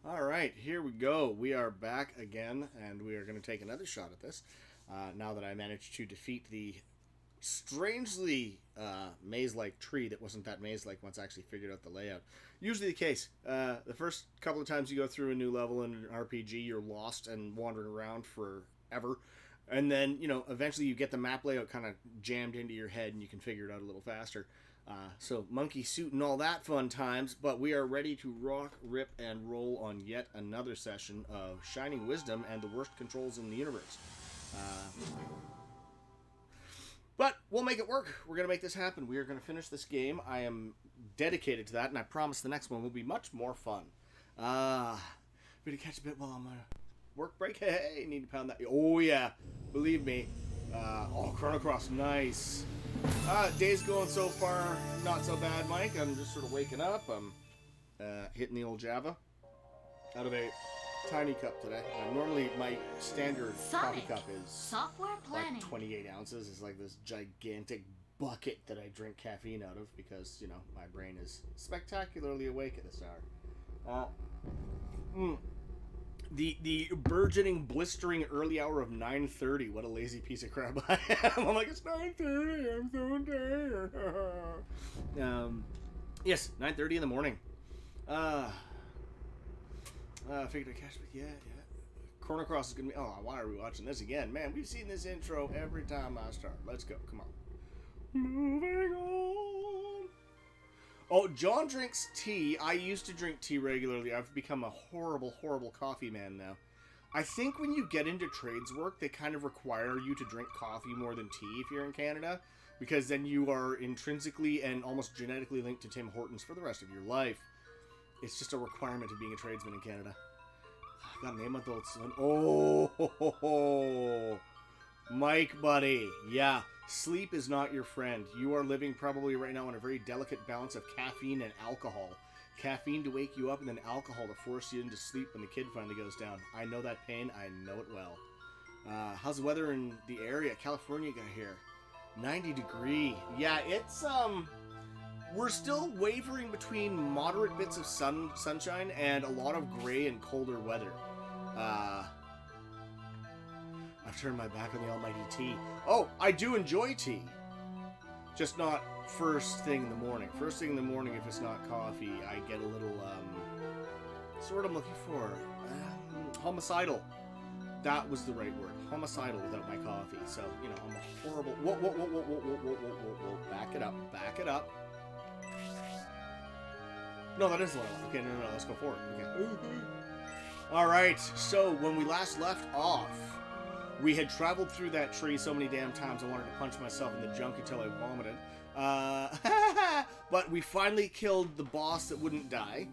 All right, here we go. We are back again, and we are going to take another shot at this. Now that I managed to defeat the strangely maze-like tree that wasn't that maze-like once I actually figured out the layout. Usually the case. The first couple of times you go through a new level in an RPG, you're lost and wandering around forever. And then, eventually you get the map layout kind of jammed into your head and you can figure it out a little faster. So monkey suit and all that fun times, but we are ready to rock, rip, and roll on yet another session of Shining Wisdom and the worst controls in the universe. But we'll make it work. We're going to make this happen. We are going to finish this game. I am dedicated to that, and I promise the next one will be much more fun. Better catch a bit while I'm on a work break. Hey, need to pound that. Oh, yeah. Believe me. Chrono Cross. Nice. Day's going so far, not so bad, Mike. I'm just sort of waking up. I'm hitting the old Java out of a tiny cup today. Normally, my standard coffee cup is software planning. Like 28 ounces. It's like this gigantic bucket that I drink caffeine out of because, my brain is spectacularly awake at this hour. The burgeoning, blistering early hour of 9:30. What a lazy piece of crap I am. I'm like, it's 9:30. I'm so tired. Yes, 9:30 in the morning. I figured I'd catch it. Yeah. Chrono Cross is going to be... Oh, why are we watching this again? Man, we've seen this intro every time I start. Let's go. Come on. Moving on. Oh, John drinks tea. I used to drink tea regularly. I've become a horrible, horrible coffee man now. I think when you get into trades work, they kind of require you to drink coffee more than tea if you're in Canada, because then you are intrinsically and almost genetically linked to Tim Hortons for the rest of your life. It's just a requirement of being a tradesman in Canada. I got an 8-month-old son. Oh, Mike, buddy. Yeah. Sleep is not your friend. You are living probably right now on a very delicate balance of caffeine and alcohol. Caffeine to wake you up and then alcohol to force you into sleep when the kid finally goes down. I know that pain. I know it well. How's the weather in the area? California got here. 90 degree. Yeah, it's, we're still wavering between moderate bits of sunshine and a lot of gray and colder weather. I've turned my back on the almighty tea. Oh, I do enjoy tea. Just not first thing in the morning. First thing in the morning, if it's not coffee, I get a little, what's the word I'm looking for? Homicidal. That was the right word. Homicidal without my coffee. So, I'm a horrible... Whoa. Back it up. No, that is the one I want. Okay, no, let's go forward. Okay. Alright, so when we last left off, we had traveled through that tree so many damn times I wanted to punch myself in the junk until I vomited. But we finally killed the boss that wouldn't die.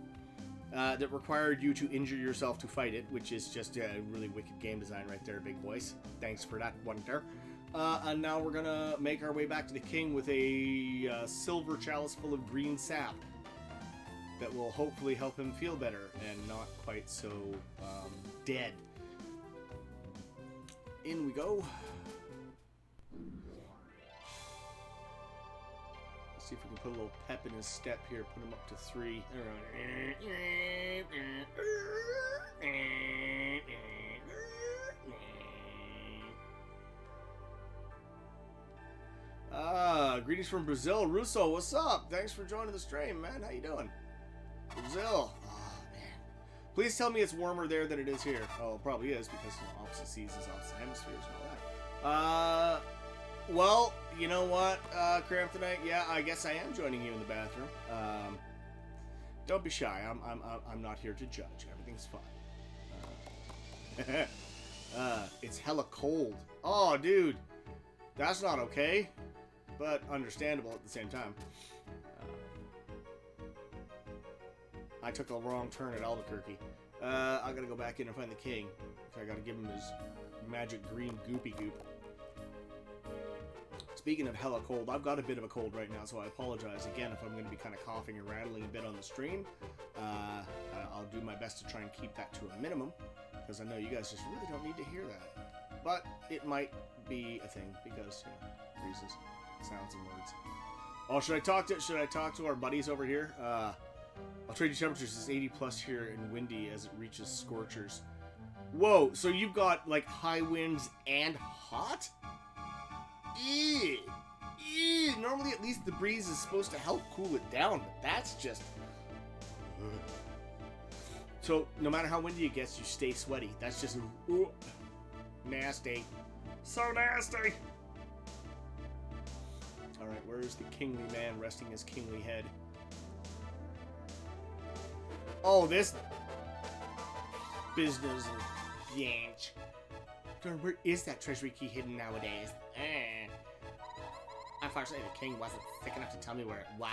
That required you to injure yourself to fight it, which is just a really wicked game design right there, big boys. Thanks for that, Wonder. And now we're gonna make our way back to the king with a silver chalice full of green sap that will hopefully help him feel better and not quite so dead. In we go. Let's see if we can put a little pep in his step here. Put him up to 3. Greetings from Brazil. Russo, what's up? Thanks for joining the stream, man. How you doing? Brazil. Oh, man. Please tell me it's warmer there than it is here. Oh, it probably is, because opposite seasons, opposite hemispheres, and all that. Well, you know what, Cramptonite? Yeah, I guess I am joining you in the bathroom. Don't be shy. I'm not here to judge. Everything's fine. It's hella cold. Oh, dude. That's not okay. But understandable at the same time. I took a wrong turn at Albuquerque. I gotta go back in and find the king. I gotta give him his magic green goopy goop. Speaking of hella cold, I've got a bit of a cold right now, so I apologize again if I'm going to be kind of coughing and rattling a bit on the stream. I'll do my best to try and keep that to a minimum, because I know you guys just really don't need to hear that. But it might be a thing, because, reasons, sounds and words. Oh, should I talk to our buddies over here? I'll trade you temperatures. It's 80 plus here and windy as it reaches scorchers. Whoa, so you've got like high winds and hot? Ew. Ew. Normally at least the breeze is supposed to help cool it down, but that's just... So no matter how windy it gets, you stay sweaty. That's just nasty. So nasty. Alright, where's the kingly man resting his kingly head? Oh, this business of yanch. Where is that treasury key hidden nowadays? Unfortunately, the king wasn't thick enough to tell me where it was.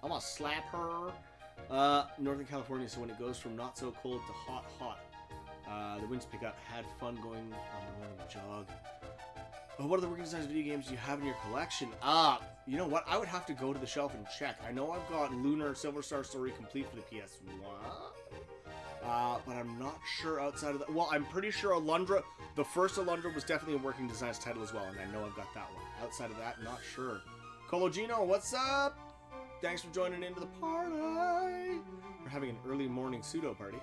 I'm gonna slap her. Northern California, so when it goes from not so cold to hot, the winds pick up. Had fun going on the morning jog. Oh, what other working designs video games do you have in your collection? You know what? I would have to go to the shelf and check. I know I've got Lunar Silver Star Story complete for the PS1. But I'm not sure outside of that. Well, I'm pretty sure Alundra, the first Alundra was definitely a working designs title as well, and I know I've got that one. Outside of that, not sure. Cologino, what's up? Thanks for joining into the party. We're having an early morning pseudo party,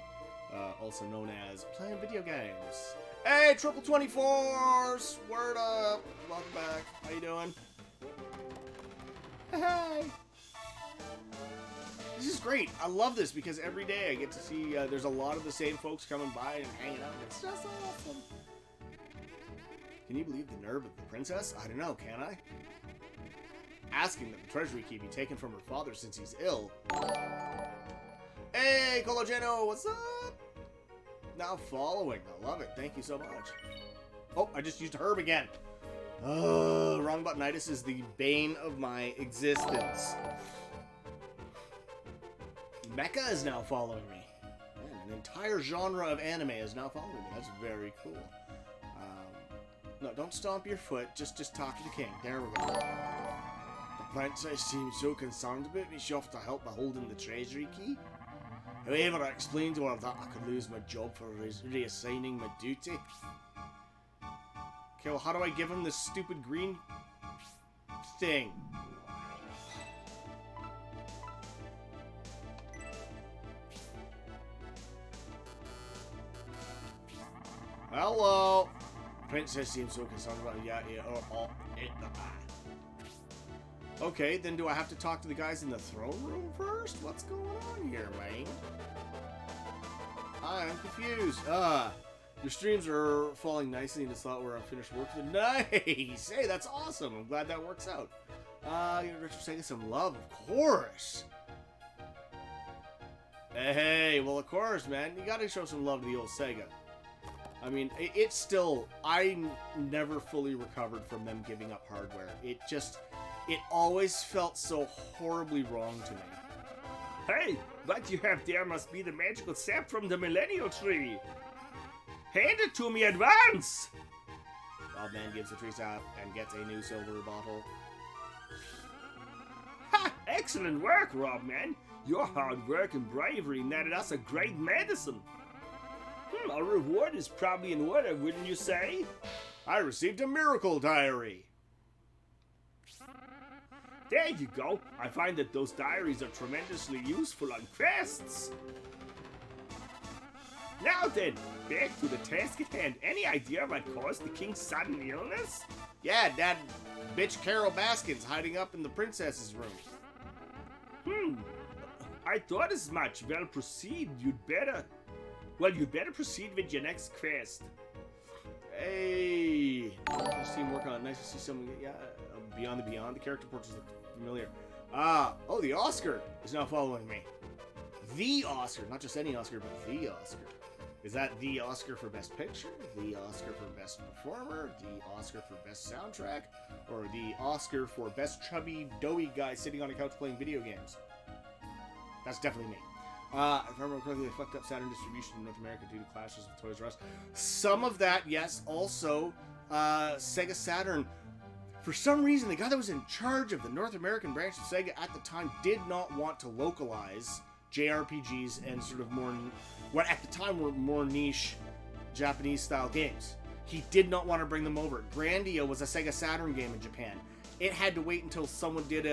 also known as playing video games. Hey, Triple 24s! Word up! Welcome back. How you doing? Hey! This is great. I love this because every day I get to see there's a lot of the same folks coming by and hanging out. It's just awesome. Can you believe the nerve of the princess? I don't know, can I? Asking that the treasury key be taken from her father since he's ill. Hey, Cologeno, what's up? Now following. I love it. Thank you so much. Oh, I just used Herb again. Wrong buttonitis is the bane of my existence. Mecha is now following me. Man, an entire genre of anime is now following me. That's very cool. No, don't stomp your foot. Just talk to the king. There we go. The princess seems so concerned about me. She offered to help by holding the treasury key. However, I explained to her that I could lose my job for reassigning my duty. Okay, well, how do I give him this stupid green thing? Hello! Princess seems so concerned about Okay, then do I have to talk to the guys in the throne room first? What's going on here, man? I'm confused. Your streams are falling nicely into slot where I'm finished work for the night. Hey, that's awesome. I'm glad that works out. You're Retro Sega some love, of course. Hey, well, of course, man. You gotta show some love to the old Sega. I mean, it's still... I never fully recovered from them giving up hardware. It always felt so horribly wrong to me. Hey, what you have there must be the magical sap from the Millennial Tree. Hand it to me at once! Rob Man gives the tree sap and gets a new silver bottle. Ha! Excellent work, Rob Man. Your hard work and bravery netted us a great medicine. A reward is probably in order, wouldn't you say? I received a miracle diary. There you go. I find that those diaries are tremendously useful on quests. Now then, back to the task at hand. Any idea what caused the king's sudden illness? Yeah, that bitch Carol Baskin's hiding up in the princess's room. I thought as much. Well, proceed. You'd better proceed with your next quest. Hey, nice team work on it. Nice to see someone. Yeah, Beyond the Beyond. The character portraits look familiar. Oh, the Oscar is now following me. The Oscar, not just any Oscar, but the Oscar. Is that the Oscar for Best Picture, the Oscar for Best Performer, the Oscar for Best Soundtrack, or the Oscar for Best Chubby, Doughy Guy sitting on a couch playing video games? That's definitely me. If I remember correctly, they fucked up Saturn distribution in North America due to clashes with Toys R Us. Some of that, yes. Also, Sega Saturn. For some reason, the guy that was in charge of the North American branch of Sega at the time did not want to localize JRPGs and sort of more, what at the time were more niche Japanese-style games. He did not want to bring them over. Grandia was a Sega Saturn game in Japan. it had to wait until someone did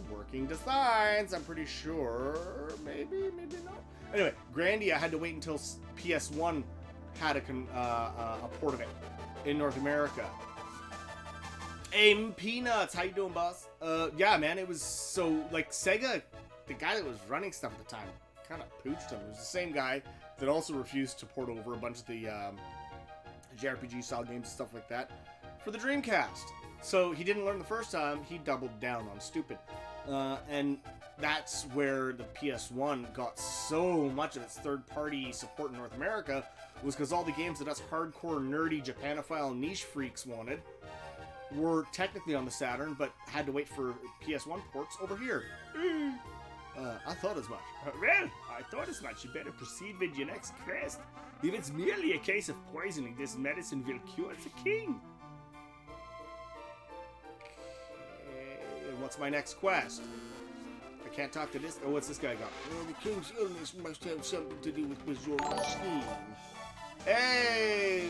working designs. I'm pretty sure, maybe not. Anyway, Grandia had to wait until PS1 had a port of it in North America. Hey, Peanuts, how you doing, boss? Yeah, man, it was so, like, Sega, the guy that was running stuff at the time, kind of pooched him. It was the same guy that also refused to port over a bunch of the JRPG-style games and stuff like that for the Dreamcast. So he didn't learn the first time, he doubled down on stupid. And that's where the PS1 got so much of its third-party support in North America, was because all the games that us hardcore, nerdy, Japanophile niche freaks wanted were technically on the Saturn, but had to wait for PS1 ports over here. I thought as much. Well, I thought as much. You better proceed with your next quest. If it's merely a case of poisoning, this medicine will cure the king. And what's my next quest? I can't talk to this. Oh, what's this guy got? Well, the king's illness must have something to do with your machine. Hey!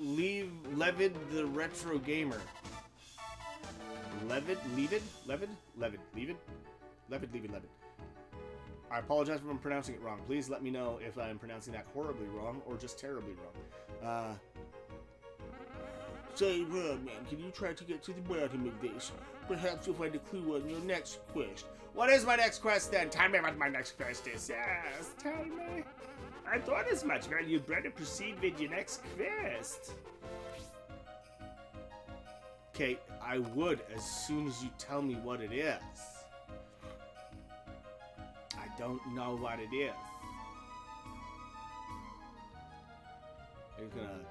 Levid the Retro Gamer. Levid. I apologize if I'm pronouncing it wrong. Please let me know if I'm pronouncing that horribly wrong or just terribly wrong. Say, well, man, can you try to get to the bottom of this? Perhaps you'll find a clue on your next quest. What is my next quest then? Tell me what my next quest is. Yes, tell me. I thought as much. Well, you better proceed with your next quest. Okay, I would as soon as you tell me what it is. I don't know what it is. Are you gonna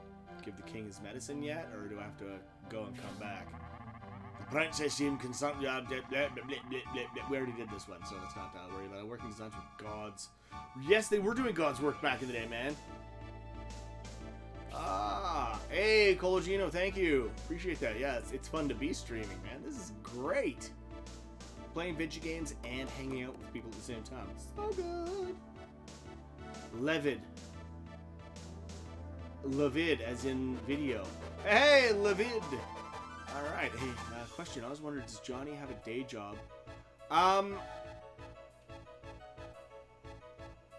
give the king his medicine yet, or do I have to go and come back? The princess in consult. We already did this one, so let's not worry about it. Working designs with gods. Yes, they were doing God's work back in the day, man. Ah, hey, Cologino, thank you. Appreciate that. Yeah, it's fun to be streaming, man. This is great. Playing video games and hanging out with people at the same time. So good. Levid, as in video. Hey, Levid. All right. Hey, question. I was wondering, does Johnny have a day job?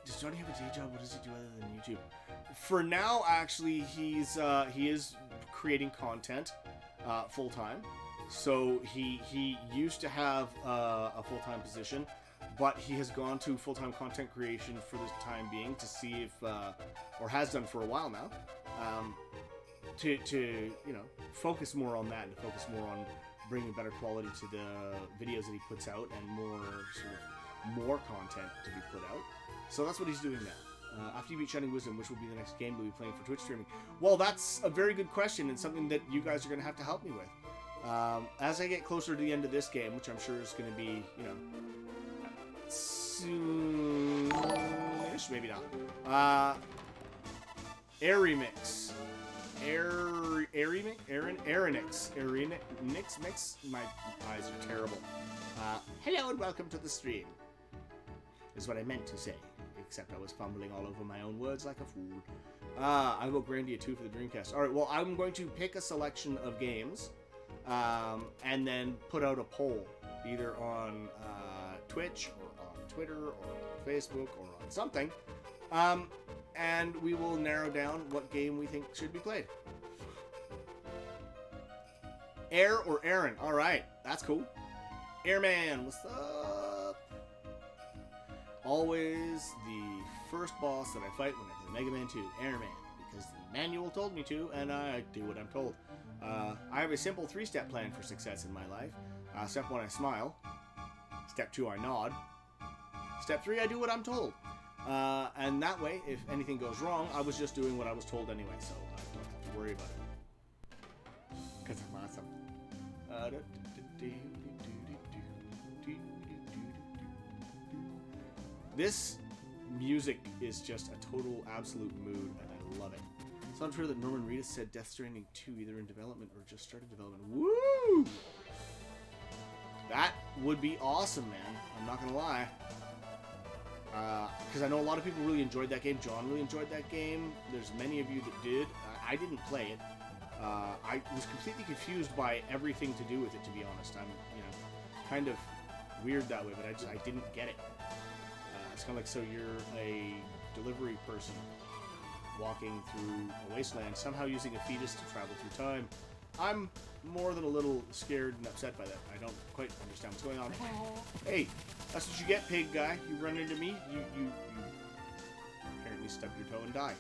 Does Johnny have a day job? What does he do other than YouTube? For now, actually, he is creating content full time. So he used to have a full time position, but he has gone to full time content creation for the time being to see if, or has done for a while now, to focus more on that and to focus more on bringing better quality to the videos that he puts out and more content to be put out. So that's what he's doing now. After you beat Shining Wisdom, which will be the next game you'll be playing for Twitch streaming? Well, that's a very good question and something that you guys are going to have to help me with. As I get closer to the end of this game, which I'm sure is going to be, soon-ish, maybe not. Arinix. My eyes are terrible. Hello and welcome to the stream, is what I meant to say. Except I was fumbling all over my own words like a fool. I will Grandia 2 for the Dreamcast. Alright, well, I'm going to pick a selection of games, and then put out a poll, either on Twitch, or on Twitter, or on Facebook, or on something, and we will narrow down what game we think should be played. Air or Aaron? Alright, that's cool. Airman, what's up? Always the first boss that I fight when I play Mega Man 2, Airman, because the manual told me to, and I do what I'm told. I have a simple 3-step plan for success in my life. Step 1, I smile. Step 2, I nod. Step 3, I do what I'm told. And that way, if anything goes wrong, I was just doing what I was told anyway, so I don't have to worry about it. Because I'm awesome. This music is just a total, absolute mood, and I love it. It's not true that Norman Reedus said Death Stranding 2 either in development or just started development. Woo! That would be awesome, man. I'm not gonna lie. Because I know a lot of people really enjoyed that game. John really enjoyed that game. There's many of you that did. I didn't play it. I was completely confused by everything to do with it, to be honest. I'm, kind of weird that way, but I didn't get it. It's kind of like, so you're a delivery person walking through a wasteland, somehow using a fetus to travel through time. I'm more than a little scared and upset by that. I don't quite understand what's going on. Hey, that's what you get, pig guy. You run into me, you apparently stub your toe and die.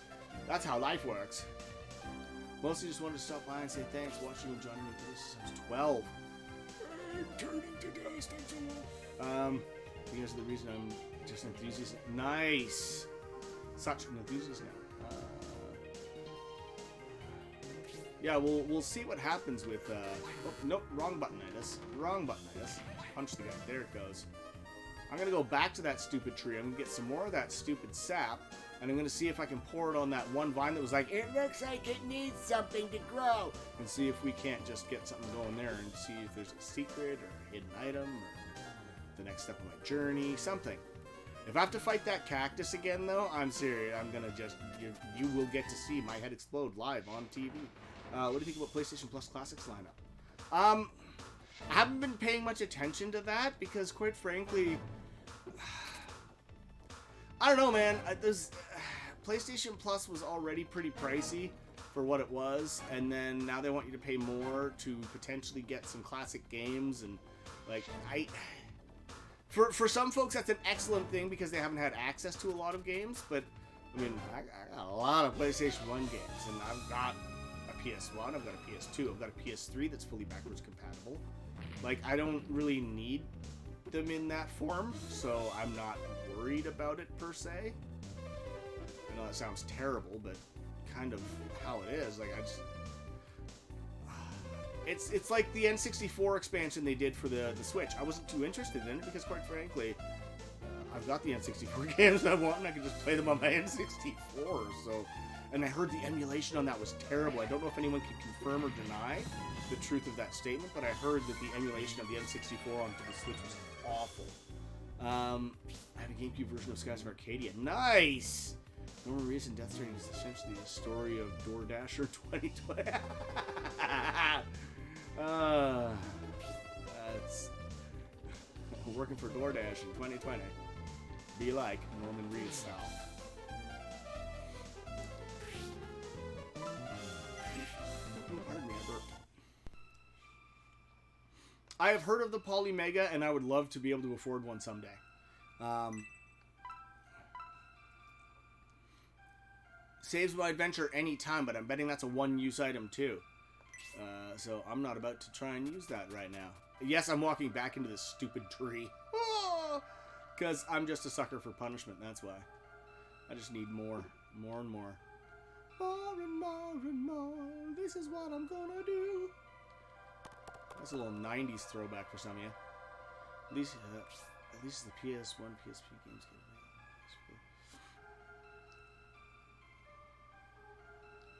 That's how life works. Mostly just wanted to stop by and say thanks for watching and joining me for this episode 12. I'm turning to dust, I'm so low. Because of the reason I'm just an enthusiast. Nice! Such an enthusiast now. Yeah, we'll see what happens with, oh, nope, wrong buttonitis. Wrong buttonitis. Punch the guy. There it goes. I'm gonna go back to that stupid tree. I'm gonna get some more of that stupid sap, and I'm gonna see if I can pour it on that one vine that was like, it looks like it needs something to grow, and see if we can't just get something going there and see if there's a secret or a hidden item or the next step of my journey, something. If I have to fight that cactus again, though, I'm serious. I'm gonna just, you will get to see my head explode live on TV. What do you think about PlayStation Plus Classics lineup? I haven't been paying much attention to that because, quite frankly, I don't know, man. PlayStation Plus was already pretty pricey for what it was, and then now they want you to pay more to potentially get some classic games, and like for some folks that's an excellent thing because they haven't had access to a lot of games. But I mean, I got a lot of PlayStation 1 games, and I've got a PS1, I've got a PS2, I've got a PS3 that's fully backwards compatible. Like, I don't really need them in that form, so I'm not worried about it per se. I know that sounds terrible, but kind of how it is. Like, it's like the N64 expansion they did for the Switch. I wasn't too interested in it because, quite frankly, I've got the N64 games I want, and I can just play them on my N64. So, and I heard the emulation on that was terrible. I don't know if anyone can confirm or deny the truth of that statement, but I heard that the emulation of the N64 onto the Switch was awful. I have a GameCube version of Skies of Arcadia. Nice! No more reason Death Stranding is essentially the story of DoorDasher 2020. That's working for DoorDash in 2020. Be like Norman Reedus style. Pardon me, I burped. I have heard of the Polymega, and I would love to be able to afford one someday. Saves my adventure anytime, but I'm betting that's a one-use item too. So I'm not about to try and use that right now. Yes, I'm walking back into this stupid tree. Because I'm just a sucker for punishment, that's why. I just need more and more. More and more and more, this is what I'm gonna do. That's a little 90s throwback for some of you. At least the PS1, PSP games get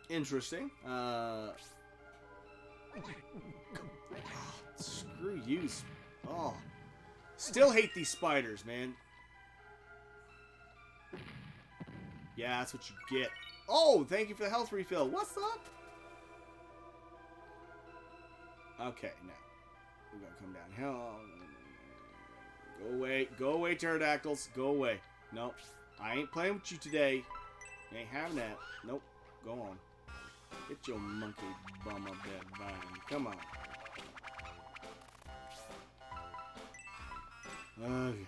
away. Interesting. Screw you. Oh. Still hate these spiders, man. Yeah, that's what you get. Oh, thank you for the health refill. What's up? Okay, now. We're gonna come down. Hell. Go away. Go away, pterodactyls. Go away. Nope. I ain't playing with you today. Ain't having that. Nope. Go on. Get your monkey bum up that vine. Come on. Okay.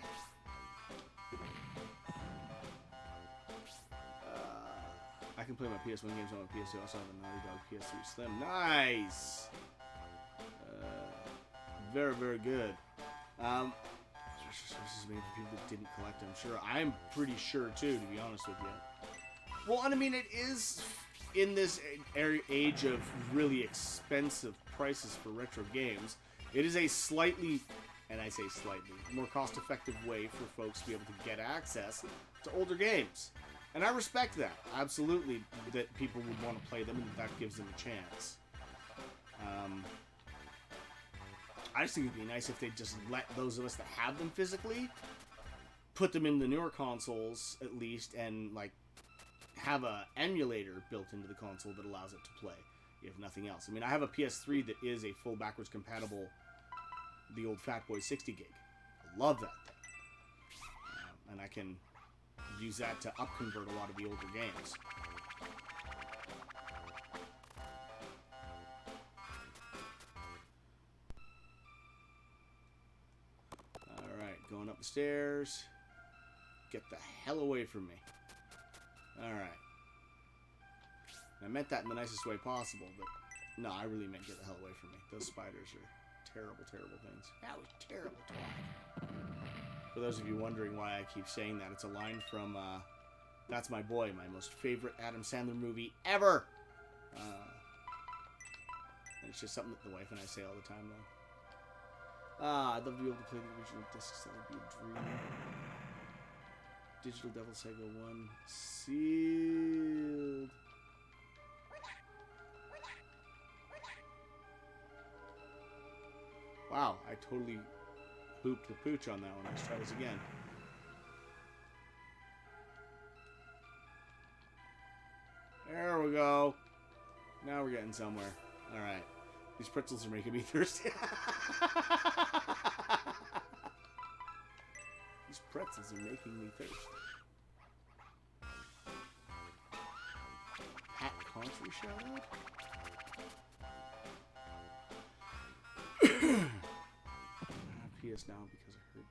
I can play my PS1 games on my PS2. I also have a Naughty Dog PS3 Slim. Nice! Very, very good. This is made for people that didn't collect, I'm sure. I'm pretty sure, too, to be honest with you. Well, and I mean, it is in this age of really expensive prices for retro games. It is a slightly, and I say slightly, more cost-effective way for folks to be able to get access to older games. And I respect that, absolutely, that people would want to play them and that gives them a chance. I just think it'd be nice if they just let those of us that have them physically put them in the newer consoles, at least, and, like, have a emulator built into the console that allows it to play. if nothing else. I mean, I have a PS3 that is a full backwards compatible, the old Fatboy 60 gig. I love that thing. And I can use that to upconvert a lot of the older games. Alright, going up the stairs. Get the hell away from me. Alright. I meant that in the nicest way possible, but no, I really meant get the hell away from me. Those spiders are terrible, terrible things. That was terrible talk. For those of you wondering why I keep saying that, it's a line from That's My Boy, my most favorite Adam Sandler movie ever. And it's just something that the wife and I say all the time, though. I'd love to be able to play the original discs. That would be a dream. Digital Devil Saga 1 sealed. Wow, I totally pooped the pooch on that one. Let's try this again. There we go. Now we're getting somewhere. Alright. These pretzels are making me thirsty. These pretzels are making me thirsty. Hat Country shout out? I have PS now because I heard.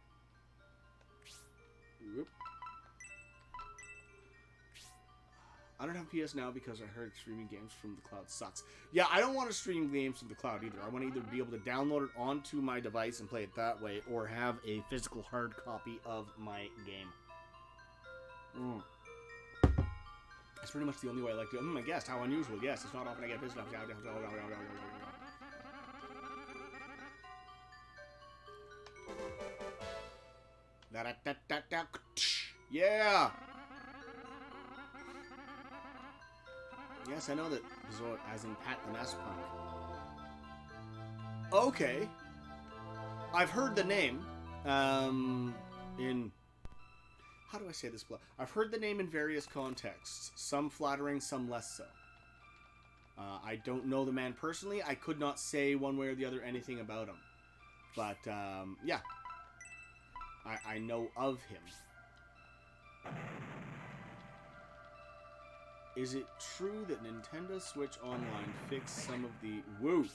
Whoop. I don't have PS now because I heard streaming games from the cloud sucks. Yeah, I don't want to stream games from the cloud either. I want to either be able to download it onto my device and play it that way, or have a physical hard copy of my game. That's pretty much the only way I like to. I guess how unusual. Yes, it's not often I get pissed off. Yeah. Yes, I know that. As in Pat the Mass Punk. Okay. I've heard the name. In how do I say this? I've heard the name in various contexts. Some flattering, some less so. I don't know the man personally. I could not say one way or the other anything about him. But yeah. I know of him. Is it true that Nintendo Switch Online fixed some of the... Woo!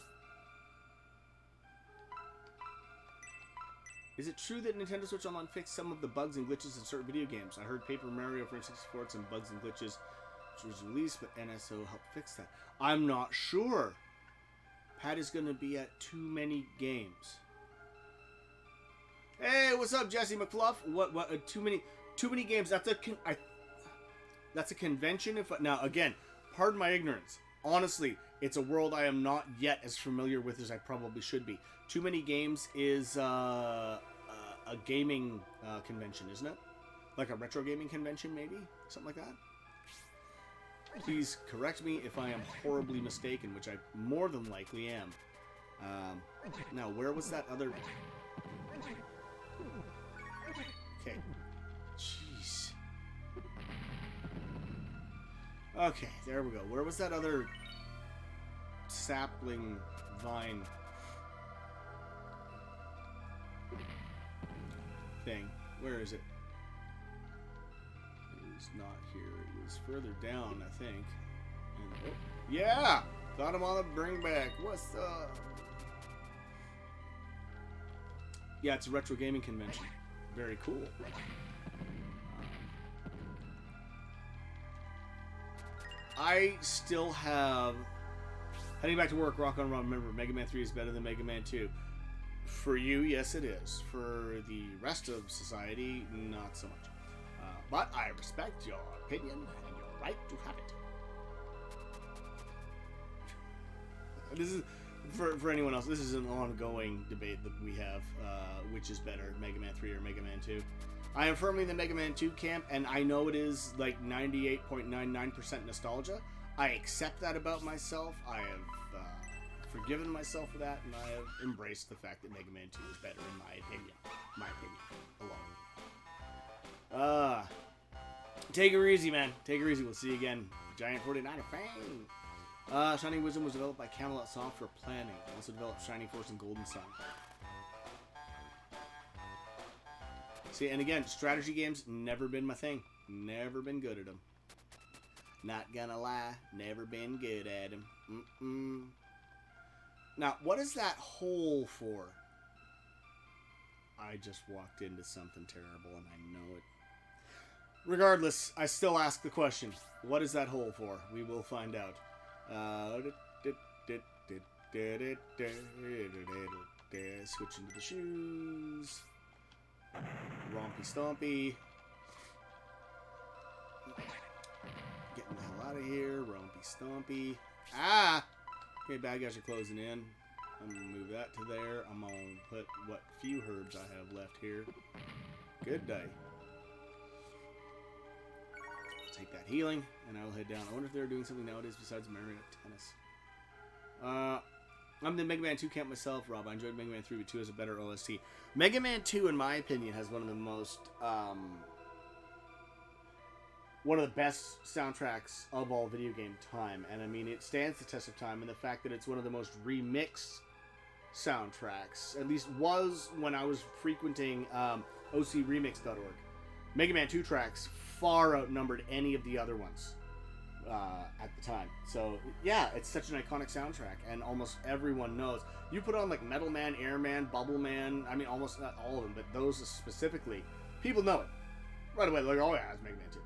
Is it true that Nintendo Switch Online fixed some of the bugs and glitches in certain video games? I heard Paper Mario for N64 had some bugs and glitches which was released, but NSO helped fix that. I'm not sure. Pat is going to be at too many games. Hey, what's up, Jesse McFluff? What? Too many games. That's a convention. Now, again, pardon my ignorance. Honestly, it's a world I am not yet as familiar with as I probably should be. Too Many Games is a gaming convention, isn't it? Like a retro gaming convention, maybe? Something like that? Please correct me if I am horribly mistaken, which I more than likely am. Now, where was that other... Okay. Jeez. Okay, there we go. Where was that other sapling vine thing? Where is it? It was not here. It was further down, I think. And, oh, yeah! Got him on the bring back. What's up? Yeah, it's a retro gaming convention. Very cool. I still have... Heading back to work, rock on rock. Remember, Mega Man 3 is better than Mega Man 2. For you, yes it is. For the rest of society, not so much. But I respect your opinion and your right to have it. This is... For anyone else, this is an ongoing debate that we have, which is better, Mega Man 3 or Mega Man 2. I am firmly in the Mega Man 2 camp, and I know it is like 98.99% nostalgia. I accept that about myself. I have forgiven myself for that, and I have embraced the fact that Mega Man 2 is better, in my opinion. My opinion alone. Take it easy, man. Take it easy. We'll see you again. Giant 49 of Fame. Shining Wisdom was developed by Camelot Software Planning. Also developed Shining Force and Golden Sun. See, and again, strategy games, never been my thing. Never been good at them. Not gonna lie, never been good at them. Now, what is that hole for? I just walked into something terrible and I know it. Regardless, I still ask the question, what is that hole for? We will find out. Switch into the shoes. Rompy stompy. Getting the hell out of here. Rompy stompy. Ah! Okay, bad guys are closing in. I'm gonna move that to there. I'm gonna put what few herbs I have left here. Good day. I'll take that healing, and I'll head down. I wonder if they're doing something nowadays besides marionette tennis. I'm the Mega Man 2 camp myself, Rob. I enjoyed Mega Man 3, but 2 has a better OST. Mega Man 2, in my opinion, has one of the most, one of the best soundtracks of all video game time. And I mean, it stands the test of time in the fact that it's one of the most remixed soundtracks. At least was when I was frequenting ocremix.org. Mega Man 2 tracks far outnumbered any of the other ones at the time. So yeah, it's such an iconic soundtrack, and almost everyone knows. You put on like Metal Man, Airman, Bubble Man, I mean almost not all of them, but those specifically, people know it right away. Like, oh yeah, it's Mega Man 2.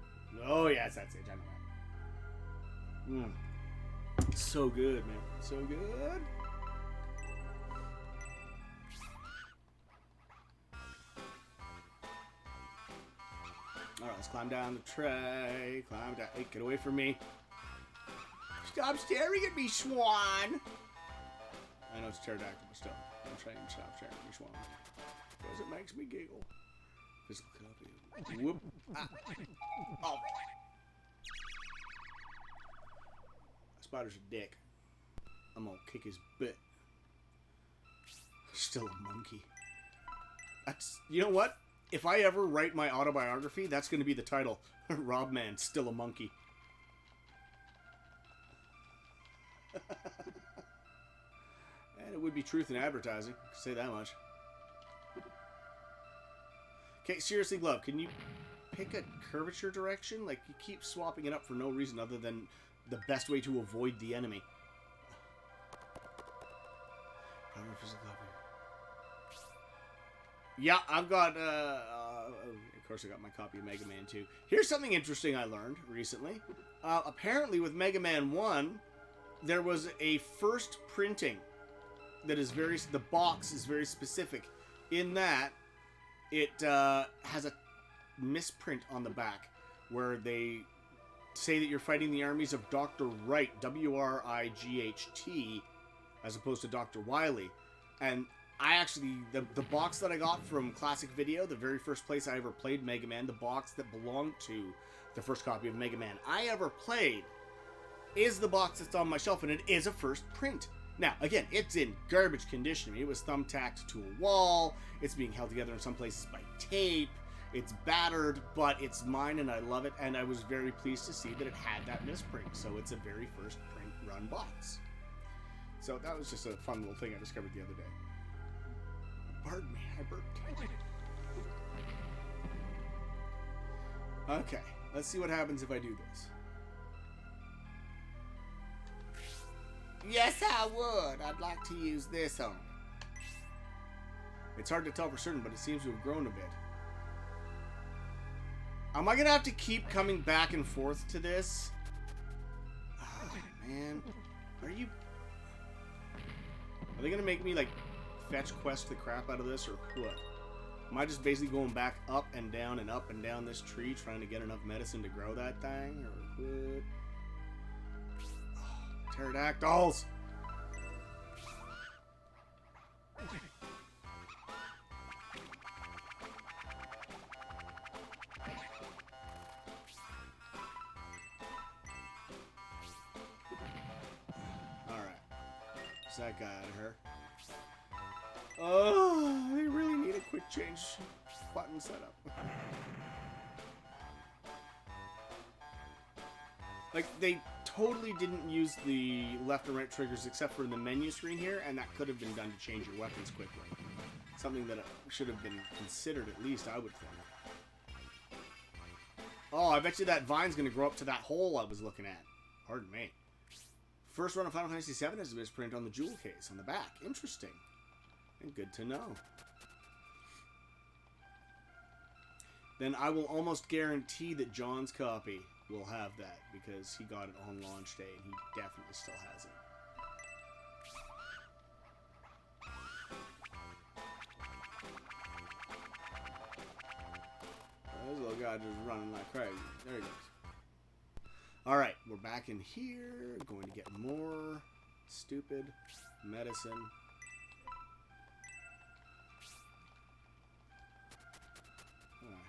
Oh yeah, it's that stage, I know that. So good, man, so good. Alright, let's climb down the tray. Climb down. Hey, get away from me. Stop staring at me, Swan! I know it's pterodactyl, but still. I'm trying to stop staring at me, Swan. Because it makes me giggle. Physical copy. Whoop. Ah. Oh. Spider's a dick. I'm gonna kick his butt. Still a monkey. That's, you know what? If I ever write my autobiography, that's going to be the title. Rob Man, still a monkey. And it would be truth in advertising. I can say that much. Okay, seriously, Glove, can you pick a curvature direction? Like, you keep swapping it up for no reason other than the best way to avoid the enemy. Primary physical copy. Yeah, I've got, of course I got my copy of Mega Man 2. Here's something interesting I learned recently. Apparently with Mega Man 1, there was a first printing that is the box is very specific in that it has a misprint on the back where they say that you're fighting the armies of Dr. Wright, W-R-I-G-H-T, as opposed to Dr. Wily. And I actually, the box that I got from Classic Video, the very first place I ever played Mega Man, the box that belonged to the first copy of Mega Man I ever played, is the box that's on my shelf, and it is a first print. Now, again, it's in garbage condition. I mean, it was thumbtacked to a wall, it's being held together in some places by tape, it's battered, but it's mine and I love it, and I was very pleased to see that it had that misprint, so it's a very first print run box. So that was just a fun little thing I discovered the other day. Pardon me, I burped. Okay, let's see what happens if I do this. Yes, I would. I'd like to use this on. It's hard to tell for certain, but it seems to have grown a bit. Am I going to have to keep coming back and forth to this? Oh, man. Are they going to make me, like, fetch quest the crap out of this, or what? Am I just basically going back up and down this tree trying to get enough medicine to grow that thing, or what? Oh, pterodactyls! Alright. Is that guy out of her? Oh, they really need a quick change button setup. Like, they totally didn't use the left and right triggers except for the menu screen here, and that could have been done to change your weapons quickly. Something that should have been considered at least, I would think. Oh, I bet you that vine's going to grow up to that hole I was looking at. Pardon me. First run of Final Fantasy VII has a misprint on the jewel case on the back. Interesting. And good to know. Then I will almost guarantee that John's copy will have that because he got it on launch day and he definitely still has it. This little guy just running like crazy. There he goes. Alright, we're back in here. Going to get more stupid medicine. Come on.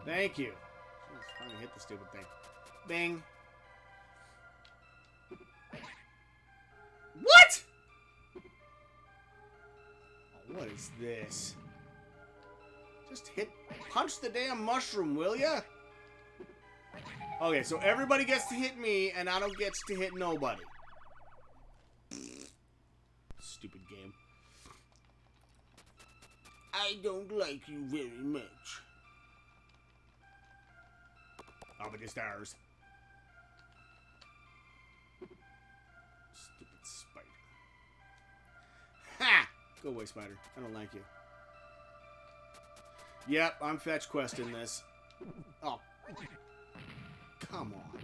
Thank you. Let's finally hit the stupid thing. Bing. What? Oh, what is this? Just punch the damn mushroom, will ya? Okay, so everybody gets to hit me, and I don't get to hit nobody. Stupid game. I don't like you very much. Up at the stars. Stupid spider. Ha! Go away, spider. I don't like you. Yep, I'm fetch questing this. Oh. Come on.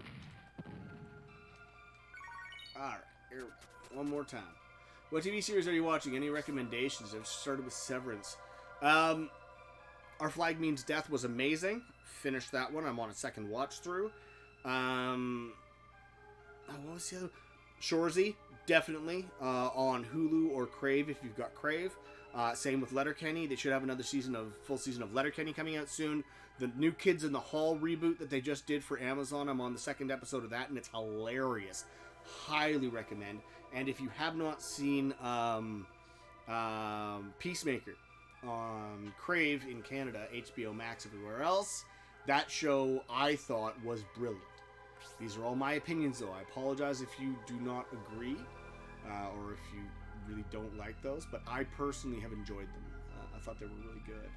Alright, here we go. One more time. What TV series are you watching? Any recommendations? I've started with Severance. Our Flag Means Death was amazing. Finished that one. I'm on a second watch through. What was the other? Shoresy, definitely. On Hulu or Crave if you've got Crave. Same with Letterkenny. They should have another full season of Letterkenny coming out soon. The New Kids in the Hall reboot that they just did for Amazon. I'm on the second episode of that, and it's hilarious. Highly recommend. And if you have not seen Peacemaker on Crave in Canada, HBO Max everywhere else, that show I thought was brilliant. These are all my opinions, though. I apologize if you do not agree, or if you really don't like those, but I personally have enjoyed them. I thought they were really good.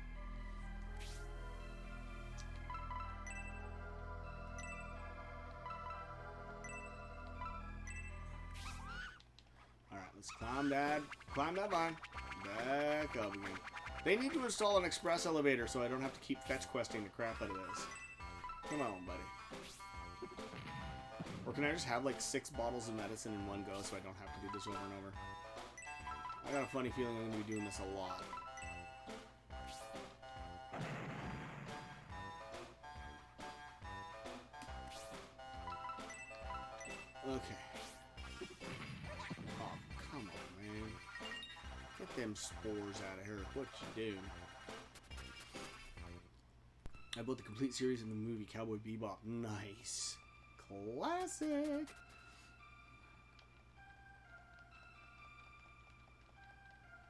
Alright, let's climb that vine. Back up again. They need to install an express elevator so I don't have to keep fetch questing the crap out of this. Come on, buddy. Or can I just have like 6 bottles of medicine in one go so I don't have to do this over and over? I got a funny feeling I'm going to be doing this a lot. Okay. Oh, come on, man. Get them spores out of here. What you doing? I bought the complete series in the movie Cowboy Bebop. Nice. Classic.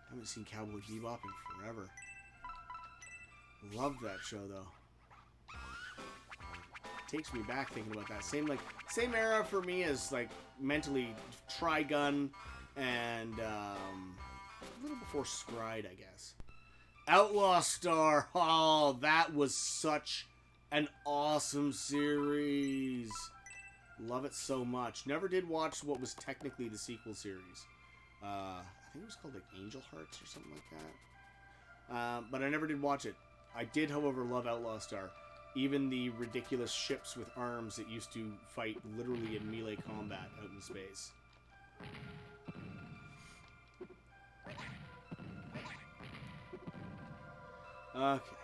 I haven't seen Cowboy Bebop in forever. Love that show though. Takes me back thinking about that. Same era for me as like mentally Trigun and a little before Scride, I guess. Outlaw Star. Oh, that was such an awesome series. Love it so much. Never did watch what was technically the sequel series. I think it was called like Angel Hearts or something like that. But I never did watch it. I did, however, love Outlaw Star. Even the ridiculous ships with arms that used to fight literally in melee combat out in space. Okay.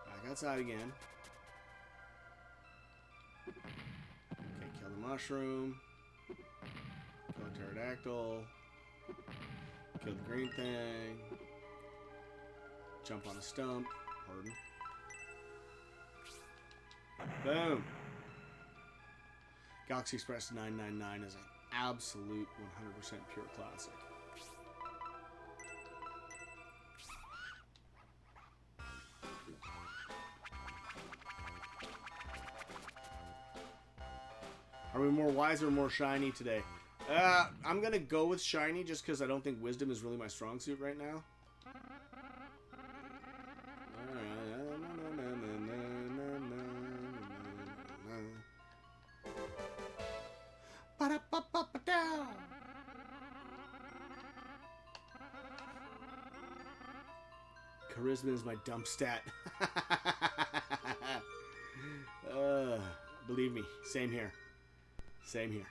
Back outside again. Okay, kill the mushroom. Kill the pterodactyl. Kill the green thing. Jump on a stump. Pardon. Boom. Galaxy Express 999 is an absolute 100% pure classic. Are we more wise or more shiny today? I'm gonna go with shiny just because I don't think wisdom is really my strong suit right now. Charisma is my dump stat. Believe me, same here. Same here.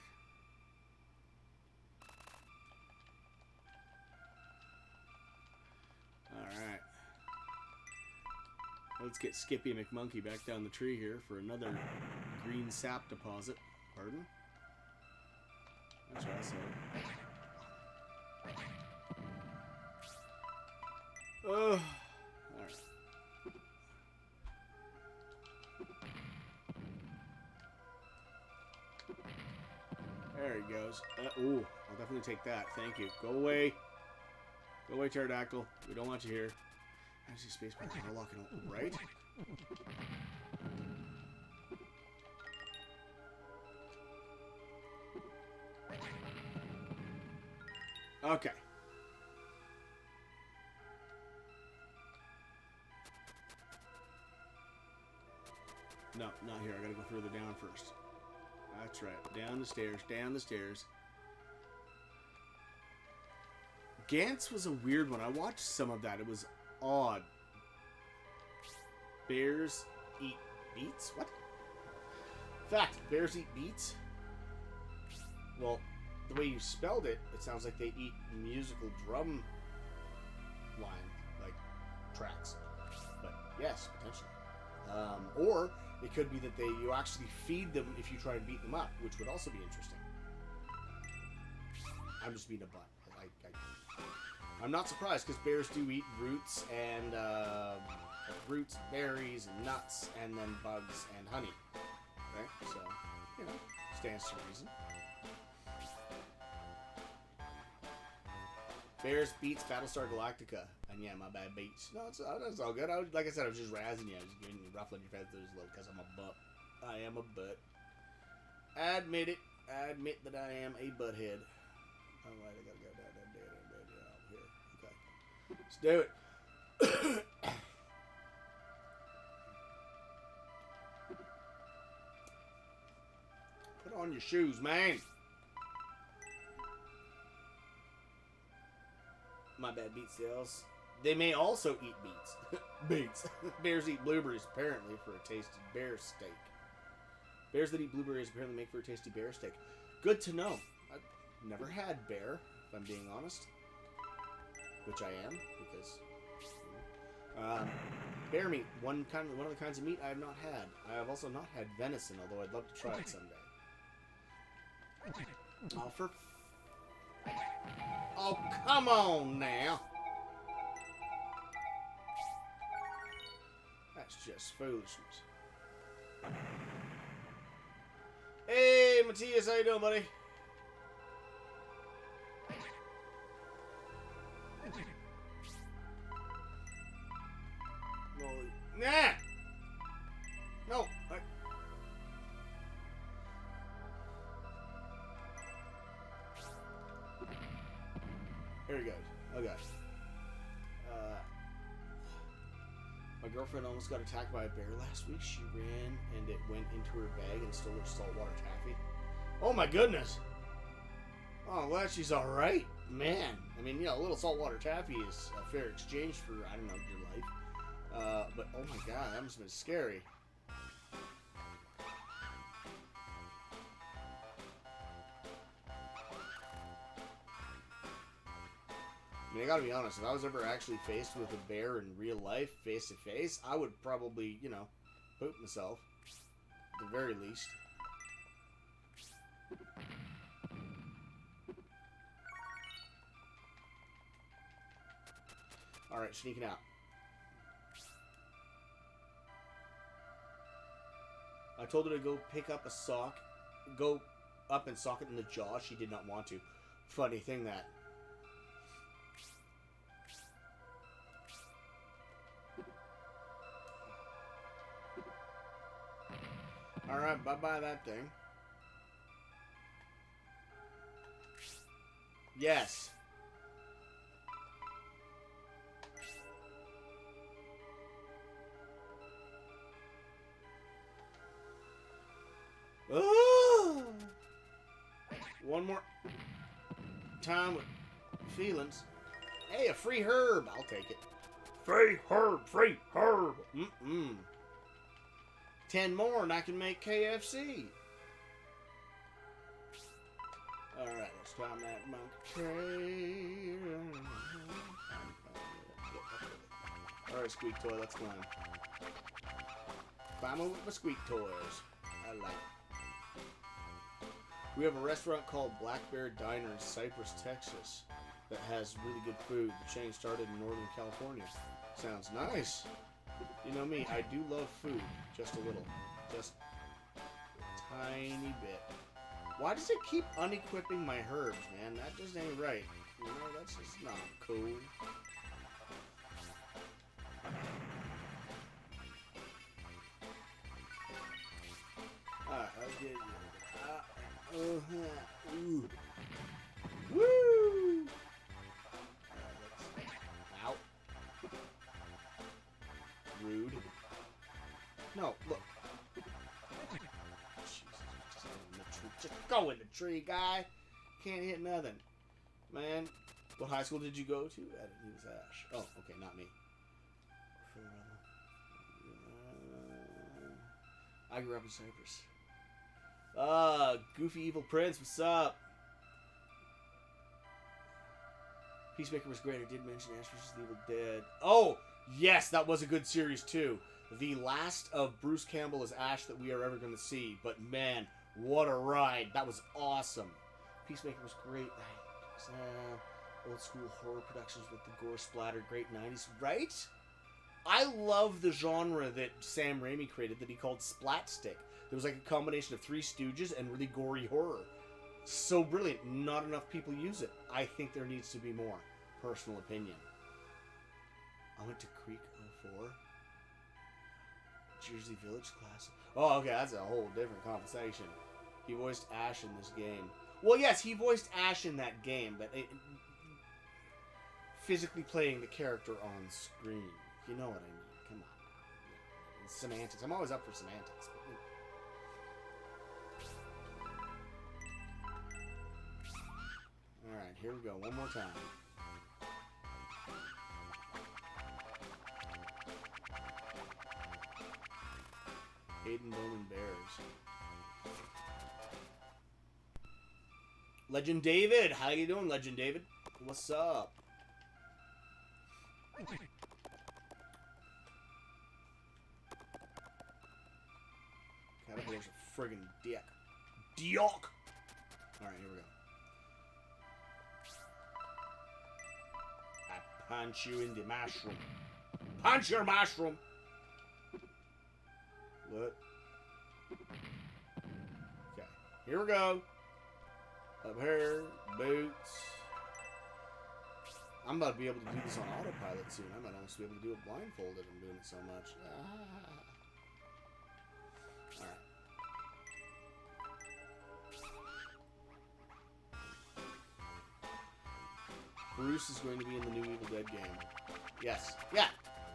Alright. Let's get Skippy McMonkey back down the tree here for another green sap deposit. Pardon? That's what I said. Alright. There he goes. Ooh, I'll definitely take that. Thank you. Go away. Go away, pterodactyl. We don't want you here. I see space bar locking right? Okay. No, not here. I gotta go further down first. That's right. Down the stairs. Down the stairs. Gantz was a weird one. I watched some of that. It was odd. Bears eat beets? What? Fact. Bears eat beets? Well, the way you spelled it, it sounds like they eat musical drum line, like tracks. But yes, potentially. Or it could be that you actually feed them if you try and beat them up, which would also be interesting. I'm just being a butt. I'm not surprised because bears do eat roots and berries and nuts and then bugs and honey. Right? So, you know, stands to reason. Bears beats Battlestar Galactica. And yeah, my bad beats. No, it's all good. Like I said, I was just razzing you. I was just giving you ruffling your feathers a little because I'm a butt. I am a butt. I admit it. I admit that I am a butthead. Alright, I gotta go down here. Okay. Let's do it. Put on your shoes, man. My bad, beet sales. They may also eat beets. Beets. Bears eat blueberries, apparently, for a tasty bear steak. Bears that eat blueberries apparently make for a tasty bear steak. Good to know. I've never had bear, if I'm being honest. Which I am, because... bear meat, one of the kinds of meat I have not had. I have also not had venison, although I'd love to try it someday. Oh, come on now. That's just foolishness. Hey, Matthias, how you doing, buddy? Nah! No! Here he goes. Okay. My girlfriend almost got attacked by a bear last week. She ran and it went into her bag and stole her saltwater taffy. Oh my goodness! Oh, I'm glad she's alright. Man, I mean, you know, a little saltwater taffy is a fair exchange for, I don't know, your life. But oh my god, that must have been scary. I mean, I gotta be honest, if I was ever actually faced with a bear in real life, face to face, I would probably, you know, poop myself. At the very least. Alright, sneaking out. I told her to go pick up a sock, go up and sock it in the jaw. She did not want to. Funny thing that. Alright, bye-bye that thing. Yes. Oh! One more time with feelings. Hey, a free herb. I'll take it. Free herb, free herb. 10 more and I can make KFC. Alright, let's climb that monkey. Alright, squeak toy, let's climb. Climbing with my squeak toys. I like it. We have a restaurant called Black Bear Diner in Cypress, Texas that has really good food. The chain started in Northern California. Sounds nice. You know me, I do love food. Just a little. Just a tiny bit. Why does it keep unequipping my herbs, man? That just ain't right. You know, that's just not cool. Alright, let's get you. Ooh. Woo! Out. Rude. No, look. Just go in the tree, guy. Can't hit nothing. Man, what high school did you go to? He was Ash. Oh, okay, not me. I grew up in Cyprus. Goofy Evil Prince, what's up? Peacemaker was great. I did mention Ash vs. the Evil Dead. Oh, yes, that was a good series, too. The last of Bruce Campbell as Ash that we are ever going to see. But, man, what a ride. That was awesome. Peacemaker was great. Old school horror productions with the gore splatter. Great 90s. Right? I love the genre that Sam Raimi created that he called Splatstick. There was like a combination of Three Stooges and really gory horror. So brilliant. Not enough people use it. I think there needs to be more. Personal opinion. I went to Creek 04. Jersey Village class. Oh, okay, that's a whole different conversation. He voiced Ash in this game. Well, yes, he voiced Ash in that game, but physically playing the character on screen. You know what I mean. Come on. It's semantics. I'm always up for semantics. Alright, here we go. One more time. Hayden Bowman Bears. Legend David! How you doing, Legend David? What's up? Caterpillar's a friggin' dick. Dick! Alright, here we go. I punch you in the mushroom. Punch your mushroom! What? Okay, here we go. Up here, boots. I'm about to be able to do this on autopilot soon. I might almost be able to do it blindfolded. I'm doing it so much. Alright. Bruce is going to be in the new Evil Dead game. Yes. Yeah.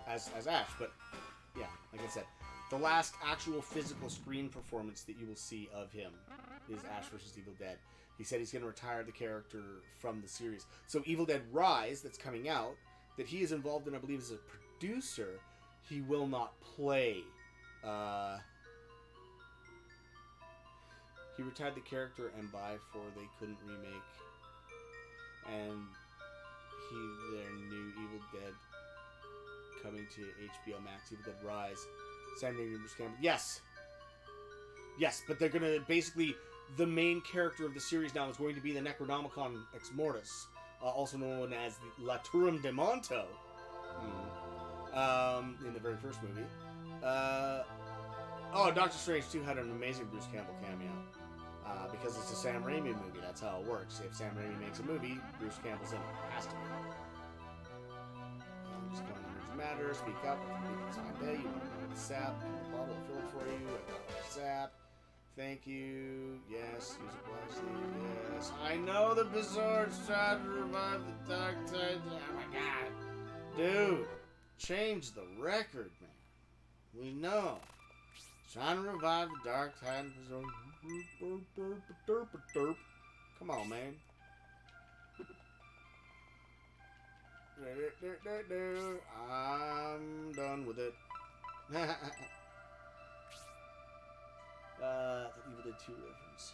As Ash, but yeah, like I said. The last actual physical screen performance that you will see of him is Ash vs. Evil Dead. He said he's going to retire the character from the series. So Evil Dead Rise, that's coming out, that he is involved in, I believe, as a producer, he will not play. He retired the character and for they couldn't remake. And their new Evil Dead coming to HBO Max, Evil Dead Rise. Sam Raimi, Bruce Campbell. Yes! Yes, but they're going to basically... The main character of the series now is going to be the Necronomicon Ex Mortis, also known as the Laturum de Monto, in the very first movie. Oh, Doctor Strange 2 had an amazing Bruce Campbell cameo. Because it's a Sam Raimi movie, that's how it works. If Sam Raimi makes a movie, Bruce Campbell's in it. Has to be. I'm just going to Emergency Matters, speak up. It's fine day. You want to know the sap? The bottle will fill it for you. I got the sap. Thank you. Yes. Use it wisely. Yes. I know the Bizarre's trying to revive the Dark Tides. Oh my god. Dude, change the record, man. We know. Trying to revive the Dark Titan. Come on, man. I'm done with it. The Evil Dead 2 reference.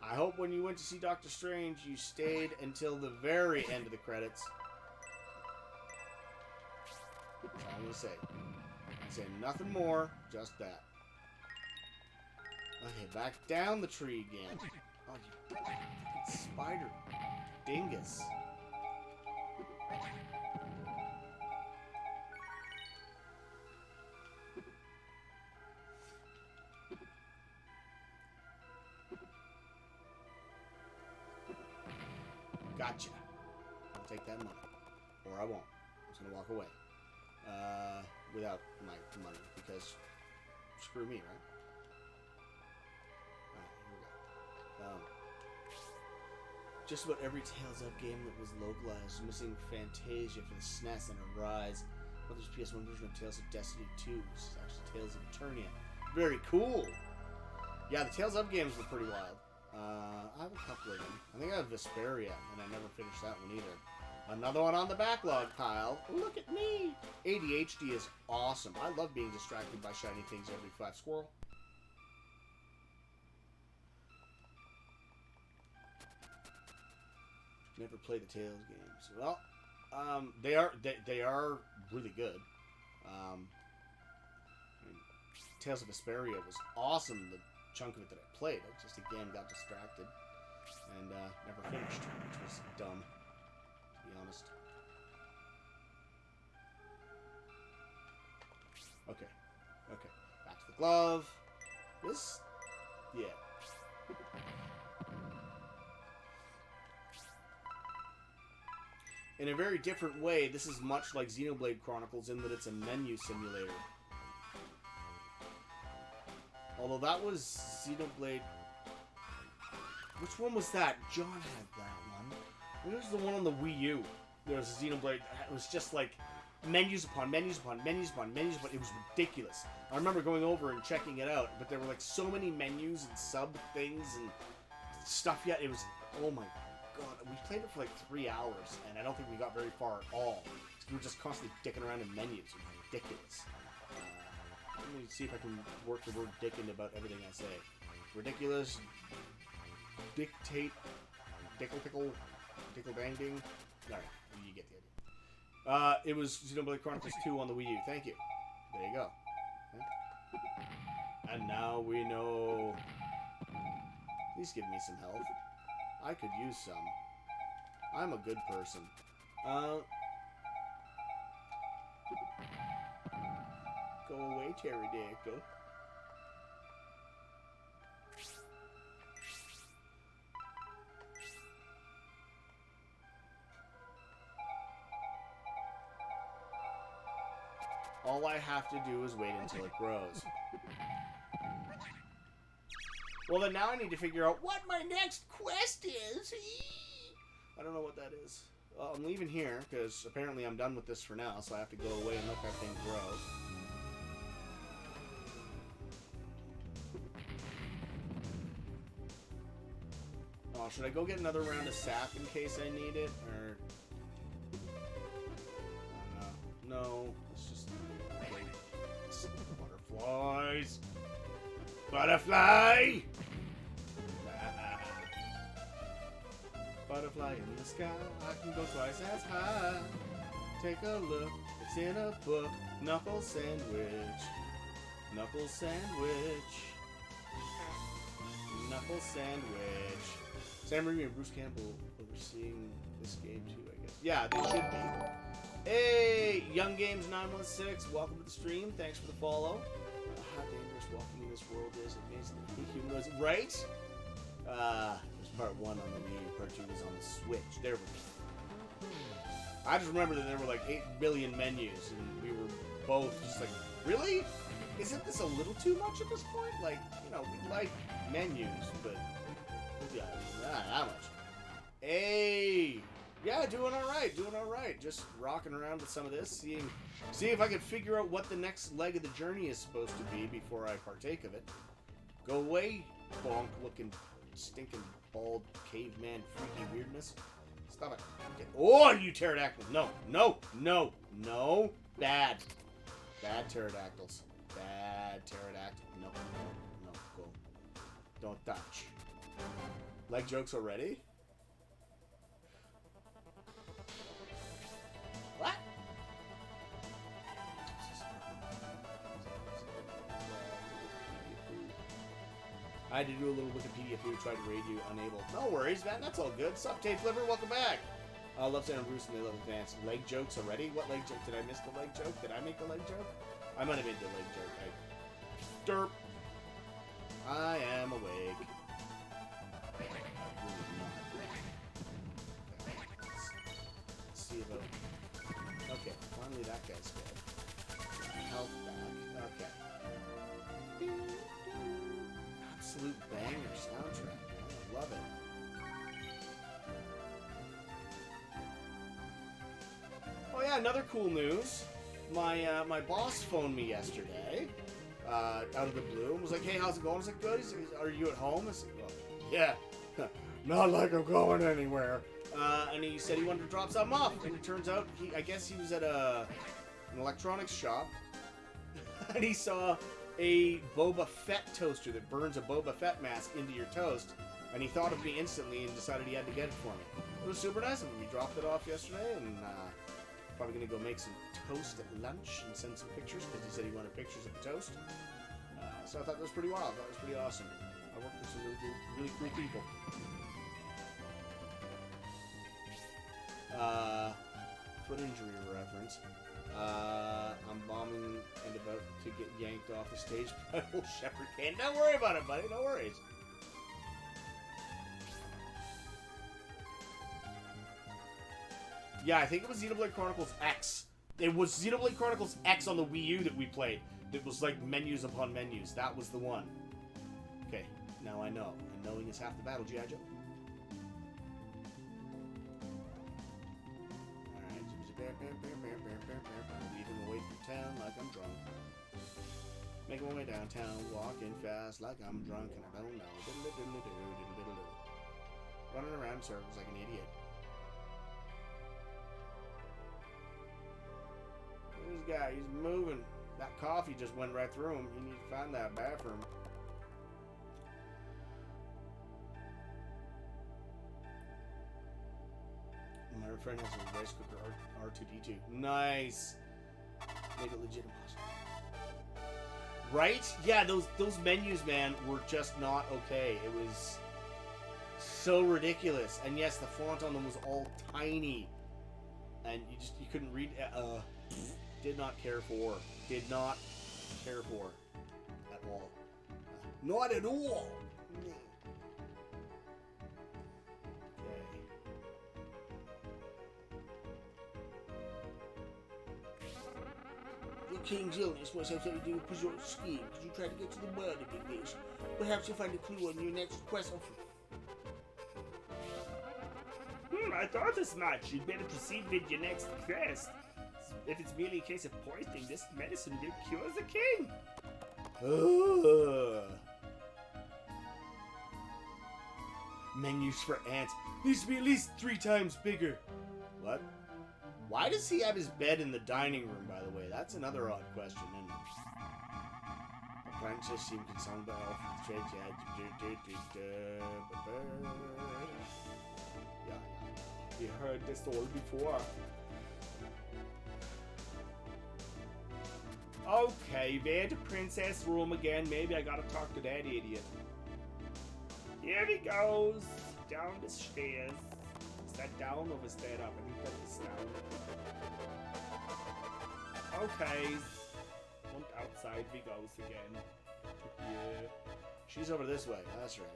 I hope when you went to see Doctor Strange, you stayed until the very end of the credits. That's all I'm going to say. I'm saying nothing more, just that. Okay, back down the tree again. Oh, you fucking spider dingus. Gotcha. I'll take that money. Or I won't. I'm just going to walk away. Without my money, because screw me, right? Alright, here we go. Just about every Tales of game that was localized, missing Fantasia for the SNES and Arise. But there's PS1 version of Tales of Destiny 2, which is actually Tales of Eternia. Very cool! Yeah, the Tales of games were pretty wild. I have a couple of them. I think I have Vesperia, and I never finished that one either. Another one on the backlog pile. Look at me! ADHD is awesome. I love being distracted by shiny things every 5 squirrel. Never played the Tales games. Well, they are really good. Tales of Vesperia was awesome. The chunk of it that I played, I just again got distracted and never finished, which was dumb. Be honest. Okay. Back to the glove. This, yeah. In a very different way, this is much like Xenoblade Chronicles in that it's a menu simulator. Although that was Xenoblade. Which one was that? John had that one. It was the one on the Wii U. There was a Xenoblade. It was just like menus upon menus upon menus upon menus upon. It was ridiculous. I remember going over and checking it out, but there were like so many menus and sub things and stuff yet. It was, oh my god. We played it for like 3 hours, and I don't think we got very far at all. We were just constantly dicking around in menus. It was ridiculous. Let me see if I can work the word dick into about everything I say. Ridiculous. Dictate. Dickle pickle. Dickle bang ding. Alright, you get the idea. It was Xenoblade Chronicles 2 on the Wii U. Thank you. There you go. Okay. And now we know. Please give me some health. I could use some. I'm a good person. Go away, pterodactyl. All I have to do is wait until it grows. Well, then now I need to figure out what my next quest is. I don't know what that is. Well, I'm leaving here, because apparently I'm done with this for now, so I have to go away and let that thing grow. Oh, should I go get another round of sap in case I need it, or... No, it's just... Butterflies! Butterfly! Butterfly in the sky, I can go twice as high. Take a look, it's in a book. Knuckle sandwich. Knuckle sandwich. Knuckle sandwich. Sam Raimi and Bruce Campbell overseeing this game too, I guess. Yeah, they should be. Hey, Young Games 916, welcome to the stream. Thanks for the follow. How dangerous walking in this world is. Amazing. Right? There's part 1 on the Wii, part 2 was on the Switch. There we go. I just remember that there were like 8 billion menus, and we were both just like, really? Isn't this a little too much at this point? Like, you know, we like menus, but yeah, not that much. Hey! Yeah, doing alright. Just rocking around with some of this, see if I can figure out what the next leg of the journey is supposed to be before I partake of it. Go away, bonk-looking, stinking, bald, caveman, freaky weirdness. Stop it. Okay. Oh, you pterodactyl. No. Bad. Bad pterodactyls. No. Go. Don't touch. Leg jokes already? What? I had to do a little Wikipedia food, tried to raid you, unable. No worries, man, that's all good. Sup, Tape Flipper, welcome back. Love Santa Bruce and they love advance. Leg jokes already? What leg joke? Did I miss the leg joke? Did I make the leg joke? I might have made the leg joke. Derp. I am awake. Let's see about... Okay, finally that guy's dead. Health back. Okay. Absolute banger soundtrack, man. I love it. Oh yeah, another cool news. My boss phoned me yesterday, out of the blue, and was like, "Hey, how's it going?" I was like, "Good." He said, "Are you at home?" I said, "Well, yeah, not like I'm going anywhere." And he said he wanted to drop something off, and it turns out I guess he was at an electronics shop, and he saw a Boba Fett toaster that burns a Boba Fett mask into your toast, and he thought of me instantly and decided he had to get it for me. It was super nice of him. He dropped it off yesterday, and probably gonna go make some toast at lunch and send some pictures because he said he wanted pictures of the toast. So I thought that was pretty wild. That was pretty awesome. I worked with some really cool people. Foot injury reference. I'm bombing and about to get yanked off the stage by old Shepherd Kane. Don't worry about it, buddy. No worries. Yeah, I think it was Xenoblade Chronicles X. It was Xenoblade Chronicles X on the Wii U that we played. It was like menus upon menus. That was the one. Okay, now I know. And knowing is half the battle, G.I. Joe. Alright. Leaving my way through town like I'm drunk. Making my way downtown, walking fast like I'm drunk and I don't know. Running around in circles like an idiot. This guy, he's moving. That coffee just went right through him. You need to find that bathroom. My friend has a rice cooker R2D2. Nice. Make it legit impossible. Right? Yeah, those menus, man, were just not okay. It was so ridiculous. And yes, the font on them was all tiny. And you couldn't read. Did not care for. Did not care for. At all. Not at all! Okay. Your king's illness must have something to do with Pajor's scheme, because you tried to get to the world of English. Perhaps you'll find a clue on your next quest. I thought as much. You'd better proceed with your next quest. If it's merely a case of poisoning, this medicine will cure the king. Menus for ants. Needs to be at least 3 times bigger. What? Why does he have his bed in the dining room, by the way? That's another odd question, isn't it? The princess seemed concerned by all the trades you had. We heard this all before. Okay, we're the princess room again. Maybe I gotta talk to that idiot. Here he goes. Down the stairs. Is that down or is that up? I think that is down. Okay. And outside we goes again. Yeah. She's over this way. That's right.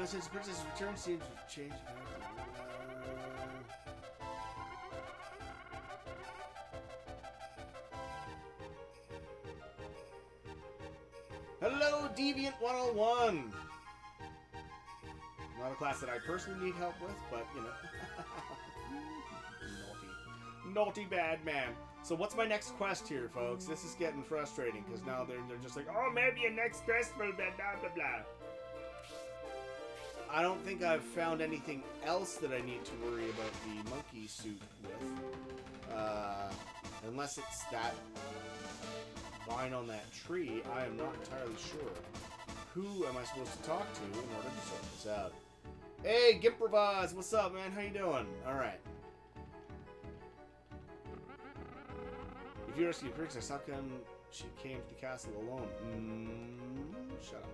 Since the princess returned, seems to have changed. Hello, Deviant 101! Not a class that I personally need help with, but, you know. Naughty bad man. So what's my next quest here, folks? This is getting frustrating, because now they're just like, oh, maybe a next quest will be blah, blah, blah. I don't think I've found anything else that I need to worry about the monkey suit with. Unless it's that vine on that tree, I am not entirely sure. Who am I supposed to talk to in order to sort this out? Hey, Gimprovaz! What's up, man? How you doing? Alright. If you rescue the princess, how come she came to the castle alone? Shut up.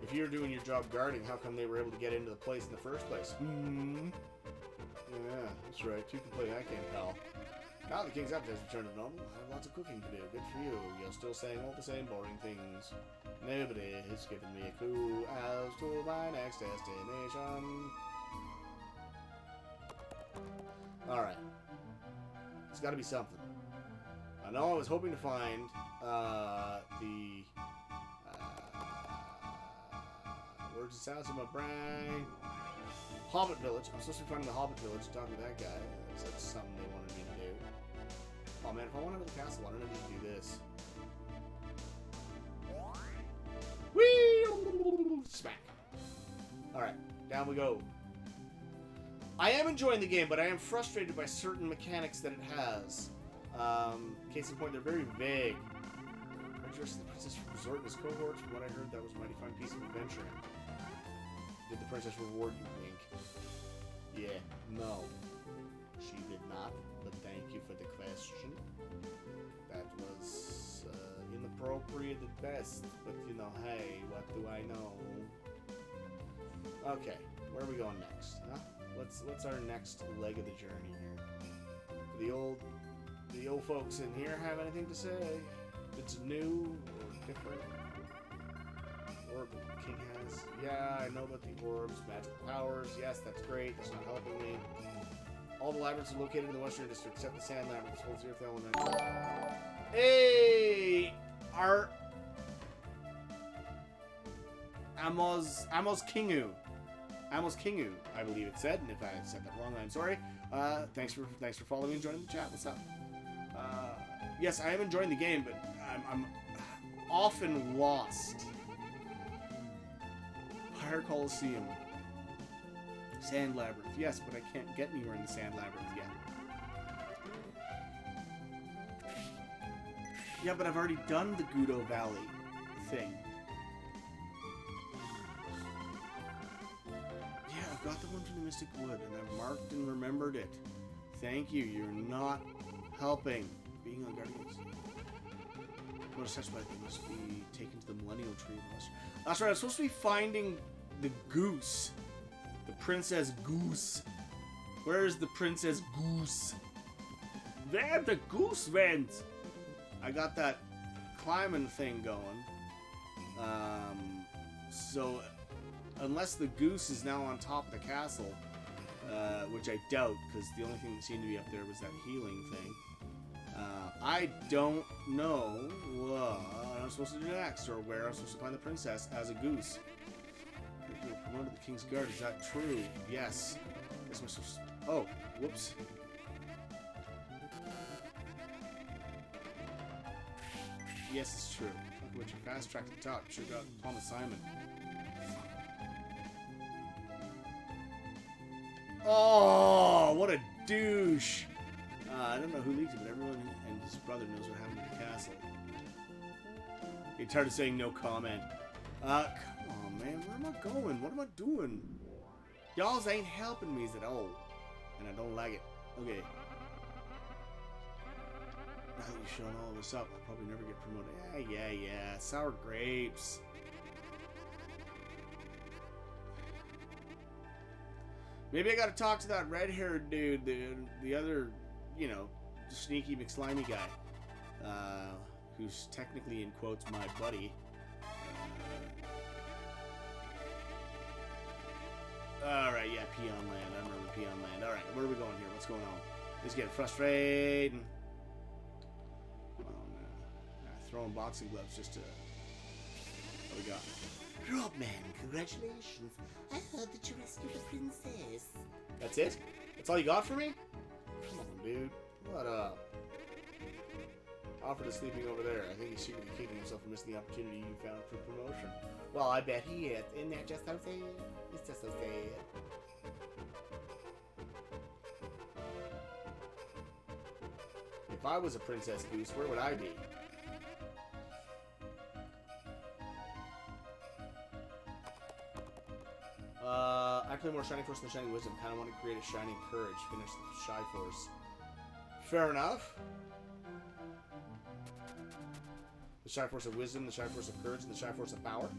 If you're doing your job guarding, how come they were able to get into the place in the first place? Yeah, that's right. You can play that game, pal. Now the king's appetite has returned to normal. I have lots of cooking to do. Good for you. You're still saying all the same boring things. Nobody has given me a clue as to my next destination. Alright. It's gotta be something. I know I was hoping to find the words and sounds in my brain. Hobbit Village. I'm supposed to be finding the Hobbit Village and talking to that guy. That's something they wanted me to do. Oh man, if I want to go to the castle, I don't need to do this. Whee! Smack. Alright, down we go. I am enjoying the game, but I am frustrated by certain mechanics that it has. Case in point, they're very vague. Adjust the princess resort in his cohorts. From what I heard, that was a mighty fine piece of adventuring. Did the princess reward you, Wink? Yeah, no. She did not, but thank you for the question. That was inappropriate at best, but you know, hey, what do I know? Okay, where are we going next? Huh? What's our next leg of the journey here? The old folks in here have anything to say? If it's new or different? Orb the king has. Yeah, I know about the orbs, magical powers. Yes, that's great. That's not helping me. All the labyrinths are located in the western district, except the sand labyrinth, holds the earth element. Hey! Our Amos Kingu. Amos Kingu, I believe it said, and if I said that wrong, I'm sorry. Thanks for following and joining the chat. What's up? Yes, I am enjoying the game, but I'm often lost. Pyre Coliseum. Sand Labyrinth. Yes, but I can't get anywhere in the Sand Labyrinth yet. Yeah, but I've already done the Gudo Valley thing. Yeah, I've got the one from the Mystic Wood, and I've marked and remembered it. Thank you. You're not helping. Being on Guardians. What is such by they must be taken to the Millennial Tree. That's right, I'm supposed to be finding the goose. The Princess Goose. Where is the Princess Goose? There the goose went! I got that climbing thing going. So, unless the goose is now on top of the castle, which I doubt, because the only thing that seemed to be up there was that healing thing. I don't know what I'm supposed to do next, or where I'm supposed to find the princess as a goose. You're promoted to the King's Guard, is that true? Yes. Oh, whoops. Yes, it's true. Which you fast track to the top. Should have got on assignment. Oh, what a douche! I don't know who leaked it, but everyone and his brother knows what happened to the castle. He started saying no comment. Come on, man. Where am I going? What am I doing? Y'all ain't helping me at all. And I don't like it. Okay. Now that you've shown all of us up, I'll probably never get promoted. Yeah. Sour grapes. Maybe I gotta talk to that red-haired dude, the other, you know, sneaky McSlimey guy, who's technically, in quotes, my buddy. Alright, yeah, Peon Land. I remember Peon Land. Alright, where are we going here? What's going on? It's getting frustrating. Oh, no. Throwing boxing gloves just to... What we got? Rob, man, congratulations. I heard that you rescued a princess. That's it? That's all you got for me? Come on, dude. What up? Alfred is sleeping over there. I think he's secretly kicking himself for missing the opportunity you found for promotion. Well, I bet he is. Isn't that just so sad? It's just so sad. If I was a Princess Goose, where would I be? I play more Shining Force than Shining Wisdom. Kind of want to create a Shining Courage. Finish the Shy Force. Fair enough. The Shy Force of Wisdom, the Shy Force of Courage, and the Shy Force of Power.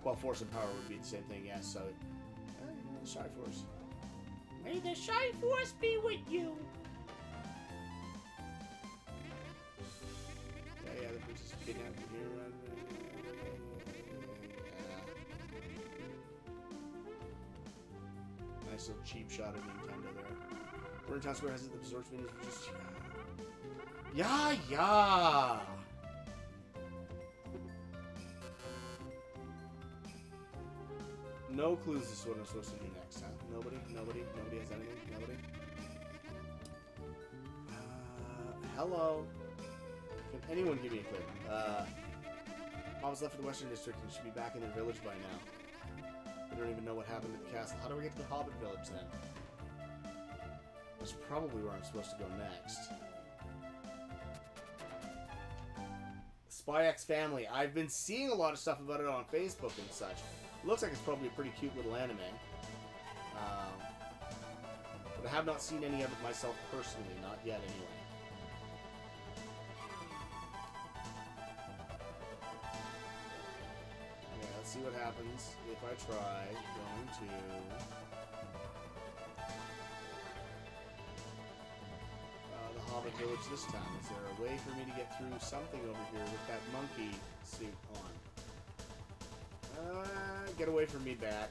Well, Force and Power would be the same thing, yes. So, the Shy Force. May the Shy Force be with you. Yeah, the princess is kidnapped from here. Nice little cheap shot of Nintendo there. We're in Town Square has the resort minions, just yeah. No clues as to what I'm supposed to do next, huh? Nobody has anything. Nobody. Hello. Can anyone give me a clue? Mom's left for the Western District and should be back in their village by now. I don't even know what happened at the castle. How do we get to the Hobbit village then? That's probably where I'm supposed to go next. Spy X Family. I've been seeing a lot of stuff about it on Facebook and such. Looks like it's probably a pretty cute little anime. But I have not seen any of it myself personally. Not yet, anyway. Yeah, let's see what happens if I try going to... the Hobbit village this time. Is there a way for me to get through something over here with that monkey suit on? Get away from me, bat.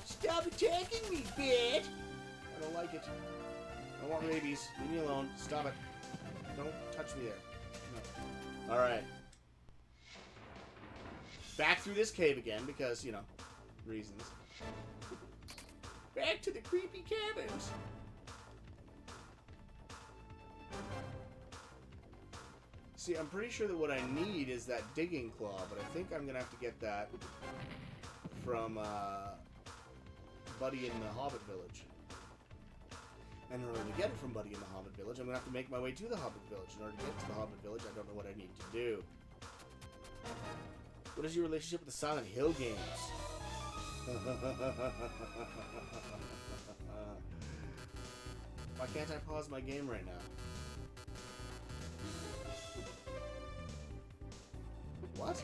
Stop attacking me, bitch! I don't like it. I don't want rabies. Leave me alone. Stop it. Don't touch me there. No. Alright. Back through this cave again because, you know, reasons. Back to the creepy cabins. See, I'm pretty sure that what I need is that digging claw, but I think I'm gonna have to get that from Buddy in the Hobbit Village. And in order to get it from Buddy in the Hobbit Village, I'm gonna have to make my way to the Hobbit Village. In order to get to the Hobbit Village, I don't know what I need to do. What is your relationship with the Silent Hill games? Why can't I pause my game right now? What?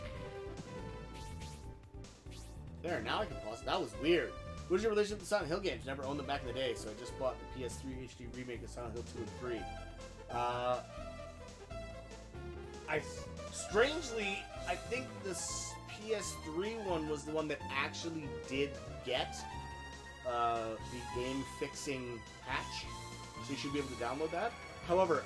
There, now I can pause it. That was weird. What is your relationship with the Silent Hill games? Never owned them back in the day, so I just bought the PS3 HD remake of Silent Hill 2 and 3. Strangely, I think this PS3 one was the one that actually did get the game fixing patch, so you should be able to download that. However,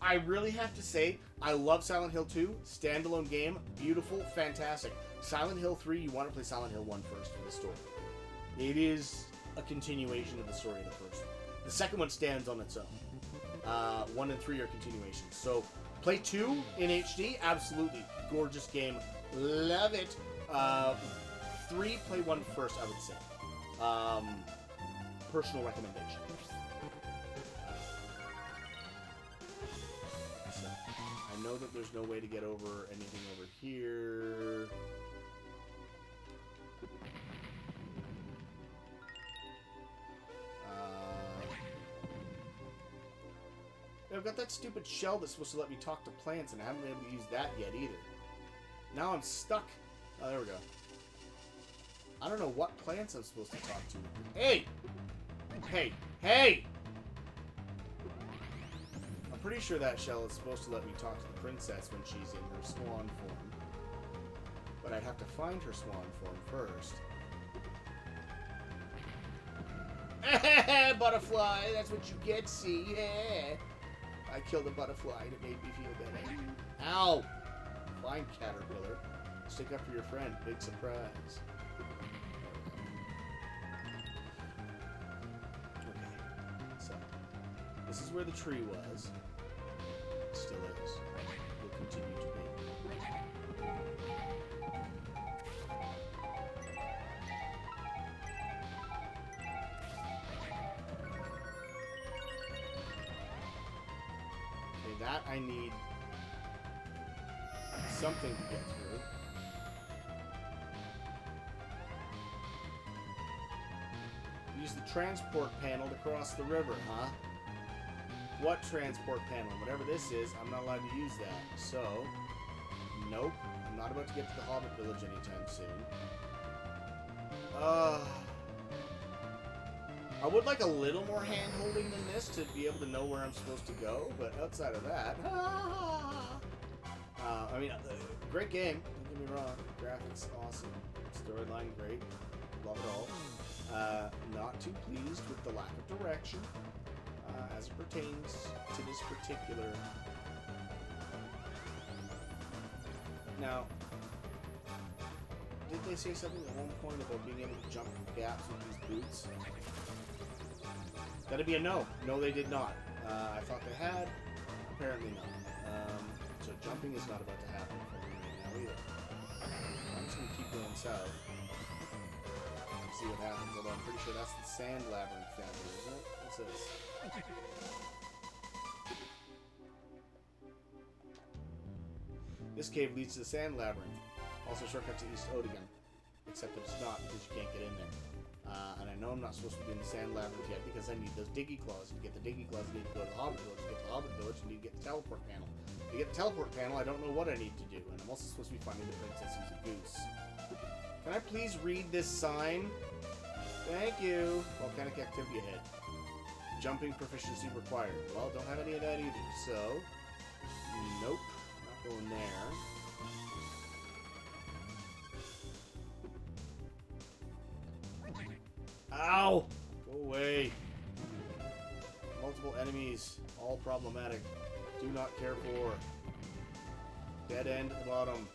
I really have to say, I love Silent Hill 2, standalone game, beautiful, fantastic. Silent Hill 3, you want to play Silent Hill 1 first for the story. It is a continuation of the story of the first one. The second one stands on its own. 1 and 3 are continuations. So, play 2 in HD, absolutely. Gorgeous game. Love it. 3, play 1 first, I would say. Personal recommendation. So, I know that there's no way to get over anything over here. I've got that stupid shell that's supposed to let me talk to plants, and I haven't been able to use that yet either. Now I'm stuck. Oh, there we go. I don't know what plants I'm supposed to talk to. Hey! Hey! Hey! I'm pretty sure that shell is supposed to let me talk to the princess when she's in her swan form. But I'd have to find her swan form first. Butterfly! That's what you get, see? Yeah. I killed a butterfly and it made me feel better. Ow! Fine, caterpillar. Stick up for your friend. Big surprise. Okay. So, this is where the tree was. It still is. Will continue to be. Okay, that I need something to get through. Use the transport panel to cross the river, huh? What transport panel? Whatever this is, I'm not allowed to use that. So, nope. I'm not about to get to the Hobbit Village anytime soon. I would like a little more hand-holding than this to be able to know where I'm supposed to go, but outside of that... I mean, great game, don't get me wrong. Graphics, awesome. Storyline, great. Love it all. Not too pleased with the lack of direction as it pertains to this particular... Now, did they say something at one point about being able to jump gaps with these boots? That'd be a no. No, they did not. I thought they had. Apparently not. So jumping is not about to happen for me right now either. I'm just going to keep going south. And see what happens. Although I'm pretty sure that's the sand labyrinth down here, isn't it? What's this? This cave leads to the sand labyrinth. Also shortcut to East Odegon. Except that it's not because you can't get in there. And I know I'm not supposed to be in the sand labyrinth yet because I need those diggy claws. To get the diggy claws, I need to go to the Hobbit Village. To get to the Hobbit Village, I need to get the teleport panel. To get the teleport panel, I don't know what I need to do. And I'm also supposed to be finding the princess who's a goose. Can I please read this sign? Thank you. Volcanic activity ahead. Jumping proficiency required. Well, don't have any of that either. So, nope. Not going there. Ow! Go away. Multiple enemies. All problematic. Do not care for. Dead end at the bottom.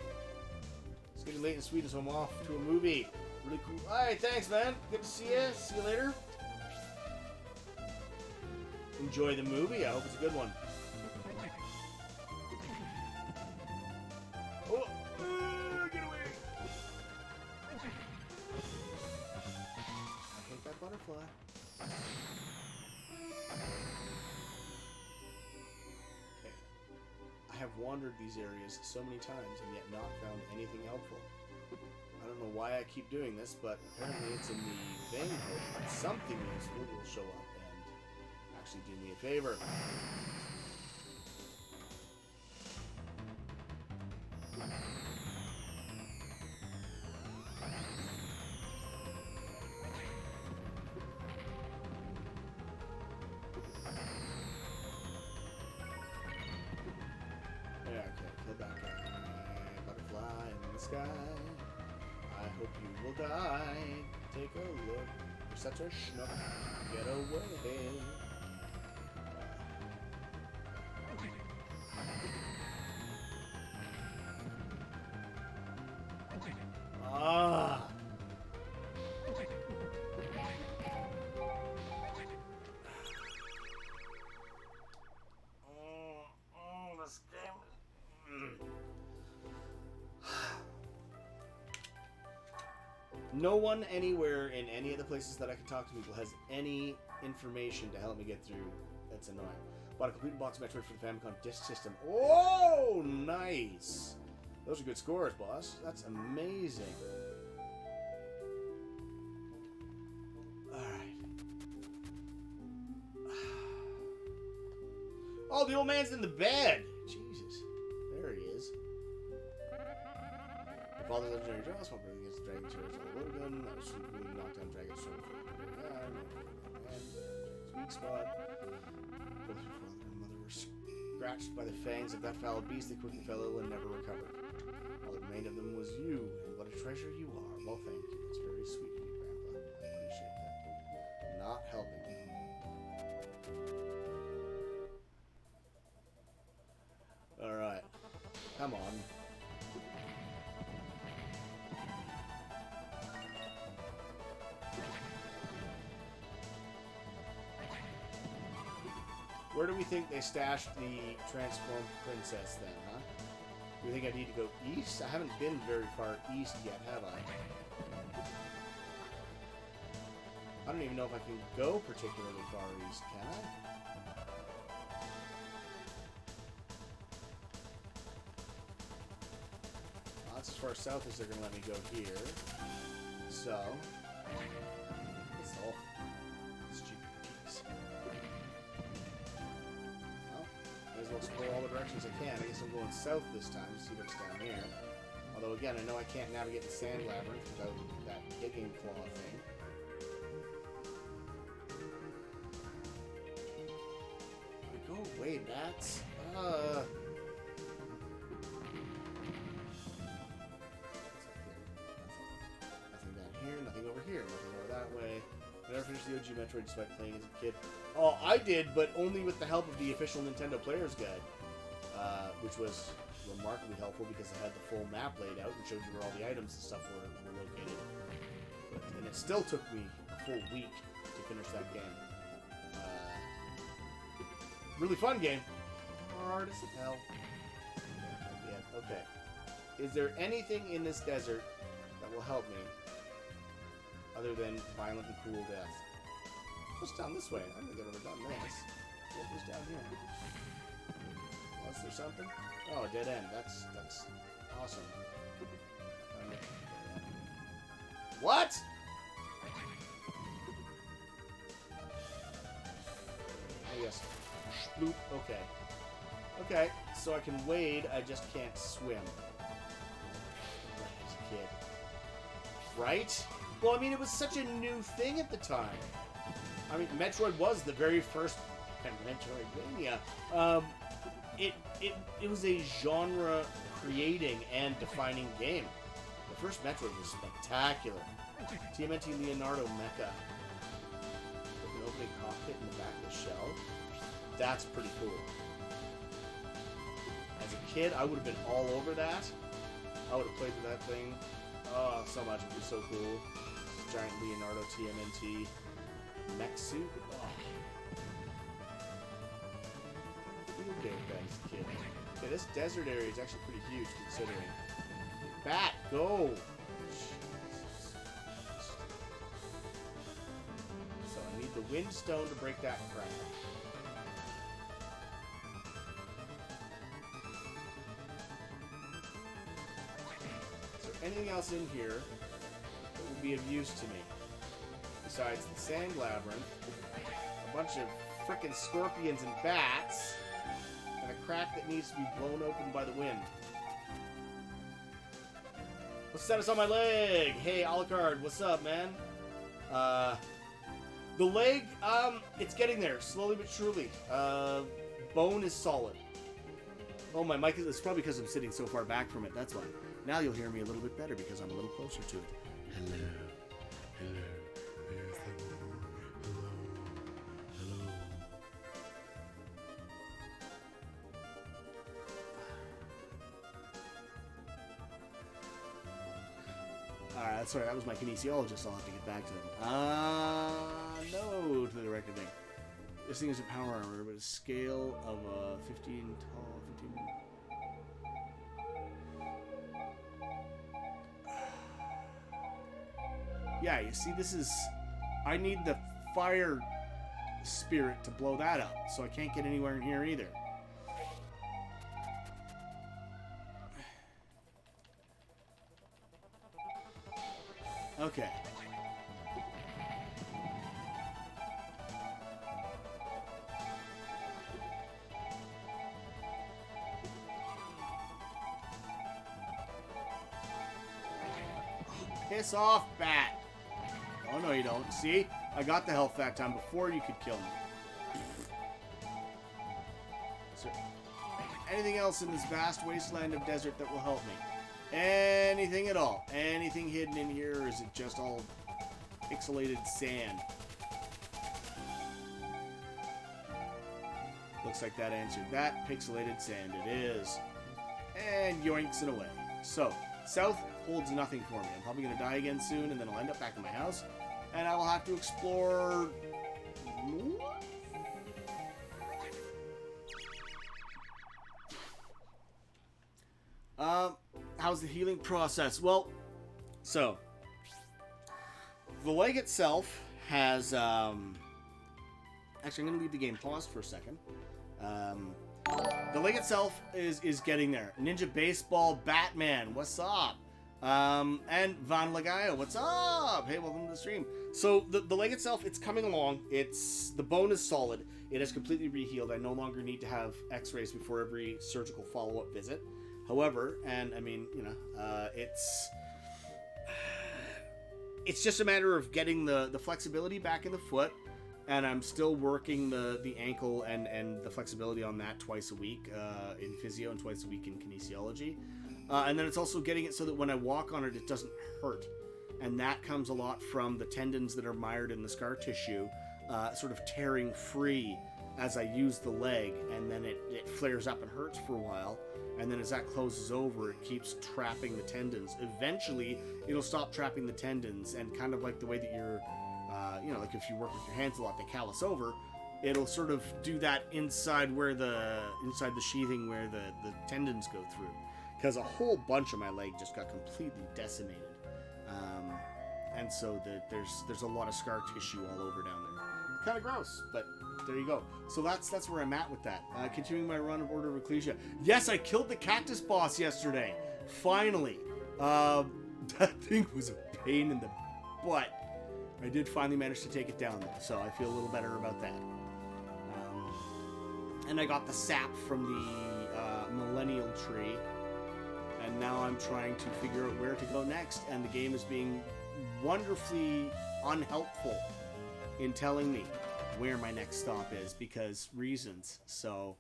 It's getting late in Sweden, so I'm off to a movie. Really cool. Alright, thanks, man. Good to see you. See you later. Enjoy the movie. I hope it's a good one. Oh! Get away! I hate that butterfly. Okay. I have wandered these areas so many times and yet not found anything helpful. I don't know why I keep doing this, but apparently it's in the vain hope that something useful will show up and actually do me a favor. Yeah, okay, kill that guy. Butterfly in the sky. I hope you will die. Take a look. You're such a schnook. Get away. Ah! This game. No one anywhere in any of the places that I can talk to people has any information to help me get through. That's annoying. Bought a complete box of Metroid for the Famicom Disk System. Oh, nice! Those are good scores, boss. That's amazing. Alright. Oh, the old man's in the bed. Jesus. There he is. The father legendary draw, small brother against the dragon charge on the load gun. That was really knocked down dragon sword for the dragon's weak spot. Both your father and mother were scratched by the fangs of that foul beast. They quickly fell ill and never recovered. All that remained of them was you, and what a treasure you are. Well, thank you. That's very sweet of you, Grandpa. I appreciate that. Not helping me. Alright. Come on. Where do we think they stashed the transformed princess then, huh? Do you think I need to go east? I haven't been very far east yet, have I? I don't even know if I can go particularly far east, can I? Well, that's as far south as they're going to let me go here. So... It's all stupid peaks. Well, may as well explore all the directions I can. I guess I'm going south this time to see what's down here. Although, again, I know I can't navigate the sand labyrinth without that digging claw thing. Go away, bats. Nothing down here, nothing over here, nothing over that way. I never finished the OG Metroid despite playing as a kid. Oh, I did, but only with the help of the official Nintendo Player's Guide, which was remarkably helpful because it had the full map laid out and showed you where all the items and stuff were located. And it still took me a full week to finish that game. Really fun game. Hard as hell. Yeah, okay. Is there anything in this desert that will help me other than violent and cruel death? What's down this way? I don't think I've ever done this. What was down here? Was there something? Oh, a dead end. That's awesome. What? Oh, yes. Bloop. Okay. Okay, so I can wade, I just can't swim. As a kid. Right? Well, I mean, it was such a new thing at the time. I mean, Metroid was the very first Metroidvania. It was a genre-creating and defining game. The first Metroid was spectacular. TMNT Leonardo Mecha. With an opening cockpit in the back of the shell. That's pretty cool. As a kid, I would have been all over that. I would have played with that thing so much. It would be so cool. Giant Leonardo TMNT mech suit. Oh. Okay with that as a kid. Okay, this desert area is actually pretty huge considering. Bat, go! So I need the wind stone to break that crack. Anything else in here that would be of use to me besides the sand labyrinth, a bunch of frickin' scorpions and bats, and a crack that needs to be blown open by the wind. What's the status on my leg? Hey, Alucard, what's up, man? The leg, it's getting there, slowly but surely. Bone is solid. Oh, my mic is, it's probably because I'm sitting so far back from it, that's why. Now you'll hear me a little bit better because I'm a little closer to it. Hello. Hello. Yes, hello. Hello. Hello. Alright, that's right. That was my kinesiologist. I'll have to get back to him. No to the record thing. This thing is a power armor, but a scale of 15 tall, 15... Yeah, you see, this is... I need the fire spirit to blow that up, so I can't get anywhere in here either. Okay. Piss off, bat. Oh, no, you don't. See? I got the health that time before you could kill me. Is there anything else in this vast wasteland of desert that will help me? Anything at all? Anything hidden in here, or is it just all pixelated sand? Looks like that answered that. Pixelated sand it is. And yoinks it away. So, south holds nothing for me. I'm probably going to die again soon, and then I'll end up back in my house. And I will have to explore... How's the healing process? Well, so... the leg itself has... Actually, I'm going to leave the game paused for a second. The leg itself is getting there. Ninja Baseball Batman, what's up? And Van Lagayo, what's up? Hey, welcome to the stream. So the leg itself, it's coming along. The bone is solid. It has completely rehealed. I no longer need to have x-rays before every surgical follow-up visit. However, and I mean, you know, it's just a matter of getting the flexibility back in the foot. And I'm still working the ankle and the flexibility on that twice a week in physio and twice a week in kinesiology. And then it's also getting it so that when I walk on it, it doesn't hurt. And that comes a lot from the tendons that are mired in the scar tissue sort of tearing free as I use the leg. And then it flares up and hurts for a while. And then as that closes over, it keeps trapping the tendons. Eventually, it'll stop trapping the tendons, and kind of like the way that you're... you know, like if you work with your hands a lot, they callus over. It'll sort of do that inside the sheathing where the tendons go through. Because a whole bunch of my leg just got completely decimated, and so there's a lot of scar tissue all over down there. Kind of gross, but there you go. So that's where I'm at with that. Continuing my run of Order of Ecclesia. Yes, I killed the cactus boss yesterday. Finally, that thing was a pain in the butt. I did finally manage to take it down, so I feel a little better about that. And I got the sap from the millennial tree, and now I'm trying to figure out where to go next, and the game is being wonderfully unhelpful in telling me where my next stop is, because reasons. So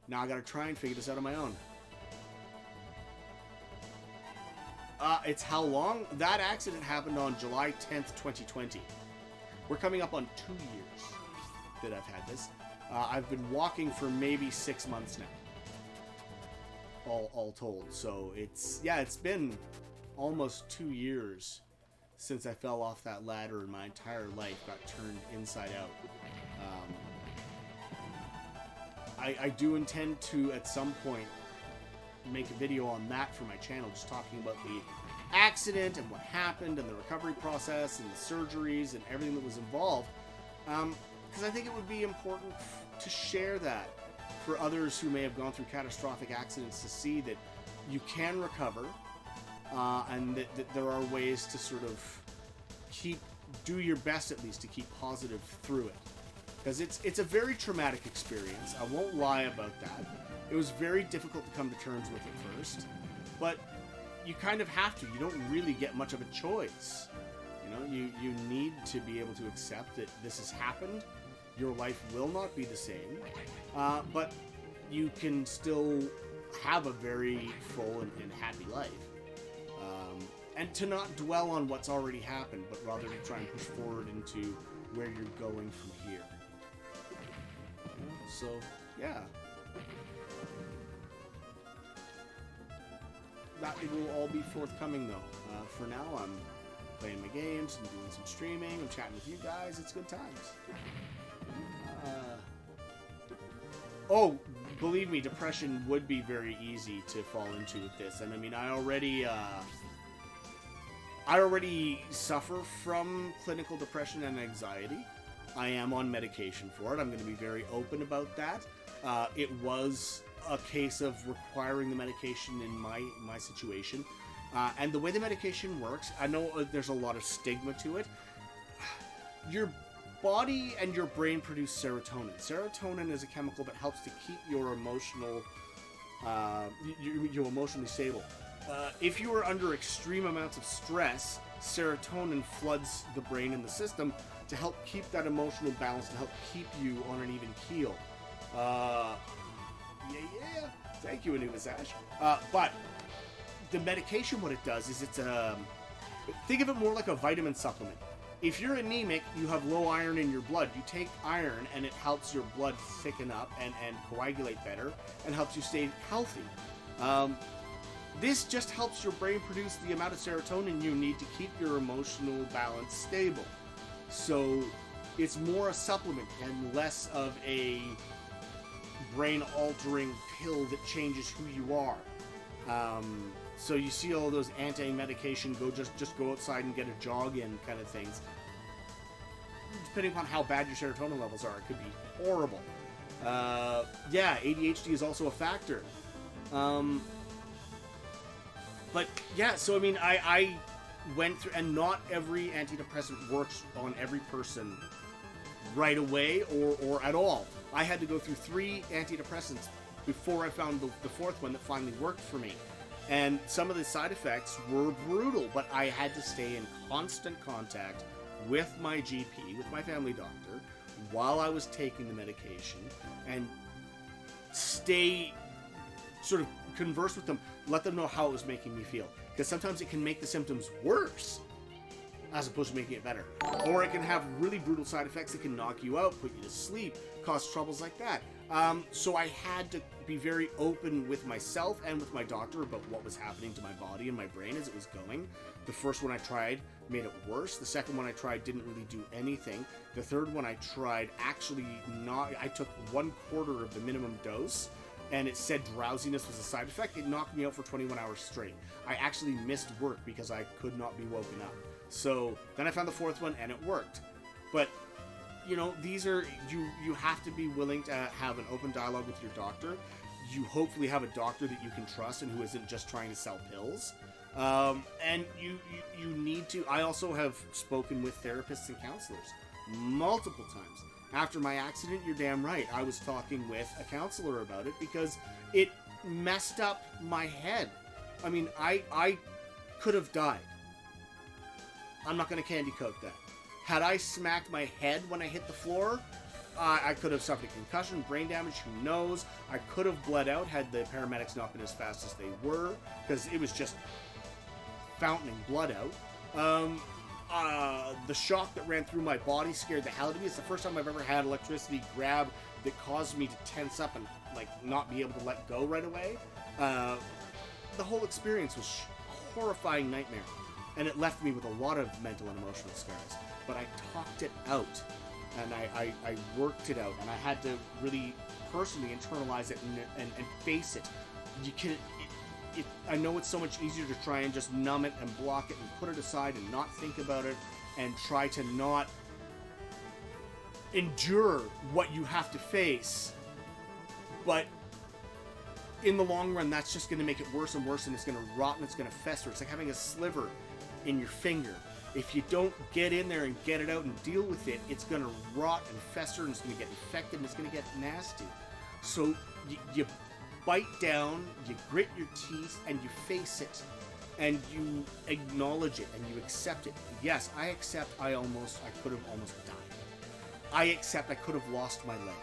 now I gotta try and figure this out on my own. It's how long? That accident happened on July 10th, 2020. We're coming up on 2 years that I've had this. I've been walking for maybe 6 months now. All told. So it's been almost 2 years since I fell off that ladder, and my entire life got turned inside out. I do intend to, at some point, make a video on that for my channel, just talking about the accident and what happened and the recovery process and the surgeries and everything that was involved, because I think it would be important to share that for others who may have gone through catastrophic accidents, to see that you can recover, and that there are ways to sort of do your best, at least, to keep positive through it, because it's a very traumatic experience. I won't lie about that. It was very difficult to come to terms with at first, but you kind of have to. You don't really get much of a choice. You know, you need to be able to accept that this has happened. Your life will not be the same, but you can still have a very full and happy life. And to not dwell on what's already happened, but rather to try and push forward into where you're going from here. So, yeah. That will all be forthcoming, though. For now, I'm playing my games, I'm doing some streaming, I'm chatting with you guys. It's good times. Oh, believe me, depression would be very easy to fall into with this. And I mean, I already suffer from clinical depression and anxiety. I am on medication for it. I'm going to be very open about that. It was a case of requiring the medication in my situation. And the way the medication works, I know there's a lot of stigma to it. Your body and your brain produce serotonin. Serotonin is a chemical that helps to keep your emotional, you're emotionally stable. If you are under extreme amounts of stress, serotonin floods the brain and the system to help keep that emotional balance, to help keep you on an even keel. Yeah. Thank you, Anubis Ash. But the medication, what it does is think of it more like a vitamin supplement. If you're anemic, you have low iron in your blood. You take iron and it helps your blood thicken up and coagulate better and helps you stay healthy. This just helps your brain produce the amount of serotonin you need to keep your emotional balance stable. So it's more a supplement and less of a brain-altering pill that changes who you are. So you see all those anti-medication just go outside and get a jog in kind of things. Depending upon how bad your serotonin levels are, it could be horrible. Yeah, ADHD is also a factor. But yeah, so I mean, I went through, and not every antidepressant works on every person right away or at all. I had to go through 3 antidepressants before I found the 4th one that finally worked for me. And some of the side effects were brutal, but I had to stay in constant contact with my GP, with my family doctor, while I was taking the medication, and stay sort of converse with them, let them know how it was making me feel. Because sometimes it can make the symptoms worse as opposed to making it better. Or it can have really brutal side effects that can knock you out, put you to sleep, cause troubles like that. So I had to be very open with myself and with my doctor about what was happening to my body and my brain as it was going. The first one I tried made it worse. The second one I tried didn't really do anything. The third one I tried I took 1/4 of the minimum dose, and it said drowsiness was a side effect. It knocked me out for 21 hours straight. I actually missed work because I could not be woken up. So then I found the 4th one and it worked. But you know, these are, you have to be willing to have an open dialogue with your doctor. You hopefully have a doctor that you can trust and who isn't just trying to sell pills. And you need to, I also have spoken with therapists and counselors multiple times. After my accident, you're damn right, I was talking with a counselor about it because it messed up my head. I mean, I could have died. I'm not going to candy coat that. Had I smacked my head when I hit the floor, I could have suffered a concussion, brain damage, who knows. I could have bled out had the paramedics not been as fast as they were, because it was just fountaining blood out. The shock that ran through my body scared the hell out of me. It's the first time I've ever had electricity grab that caused me to tense up and not be able to let go right away. The whole experience was a horrifying nightmare, and it left me with a lot of mental and emotional scars. But I talked it out, and I worked it out, and I had to really personally internalize it and face it. You can. I know it's so much easier to try and just numb it and block it and put it aside and not think about it and try to not endure what you have to face. But in the long run, that's just going to make it worse and worse, and it's going to rot and it's going to fester. It's like having a sliver in your finger. If you don't get in there and get it out and deal with it, it's going to rot and fester, and it's going to get infected, and it's going to get nasty. So you bite down, you grit your teeth, and you face it, and you acknowledge it, and you accept it. Yes, I accept I could have almost died. I accept I could have lost my leg.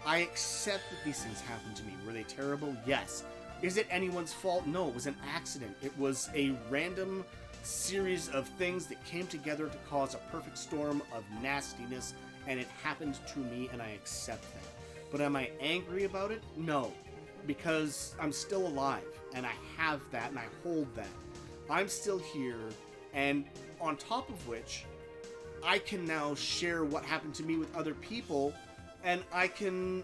I accept that these things happened to me. Were they terrible? Yes. Is it anyone's fault? No, it was an accident. It was a random series of things that came together to cause a perfect storm of nastiness, and it happened to me, and I accept that. But am I angry about it? No. Because I'm still alive, and I have that, and I hold that. I'm still here, and on top of which, I can now share what happened to me with other people, and I can,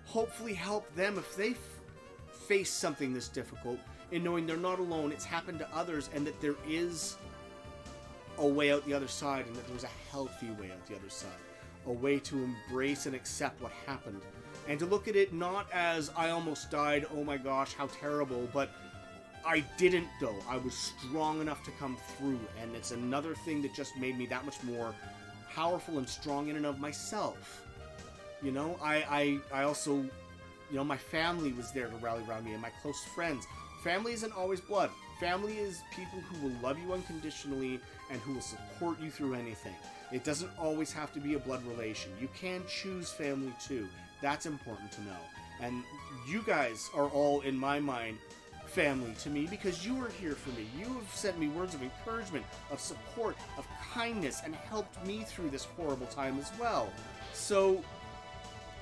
hopefully help them if they face something this difficult, in knowing they're not alone, it's happened to others, and that there is a way out the other side, and that there's a healthy way out the other side. A way to embrace and accept what happened. And to look at it not as, I almost died, oh my gosh, how terrible, but I didn't though. I was strong enough to come through, and it's another thing that just made me that much more powerful and strong in and of myself. I also, my family was there to rally around me, and my close friends. Family isn't always blood. Family is people who will love you unconditionally and who will support you through anything. It doesn't always have to be a blood relation. You can choose family too. That's important to know. And you guys are all, in my mind, family to me because you are here for me. You have sent me words of encouragement, of support, of kindness, and helped me through this horrible time as well. So,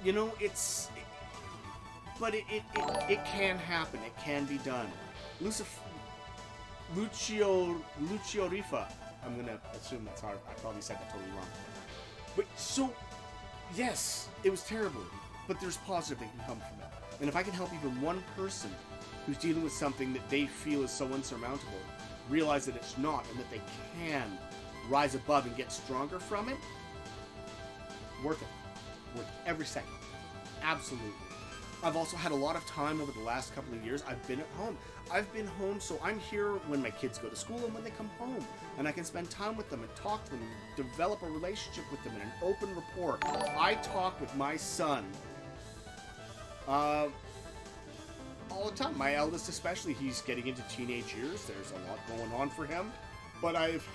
you know, but it can happen. It can be done. Lucio Rifa. I'm gonna assume that's hard. I probably said that totally wrong. But so, yes, it was terrible. But there's positive that can come from it. And if I can help even one person who's dealing with something that they feel is so unsurmountable, realize that it's not, and that they can rise above and get stronger from it, worth it. Worth every second. Absolutely. I've also had a lot of time over the last couple of years. I've been at home. I've been home, so I'm here when my kids go to school and when they come home. And I can spend time with them and talk to them and develop a relationship with them and an open rapport. I talk with my son all the time. My eldest especially, he's getting into teenage years. There's a lot going on for him. But I've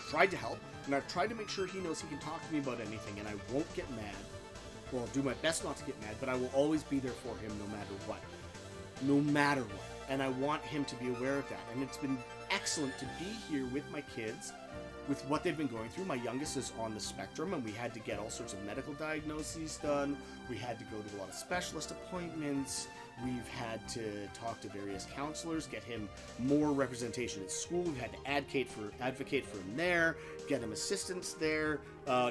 tried to help, and I've tried to make sure he knows he can talk to me about anything, and I won't get mad. Well, I'll do my best not to get mad, but I will always be there for him no matter what. No matter what. And I want him to be aware of that. And it's been excellent to be here with my kids, with what they've been going through. My youngest is on the spectrum, and we had to get all sorts of medical diagnoses done. We had to go to a lot of specialist appointments. We've had to talk to various counselors, get him more representation at school. We've had to advocate for him there, get him assistance there,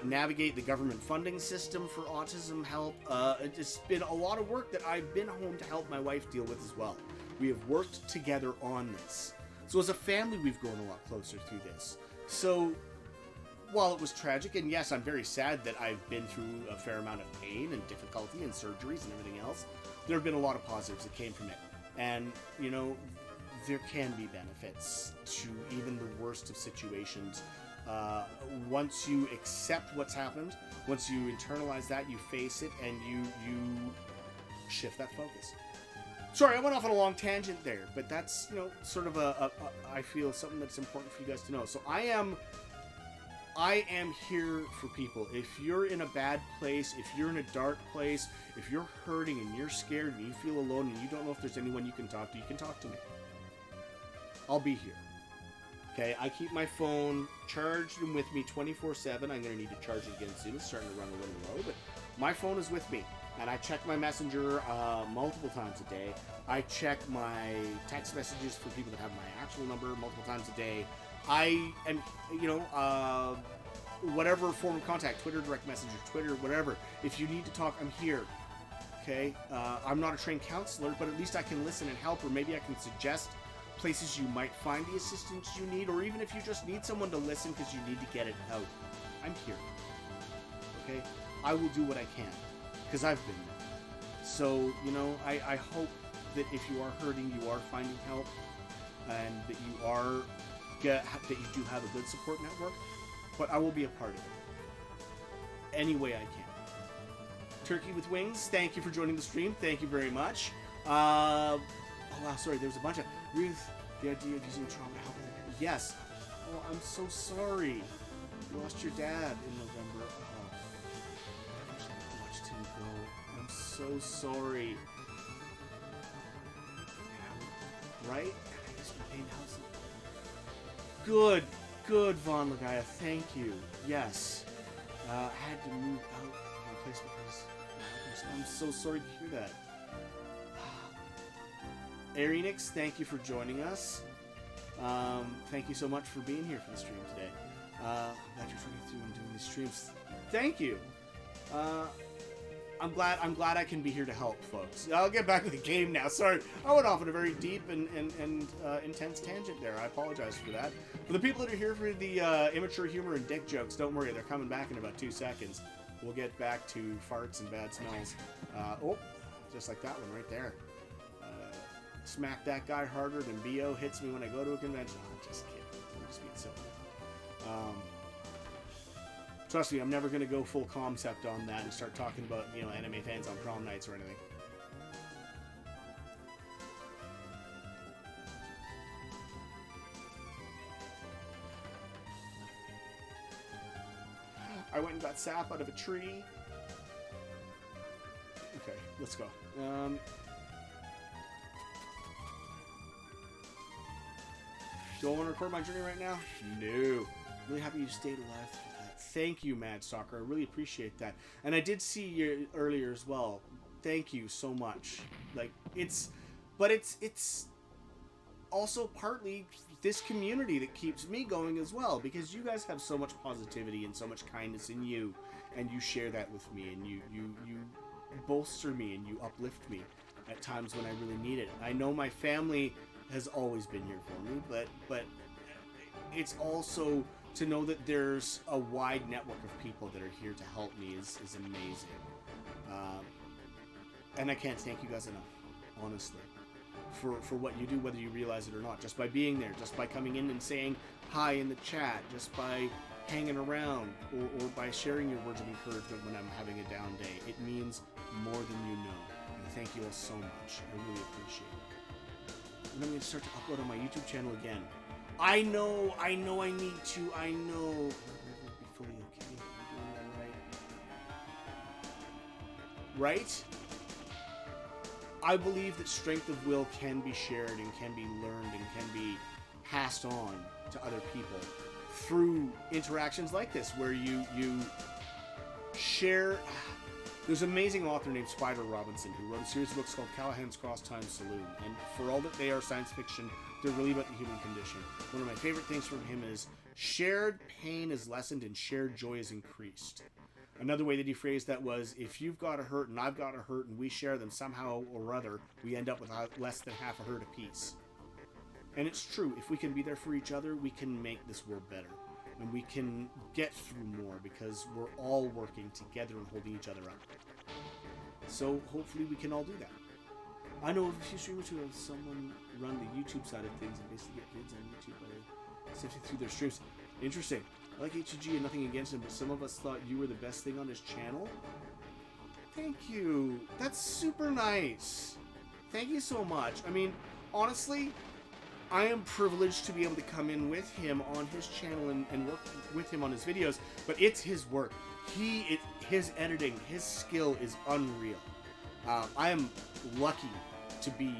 navigate the government funding system for autism help. It's been a lot of work that I've been home to help my wife deal with as well. We have worked together on this. So as a family, we've grown a lot closer through this. So while it was tragic, and yes, I'm very sad that I've been through a fair amount of pain and difficulty and surgeries and everything else, there have been a lot of positives that came from it. And, you know, there can be benefits to even the worst of situations. Once you accept what's happened, once you internalize that, you face it, and you shift that focus. Sorry, I went off on a long tangent there, but that's, you know, sort of I feel something that's important for you guys to know. So I am here for people. If you're in a bad place, if you're in a dark place, if you're hurting and you're scared and you feel alone and you don't know if there's anyone you can talk to me. I'll be here. Okay, I keep my phone charged and with me 24/7. I'm going to need to charge it again soon. It's starting to run a little low, but my phone is with me. And I check my messenger multiple times a day. I check my text messages for people that have my actual number multiple times a day. I am, you know, whatever form of contact, Twitter, direct message, Twitter, whatever. If you need to talk, I'm here. Okay? I'm not a trained counselor, but at least I can listen and help, or maybe I can suggest places you might find the assistance you need, or even if you just need someone to listen because you need to get it out. I'm here. Okay? I will do what I can, because I've been there. So, you know, I hope that if you are hurting, you are finding help, and that you do have a good support network. But I will be a part of it any way I can. Turkey with Wings, thank you for joining the stream. Thank you very much. Oh wow, sorry, there was a bunch of Ruth. The idea of using trauma to help. Yes. Oh, I'm so sorry. You lost your dad in November. Oh, I watched him go. I'm so sorry. Right? I guess we paid house. Good, Von Lagaya. Thank you. Yes. I had to move out of my place because I'm so sorry to hear that. Arenix, thank you for joining us. Thank you so much for being here for the stream today. I'm glad you're getting through and doing these streams. Thank you. I'm glad I can be here to help, folks. I'll get back to the game now. Sorry, I went off on a very deep and intense tangent there. I apologize for that. For the people that are here for the immature humor and dick jokes, don't worry, they're coming back in about 2 seconds. We'll get back to farts and bad smells. Just like that one right there. Smack that guy harder than BO hits me when I go to a convention. Oh, I'm just kidding. I'm just being silly. Trust me, I'm never going to go full concept on that and start talking about, you know, anime fans on prom nights or anything. I went and got sap out of a tree. Okay, let's go. Do I want to record my journey right now? No. Really happy you stayed alive through that. Thank you, Mad Stalker. I really appreciate that. And I did see you earlier as well. Thank you so much. Like, it's also partly this community that keeps me going as well, because you guys have so much positivity and so much kindness in you, and you share that with me, and you bolster me and you uplift me at times when I really need it. I know my family has always been here for me, but it's also to know that there's a wide network of people that are here to help me is amazing. And I can't thank you guys enough, honestly, for what you do, whether you realize it or not. Just by being there, just by coming in and saying hi in the chat, just by hanging around, or by sharing your words of encouragement when I'm having a down day. It means more than you know. And thank you all so much. I really appreciate it. And I'm going to start to upload on my YouTube channel again. I know I need to. I know. I'll be fully okay. I'm doing that right. Right? I believe that strength of will can be shared and can be learned and can be passed on to other people through interactions like this, where you share. There's an amazing author named Spider Robinson who wrote a series of books called Callahan's Cross Time Saloon, and for all that they are science fiction, they're really about the human condition. One of my favorite things from him is shared pain is lessened and shared joy is increased. Another way that he phrased that was, if you've got a hurt and I've got a hurt and we share them somehow or other, we end up with less than half a hurt apiece. And it's true. If we can be there for each other, we can make this world better. And we can get through more because we're all working together and holding each other up. So hopefully we can all do that. I know of a few streamers who have someone run the YouTube side of things and basically get vids on YouTube by sifting through their streams. Interesting. I like HG and nothing against him, but some of us thought you were the best thing on his channel. Thank you. That's super nice. Thank you so much. I mean, honestly, I am privileged to be able to come in with him on his channel and work with him on his videos, but it's his work. His editing, his skill is unreal. I am lucky to be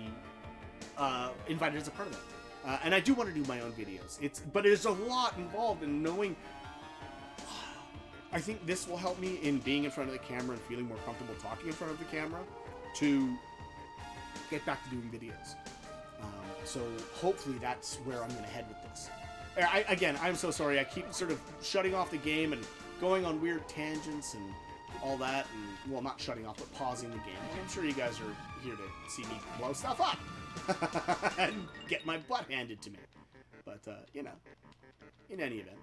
invited as a part of that. And I do want to do my own videos. But there's a lot involved in knowing. I think this will help me in being in front of the camera and feeling more comfortable talking in front of the camera to get back to doing videos. So hopefully that's where I'm going to head with this. Again, I'm so sorry. I keep sort of shutting off the game and going on weird tangents and all that. And, well, not shutting off, but pausing the game. I'm sure you guys are here to see me blow stuff up. And get my butt handed to me. But, you know, in any event.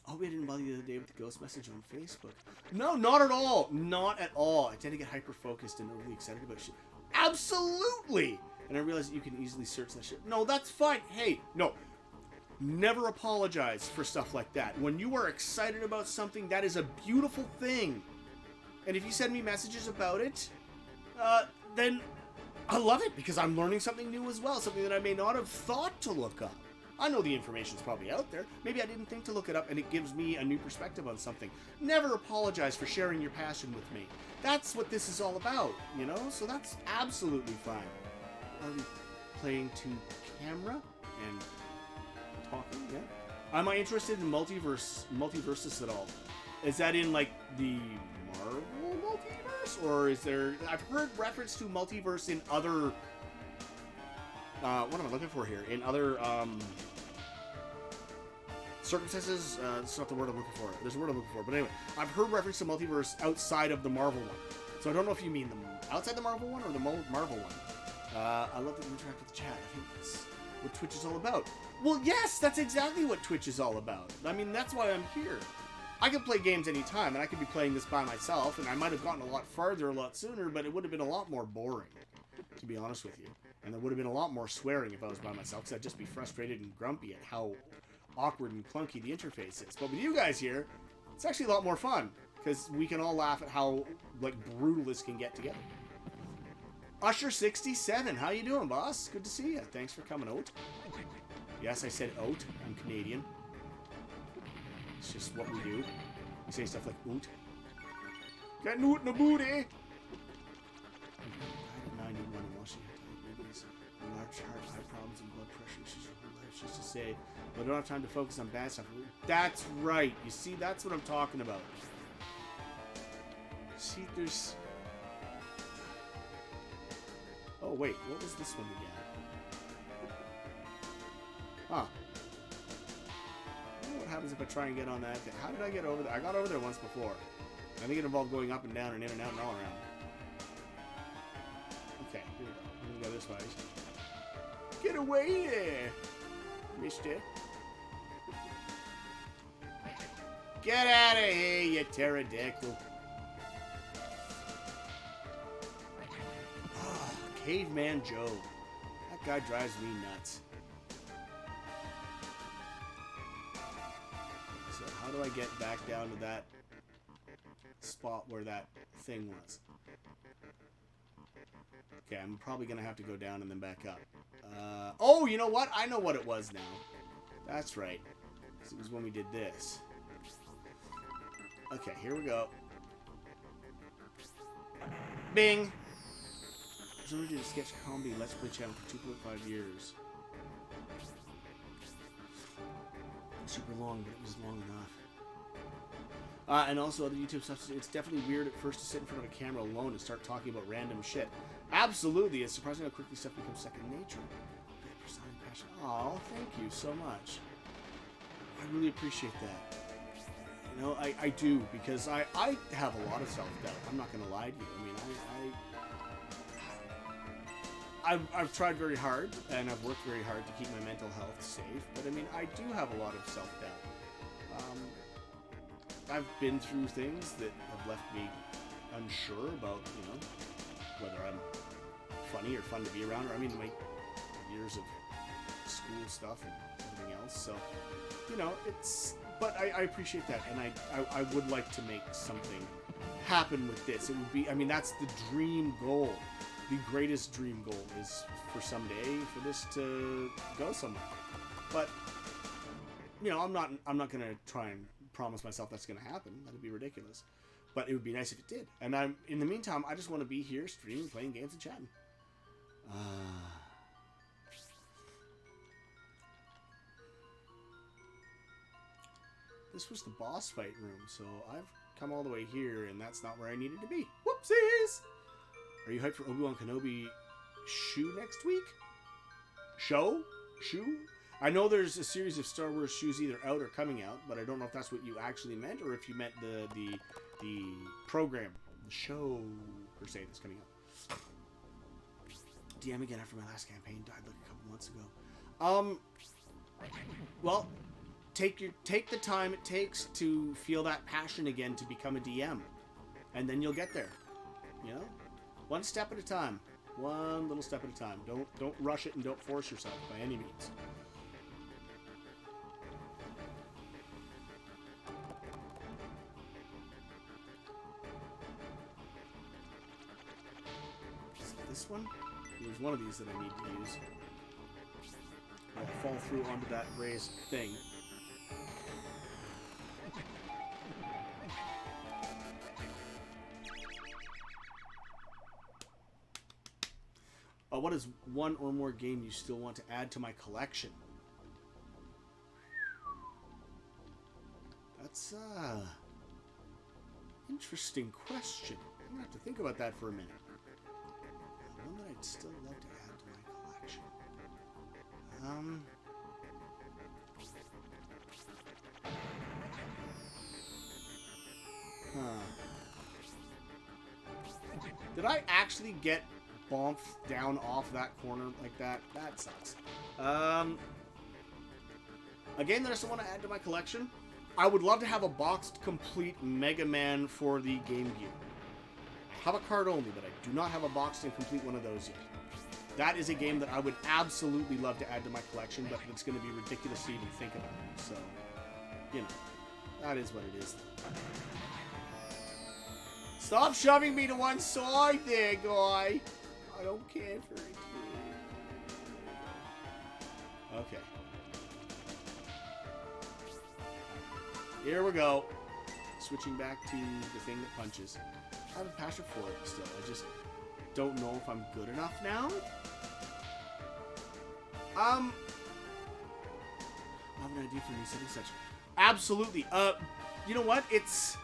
Oh, we didn't bother you the other day with the ghost message on Facebook. No, not at all. Not at all. I tend to get hyper-focused and overly excited about shit. Absolutely! And I realize that you can easily search that shit. No, that's fine. Hey, no. Never apologize for stuff like that. When you are excited about something, that is a beautiful thing. And if you send me messages about it, then I love it because I'm learning something new as well, something that I may not have thought to look up. I know the information's probably out there. Maybe I didn't think to look it up, and it gives me a new perspective on something. Never apologize for sharing your passion with me. That's what this is all about, you know? So that's absolutely fine. Are we playing to camera and talking? Yeah. Am I interested in multiverses at all? Is that in, like, the Marvel multiverse? Or is there... I've heard reference to multiverse in other... what am I looking for here? In other, circumstances? That's not the word I'm looking for. There's a word I'm looking for. But anyway, I've heard reference to multiverse outside of the Marvel one. So I don't know if you mean the outside the Marvel one or the Marvel one. I love that you interact with the chat. I think that's what Twitch is all about. Well, yes, that's exactly what Twitch is all about. I mean, that's why I'm here. I could play games anytime, and I could be playing this by myself, and I might have gotten a lot farther a lot sooner, but it would have been a lot more boring, to be honest with you. And there would have been a lot more swearing if I was by myself, because I'd just be frustrated and grumpy at how awkward and clunky the interface is. But with you guys here, it's actually a lot more fun, because we can all laugh at how, like, brutal this can get together. Usher67, how you doing, boss? Good to see you. Thanks for coming out. Yes, I said out. I'm Canadian. It's just what we do. We say stuff like oot. Got an oot in the booty! Died at 91 and while she had diabetes, a large heart, high problems, and blood pressure. She's her whole life. She used to say, but I don't have time to focus on bad stuff. That's right. You see, that's what I'm talking about. See, there's... Oh, wait. What was this one again? Huh. I wonder what happens if I try and get on that thing. How did I get over there? I got over there once before. I think it involved going up and down and in and out and all around. Okay, here we go. Here we go this way. Get away there, mister. Get out of here, you pterodactyl. Oh, Caveman Joe. That guy drives me nuts. So how do I get back down to that spot where that thing was? Okay, I'm probably going to have to go down and then back up. Oh, you know what? I know what it was now. That's right. It was when we did this. Okay, here we go. Bing! I was already a sketch comedy Let's Play channel for 2.5 years. Super long, but it was long enough. And also other YouTube stuff. It's definitely weird at first to sit in front of a camera alone and start talking about random shit. Absolutely, it's surprising how quickly stuff becomes second nature. Passion. Oh, thank you so much. I really appreciate that. You know, I do, because I have a lot of self-doubt. I'm not going to lie to you. I mean, I've tried very hard, and I've worked very hard to keep my mental health safe, but I mean, I do have a lot of self-doubt. I've been through things that have left me unsure about, you know, whether I'm funny or fun to be around, or I mean, my years of school stuff and everything else, so, you know, it's, but I appreciate that, and I would like to make something happen with this. It would be, I mean, that's the dream goal. The greatest dream goal is for someday for this to go somewhere. But, you know, I'm not going to try and promise myself that's going to happen. That'd be ridiculous. But it would be nice if it did. And in the meantime, I just want to be here streaming, playing games, and chatting. This was the boss fight room, so I've come all the way here, and that's not where I needed to be. Whoopsies! Are you hyped for Obi-Wan Kenobi shoe next week? Show? I know there's a series of Star Wars shoes either out or coming out, but I don't know if that's what you actually meant, or if you meant the program, the show, per se, that's coming out. DM again after my last campaign died like a couple months ago. Well, take the time it takes to feel that passion again to become a DM, and then you'll get there. You know, one step at a time, one little step at a time. Don't rush it and don't force yourself by any means. Is it this one? There's one of these that I need to use. I'll fall through onto that raised thing. What is one or more game you still want to add to my collection? That's interesting question. I'm gonna have to think about that for a minute. One that I'd still love to add to my collection. Did I actually get bonked down off that corner like that? That sucks. A game that I still want to add to my collection? I would love to have a boxed complete Mega Man for the Game Gear. I have a card only, but I do not have a boxed and complete one of those yet. That is a game that I would absolutely love to add to my collection, but it's going to be ridiculous to even think about it. So, you know, that is what it is. Stop shoving me to one side there, guy. I don't care for it. Okay. Here we go. Switching back to the thing that punches. I have a passion for it still. I just don't know if I'm good enough now. I have an idea for a new setting section. Absolutely. You know what? It's...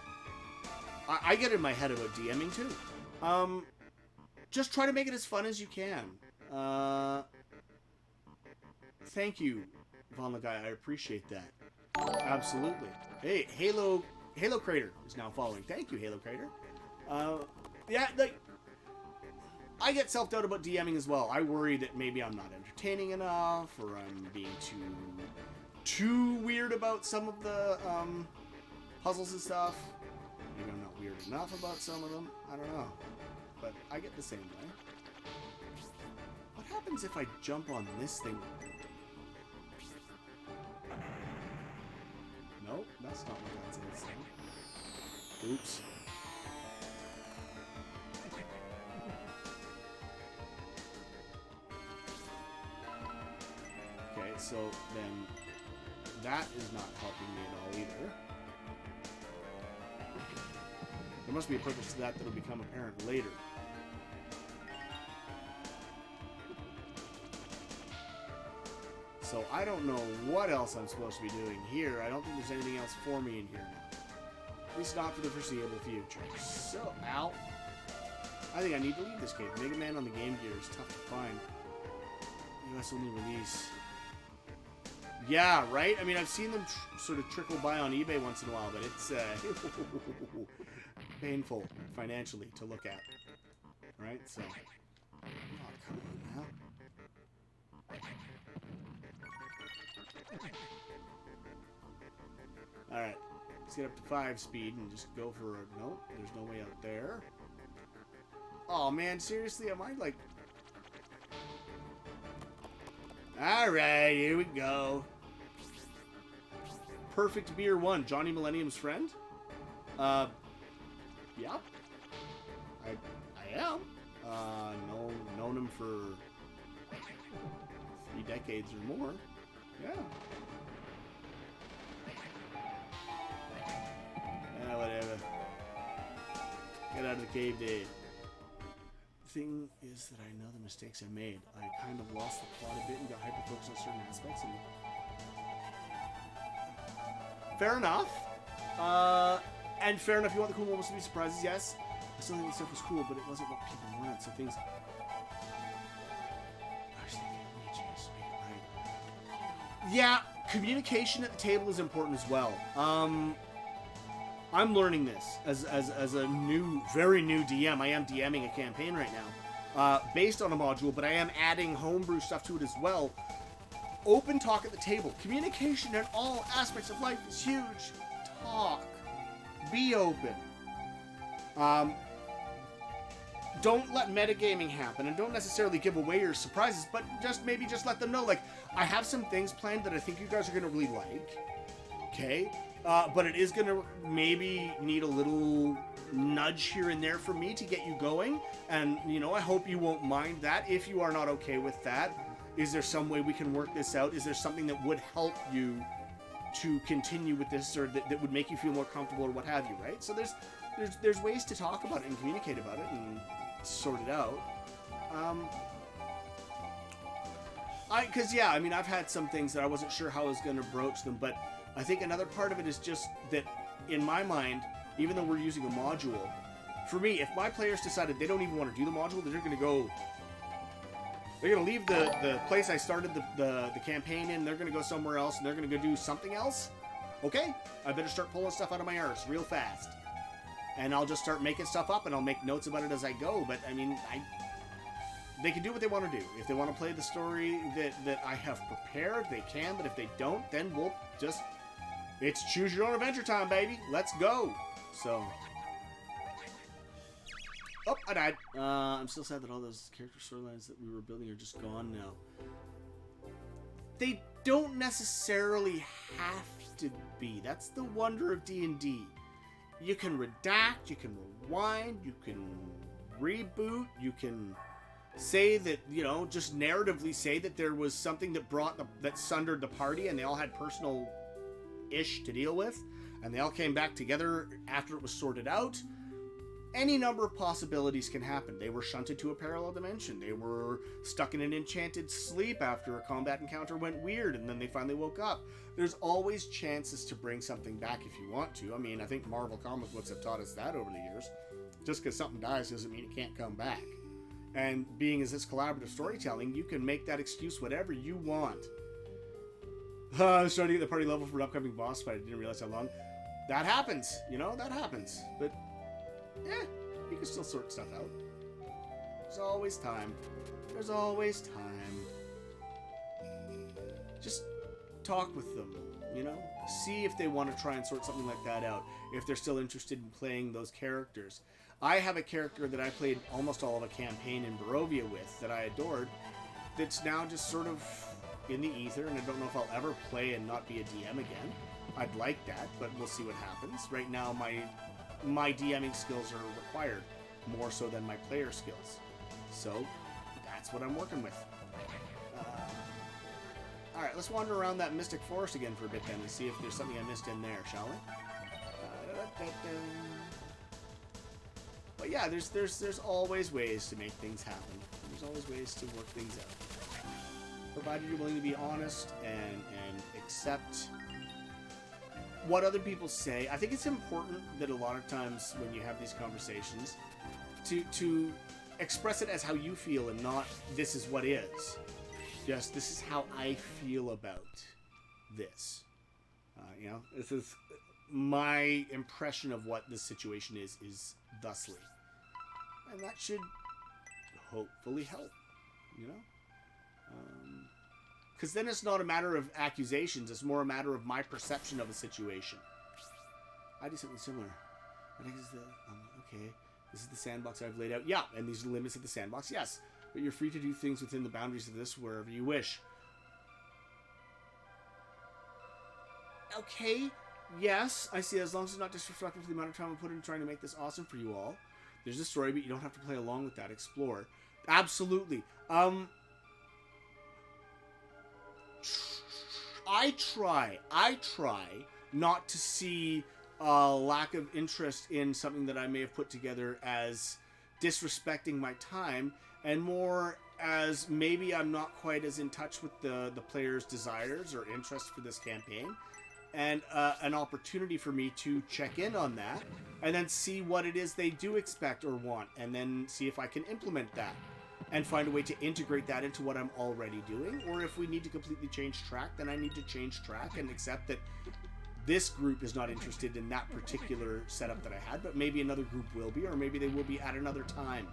I get in my head about DMing too. Just try to make it as fun as you can. Thank you, Von Lagai. I appreciate that. Absolutely. Hey, Halo Crater is now following. Thank you, Halo Crater. Yeah, like, I get self-doubt about DMing as well. I worry that maybe I'm not entertaining enough, or I'm being too weird about some of the puzzles and stuff. Maybe I'm not weird enough about some of them. I don't know. But I get the same way. What happens if I jump on this thing? Nope, that's not what that says. Oops. Okay, so then that is not helping me at all either. There must be a purpose to that that'll become apparent later. So I don't know what else I'm supposed to be doing here. I don't think there's anything else for me in here now. At least not for the foreseeable future. So, ow. I think I need to leave this game. Mega Man on the Game Gear is tough to find. US only release. Yeah, right? I mean, I've seen them sort of trickle by on eBay once in a while, but it's painful financially to look at. Right? So, oh, come on now. Alright, let's get up to 5 speed and just go for a... Nope, there's no way out there. Oh man, seriously, am I like... Alright, here we go. Perfect Beer 1, Johnny Millennium's friend? Yeah. I am. Known him for 3 decades or more. Yeah. Yeah, whatever. Get out of the cave, Dave. The thing is that I know the mistakes I made. I kind of lost the plot a bit and got hyper-focused on certain aspects. And... Fair enough. And fair enough, you want the cool moments to be surprises, yes. I still think the stuff was cool, but it wasn't what people wanted, so things... Yeah, communication at the table is important as well. I'm learning this as a new, very new DM. I am DMing a campaign right now, based on a module, but I am adding homebrew stuff to it as well. Open talk at the table. Communication in all aspects of life is huge. Talk. Be open. Don't let metagaming happen, and don't necessarily give away your surprises, but maybe just let them know, like, I have some things planned that I think you guys are going to really like, okay? But it is going to maybe need a little nudge here and there for me to get you going, and, you know, I hope you won't mind that. If you are not okay with that, is there some way we can work this out? Is there something that would help you to continue with this, or that would make you feel more comfortable, or what have you, right? So there's ways to talk about it and communicate about it and sort it out. Because yeah, I mean, I've had some things that I wasn't sure how I was going to broach them, but I think another part of it is just that, in my mind, even though we're using a module, for me, if my players decided they don't even want to do the module, they're going to go... They're going to leave the place I started the campaign in, they're going to go somewhere else, and they're going to go do something else. Okay, I better start pulling stuff out of my arse real fast. And I'll just start making stuff up, and I'll make notes about it as I go. But, I mean, they can do what they want to do. If they want to play the story that I have prepared, they can. But if they don't, then we'll just... It's choose your own adventure time, baby. Let's go. So... Oh, I died. I'm still sad that all those character storylines that we were building are just gone now. They don't necessarily have to be. That's the wonder of D&D. You can redact, you can rewind, you can reboot, you can say that, you know, just narratively say that there was something that that sundered the party and they all had personal ish to deal with. and they all came back together after it was sorted out, any number of possibilities can happen. They were shunted to a parallel dimension. They were stuck in an enchanted sleep after a combat encounter went weird, and then they finally woke up. There's always chances to bring something back if you want to. I mean, I think Marvel comic books have taught us that over the years. Just because something dies doesn't mean it can't come back. And being as this collaborative storytelling, you can make that excuse whatever you want. I was trying to get the party level for an upcoming boss fight. I didn't realize how long. That happens, that happens. But yeah, you can still sort stuff out. There's always time. There's always time. Just talk with them, See if they want to try and sort something like that out. If they're still interested in playing those characters. I have a character that I played almost all of a campaign in Barovia with that I adored. That's now just sort of in the ether, and I don't know if I'll ever play and not be a DM again. I'd like that, but we'll see what happens. Right now, my DMing skills are required more so than my player skills. So that's what I'm working with. Alright, let's wander around that Mystic Forest again for a bit then and see if there's something I missed in there, shall we? But yeah, there's always ways to make things happen. There's always ways to work things out. Provided you're willing to be honest and accept what other people say. I think it's important that a lot of times when you have these conversations to express it as how you feel and not this is what is. Just this is how I feel about this. This is my impression of what this situation is thusly. And that should hopefully help, because then it's not a matter of accusations, it's more a matter of my perception of a situation. I do something similar. I think it's okay, this is the sandbox I've laid out. Yeah, and these are the limits of the sandbox, yes. But you're free to do things within the boundaries of this wherever you wish. Okay, yes, I see. As long as it's not disrespectful to the amount of time I put in trying to make this awesome for you all. There's a story, but you don't have to play along with that. Explore. Absolutely. I try not to see a lack of interest in something that I may have put together as disrespecting my time, and more as maybe I'm not quite as in touch with the player's desires or interest for this campaign, and an opportunity for me to check in on that and then see what it is they do expect or want, and then see if I can implement that and find a way to integrate that into what I'm already doing. Or if we need to completely change track, then I need to change track and accept that this group is not interested in that particular setup that I had, but maybe another group will be, or maybe they will be at another time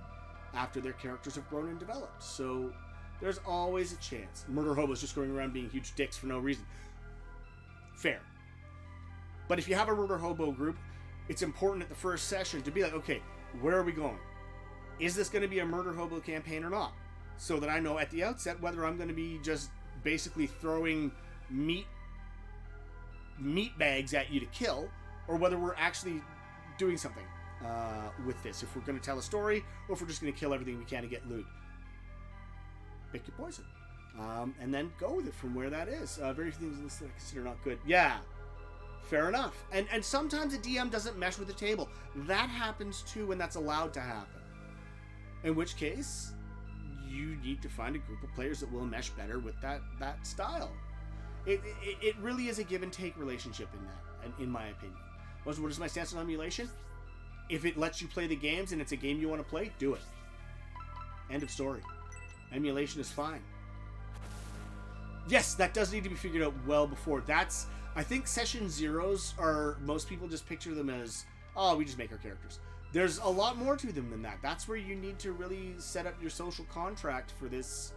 after their characters have grown and developed. So there's always a chance. Murder hobos just going around being huge dicks for no reason. Fair. But if you have a murder hobo group, it's important at the first session to be like, okay, where are we going? Is this going to be a murder hobo campaign or not? So that I know at the outset whether I'm going to be just basically throwing meat bags at you to kill, or whether we're actually doing something with this. If we're going to tell a story, or if we're just going to kill everything we can to get loot. Pick your poison. And then go with it from where that is. Very few things in this that I consider not good. Yeah. Fair enough. And sometimes a DM doesn't mesh with the table. That happens too, and that's allowed to happen. In which case, you need to find a group of players that will mesh better with that style. It really is a give and take relationship in that, in my opinion. What is my stance on emulation? If it lets you play the games and it's a game you want to play, do it. End of story. Emulation is fine. Yes, that does need to be figured out well before. I think session zeros are, most people just picture them as, oh, we just make our characters. There's a lot more to them than that. That's where you need to really set up your social contract for this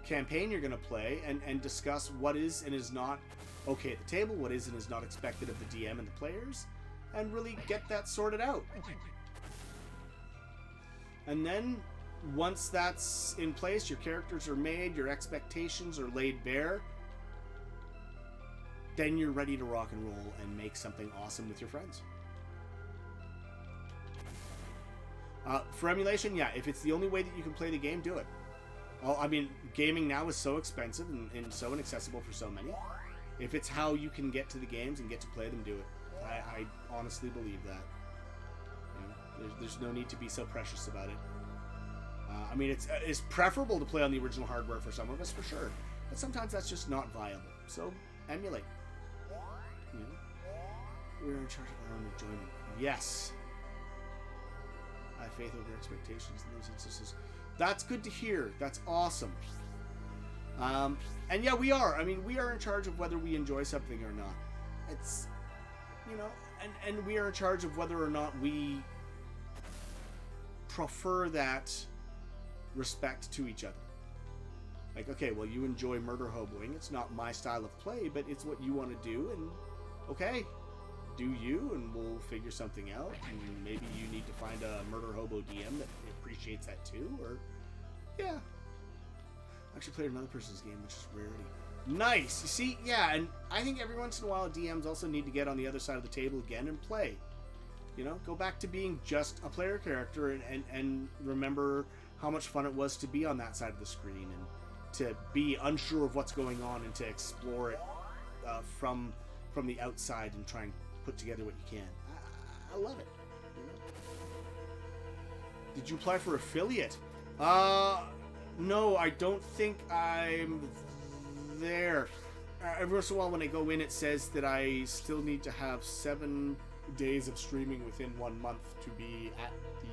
campaign you're going to play, and discuss what is and is not okay at the table, what is and is not expected of the DM and the players, and really get that sorted out. And then, once that's in place, your characters are made, your expectations are laid bare, then you're ready to rock and roll and make something awesome with your friends. For emulation, yeah, if it's the only way that you can play the game, do it. I mean, gaming now is so expensive and so inaccessible for so many. If it's how you can get to the games and get to play them, do it. I honestly believe that. You know, there's no need to be so precious about it. I mean, it's preferable to play on the original hardware for some of us, for sure. But sometimes that's just not viable. So, emulate. You know? We're in charge of our own enjoyment. Yes. I have faith over expectations in those instances. That's good to hear. That's awesome. And yeah, we are. I mean, we are in charge of whether we enjoy something or not. It's, you know, and we are in charge of whether or not we prefer that respect to each other. Like, okay, well, you enjoy murder hoboing. It's not my style of play, but it's what you want to do, and okay, do you, and we'll figure something out. And maybe you need to find a murder hobo DM that appreciates that too, or yeah. I actually played another person's game, which is rarity. Nice. You see, yeah, and I think every once in a while DMs also need to get on the other side of the table again and play. You know, go back to being just a player character and remember how much fun it was to be on that side of the screen and to be unsure of what's going on and to explore it from the outside and try and put together what you can. I love it. You know? Did you apply for affiliate? No, I don't think I'm there. Every once in a while when I go in, it says that I still need to have 7 days of streaming within 1 month to be at the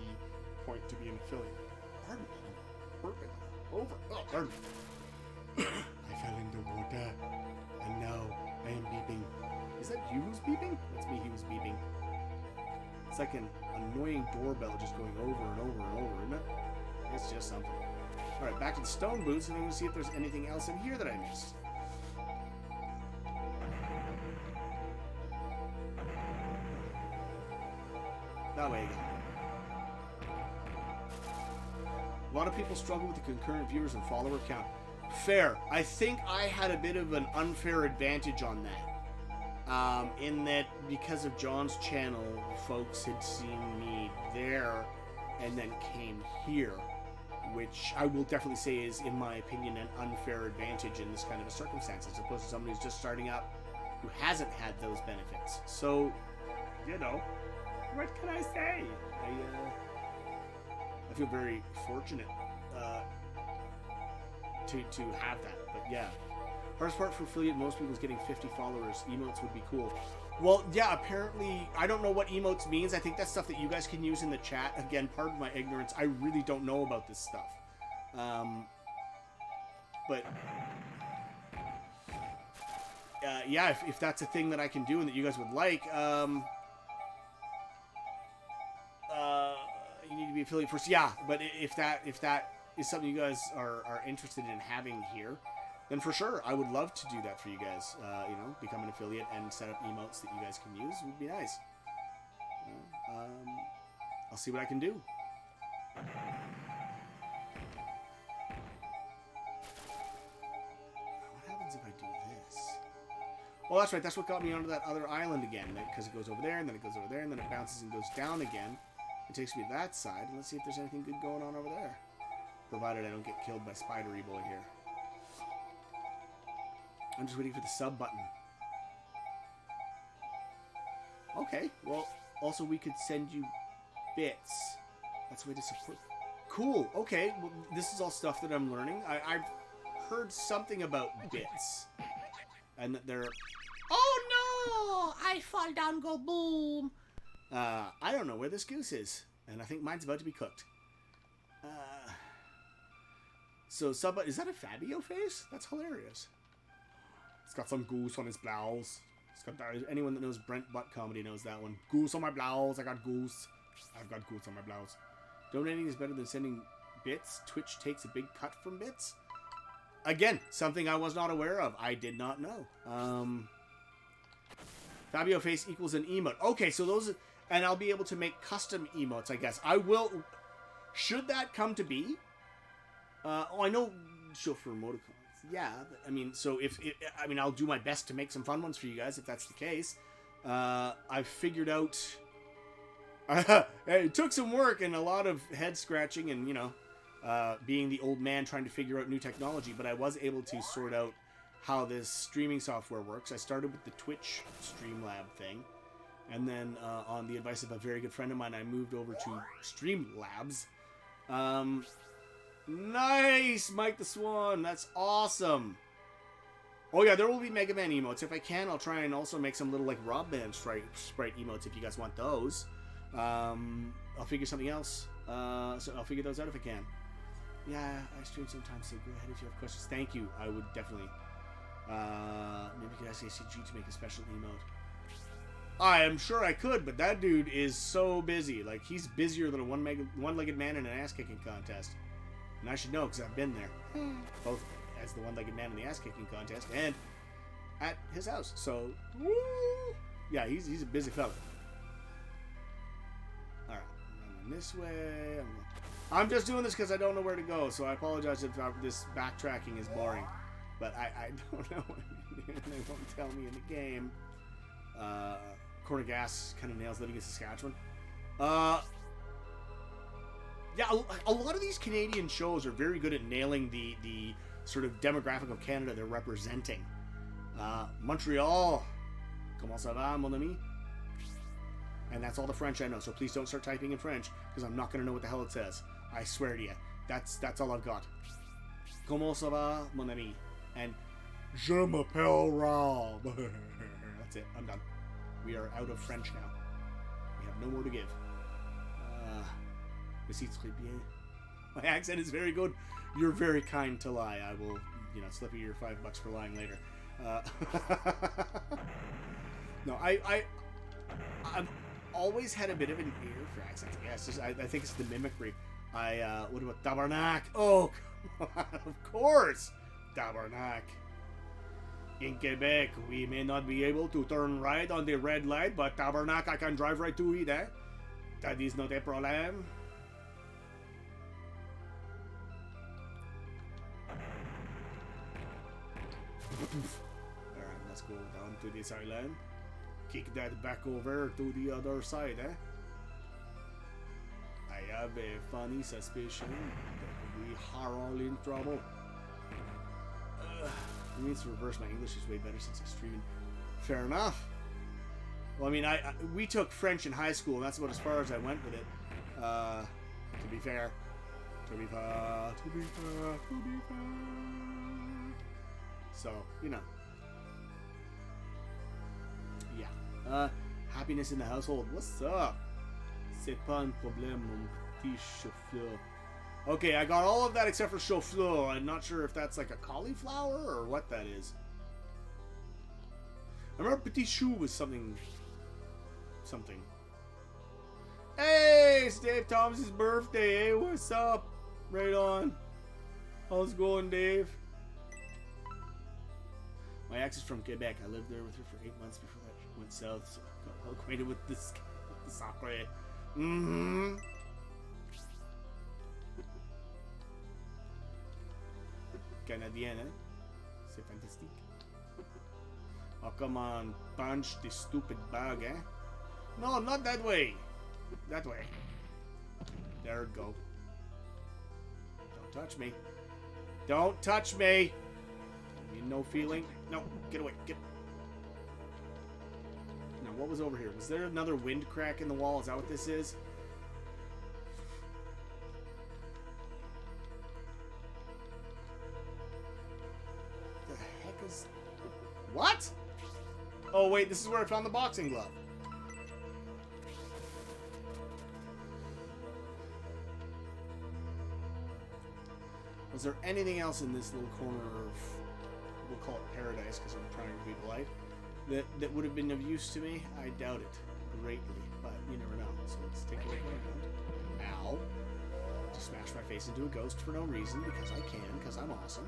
point to be an affiliate. Pardon me. I'm burping over. Oh, pardon me. I fell in the water, and now I am beeping. Is that you who's beeping? That's me who's beeping. It's like an annoying doorbell just going over and over and over, isn't it? It's just something. Alright, back to the stone boots, and I'm going to see if there's anything else in here that I missed. That way again. A lot of people struggle with the concurrent viewers and follower count. Fair. I think I had a bit of an unfair advantage on that. In that, because of John's channel, folks had seen me there and then came here, which I will definitely say is, in my opinion, an unfair advantage in this kind of a circumstance, as opposed to somebody who's just starting up who hasn't had those benefits. So, you know, what can I say? I feel very fortunate to have that. But yeah, hardest part for affiliate, most people's getting 50 followers. Emotes would be cool. Well, yeah, apparently, I don't know what emotes means. I think that's stuff that you guys can use in the chat. Again, pardon my ignorance. I really don't know about this stuff. But yeah, if that's a thing that I can do and that you guys would like, you need to be affiliate first. Yeah, but if that is something you guys are interested in having here, then for sure, I would love to do that for you guys. You know, become an affiliate and set up emotes that you guys can use would be nice. You know, I'll see what I can do. What happens if I do this? Well, that's right. That's what got me onto that other island again. Because it goes over there, and then it goes over there, and then it bounces and goes down again. It takes me to that side. And let's see if there's anything good going on over there. Provided I don't get killed by Spidery Boy here. I'm just waiting for the sub button. Okay, well, also we could send you bits. That's a way to support. Cool, okay, well, this is all stuff that I'm learning. I've heard something about bits. And that they're... Oh no! I fall down, go boom! I don't know where this goose is. And I think mine's about to be cooked. So, sub... Is that a Fabio face? That's hilarious. It's got some goose on his blouse. It's got anyone that knows Brent Butt comedy knows that one. Goose on my blouse. I got goose. I've got goose on my blouse. Donating is better than sending bits. Twitch takes a big cut from bits. Again, something I was not aware of. I did not know. Fabio face equals an emote. Okay, so those... And I'll be able to make custom emotes, I guess. I will... Should that come to be... oh, I know... Show for emoticons. Yeah, I mean, so I mean, I'll do my best to make some fun ones for you guys if that's the case. I've figured out. It took some work and a lot of head scratching, and you know, being the old man trying to figure out new technology. But I was able to sort out how this streaming software works. I started with the Twitch Streamlab thing, And then on the advice of a very good friend of mine, I moved over to Streamlabs. Nice, Mike the Swan. That's awesome. Oh yeah, there will be Mega Man emotes. If I can, I'll try and also make some little like Rob Band sprite emotes if you guys want those. I'll figure something else. So I'll figure those out if I can. Yeah, I stream sometimes, so go ahead if you have questions. Thank you. I would definitely. Maybe you could ask ACG to make a special emote. I am sure I could, but that dude is so busy. Like, he's busier than a one-legged man in an ass-kicking contest. And I should know, because I've been there. Both as the one-legged man in the ass-kicking contest and at his house. So, woo! Yeah, he's a busy fella. Alright, I'm this way. I'm just doing this because I don't know where to go, so I apologize if this backtracking is boring. But I don't know. They won't tell me in the game. Corner Gas kind of nails living in Saskatchewan. Yeah, a lot of these Canadian shows are very good at nailing the sort of demographic of Canada they're representing. Montreal, comment ça va, mon ami? And that's all the French I know, so please don't start typing in French, because I'm not going to know what the hell it says. I swear to you. That's all I've got. Comment ça va, mon ami? And je m'appelle Rob. That's it. I'm done. We are out of French now. We have no more to give. Merci très bien. My accent is very good. You're very kind to lie. I will, slip you your $5 for lying later. No, I've always had a bit of an ear for accents. Yeah, it's just, I think it's the mimicry. What about tabarnak? Oh, come on, of course. Tabarnak. In Quebec, we may not be able to turn right on the red light, but tabarnak, I can drive right to it, eh? That is not a problem. Alright, let's go down to this island. Kick that back over to the other side, eh? I have a funny suspicion that we are all in trouble. I need to reverse. My English is way better since I'm streaming. Fair enough. Well, I mean, we took French in high school, and that's about as far as I went with it. To be fair. To be fair. So, Yeah. Happiness in the household. What's up? C'est pas un problème, mon petit chauffeur. Okay, I got all of that except for chauffeur. I'm not sure if that's like a cauliflower or what that is. I remember petit chou was something. Hey, it's Dave Thomas's birthday. Hey, what's up? Right on. How's it going, Dave? My ex is from Quebec. I lived there with her for 8 months before that went south, so I got well acquainted with the sacre. Mm-hmm. Canadien, hein? C'est fantastique. Oh, come on. Punch this stupid bag, eh? No, not that way. That way. There it go. Don't touch me. Don't touch me! No feeling. No, get away. Get. Now, what was over here? Was there another wind crack in the wall? Is that what this is? The heck is... What? Oh, wait, this is where I found the boxing glove. Was there anything else in this little corner of... we'll call it paradise because I'm trying to be polite, that would have been of use to me? I doubt it greatly, but you never know. So let's take a look around. Ow. Just smash my face into a ghost for no reason because I can, because I'm awesome.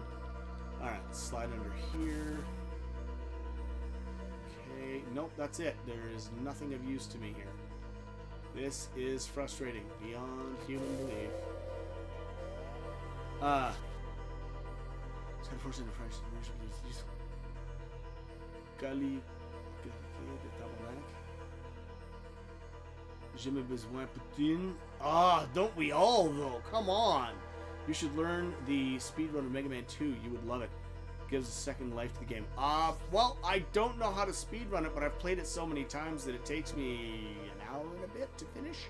Alright, slide under here. Okay, nope, that's it. There is nothing of use to me here. This is frustrating beyond human belief. C'est unfortunate in French. Gali de tabarnak. J'ai mes besoin Poutine. Ah, don't we all though? Come on. You should learn the speedrun of Mega Man 2. You would love it. gives a second life to the game. Well, I don't know how to speedrun it, but I've played it so many times that it takes me an hour and a bit to finish.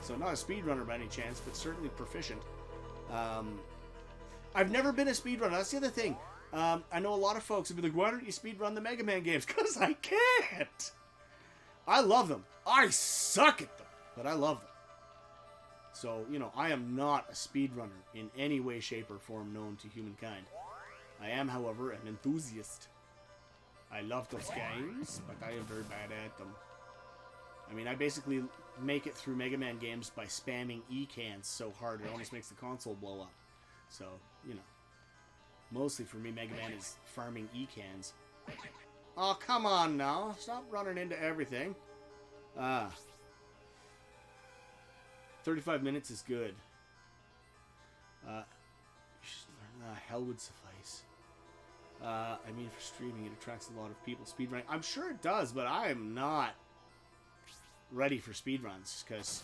So not a speedrunner by any chance, but certainly proficient. I've never been a speedrunner. That's the other thing. I know a lot of folks would be like, why don't you speedrun the Mega Man games? Because I can't. I love them. I suck at them, but I love them. So, you know, I am not a speedrunner in any way, shape, or form known to humankind. I am, however, an enthusiast. I love those games, but I am very bad at them. I mean, I basically make it through Mega Man games by spamming E-cans so hard it almost makes the console blow up. So, you know, mostly for me, Mega Man is farming E-cans. Oh, come on now. Stop running into everything. 35 minutes is good. Hell would suffice. I mean, for streaming, it attracts a lot of people. Speedrunning, I'm sure it does, but I am not ready for speedruns. Because,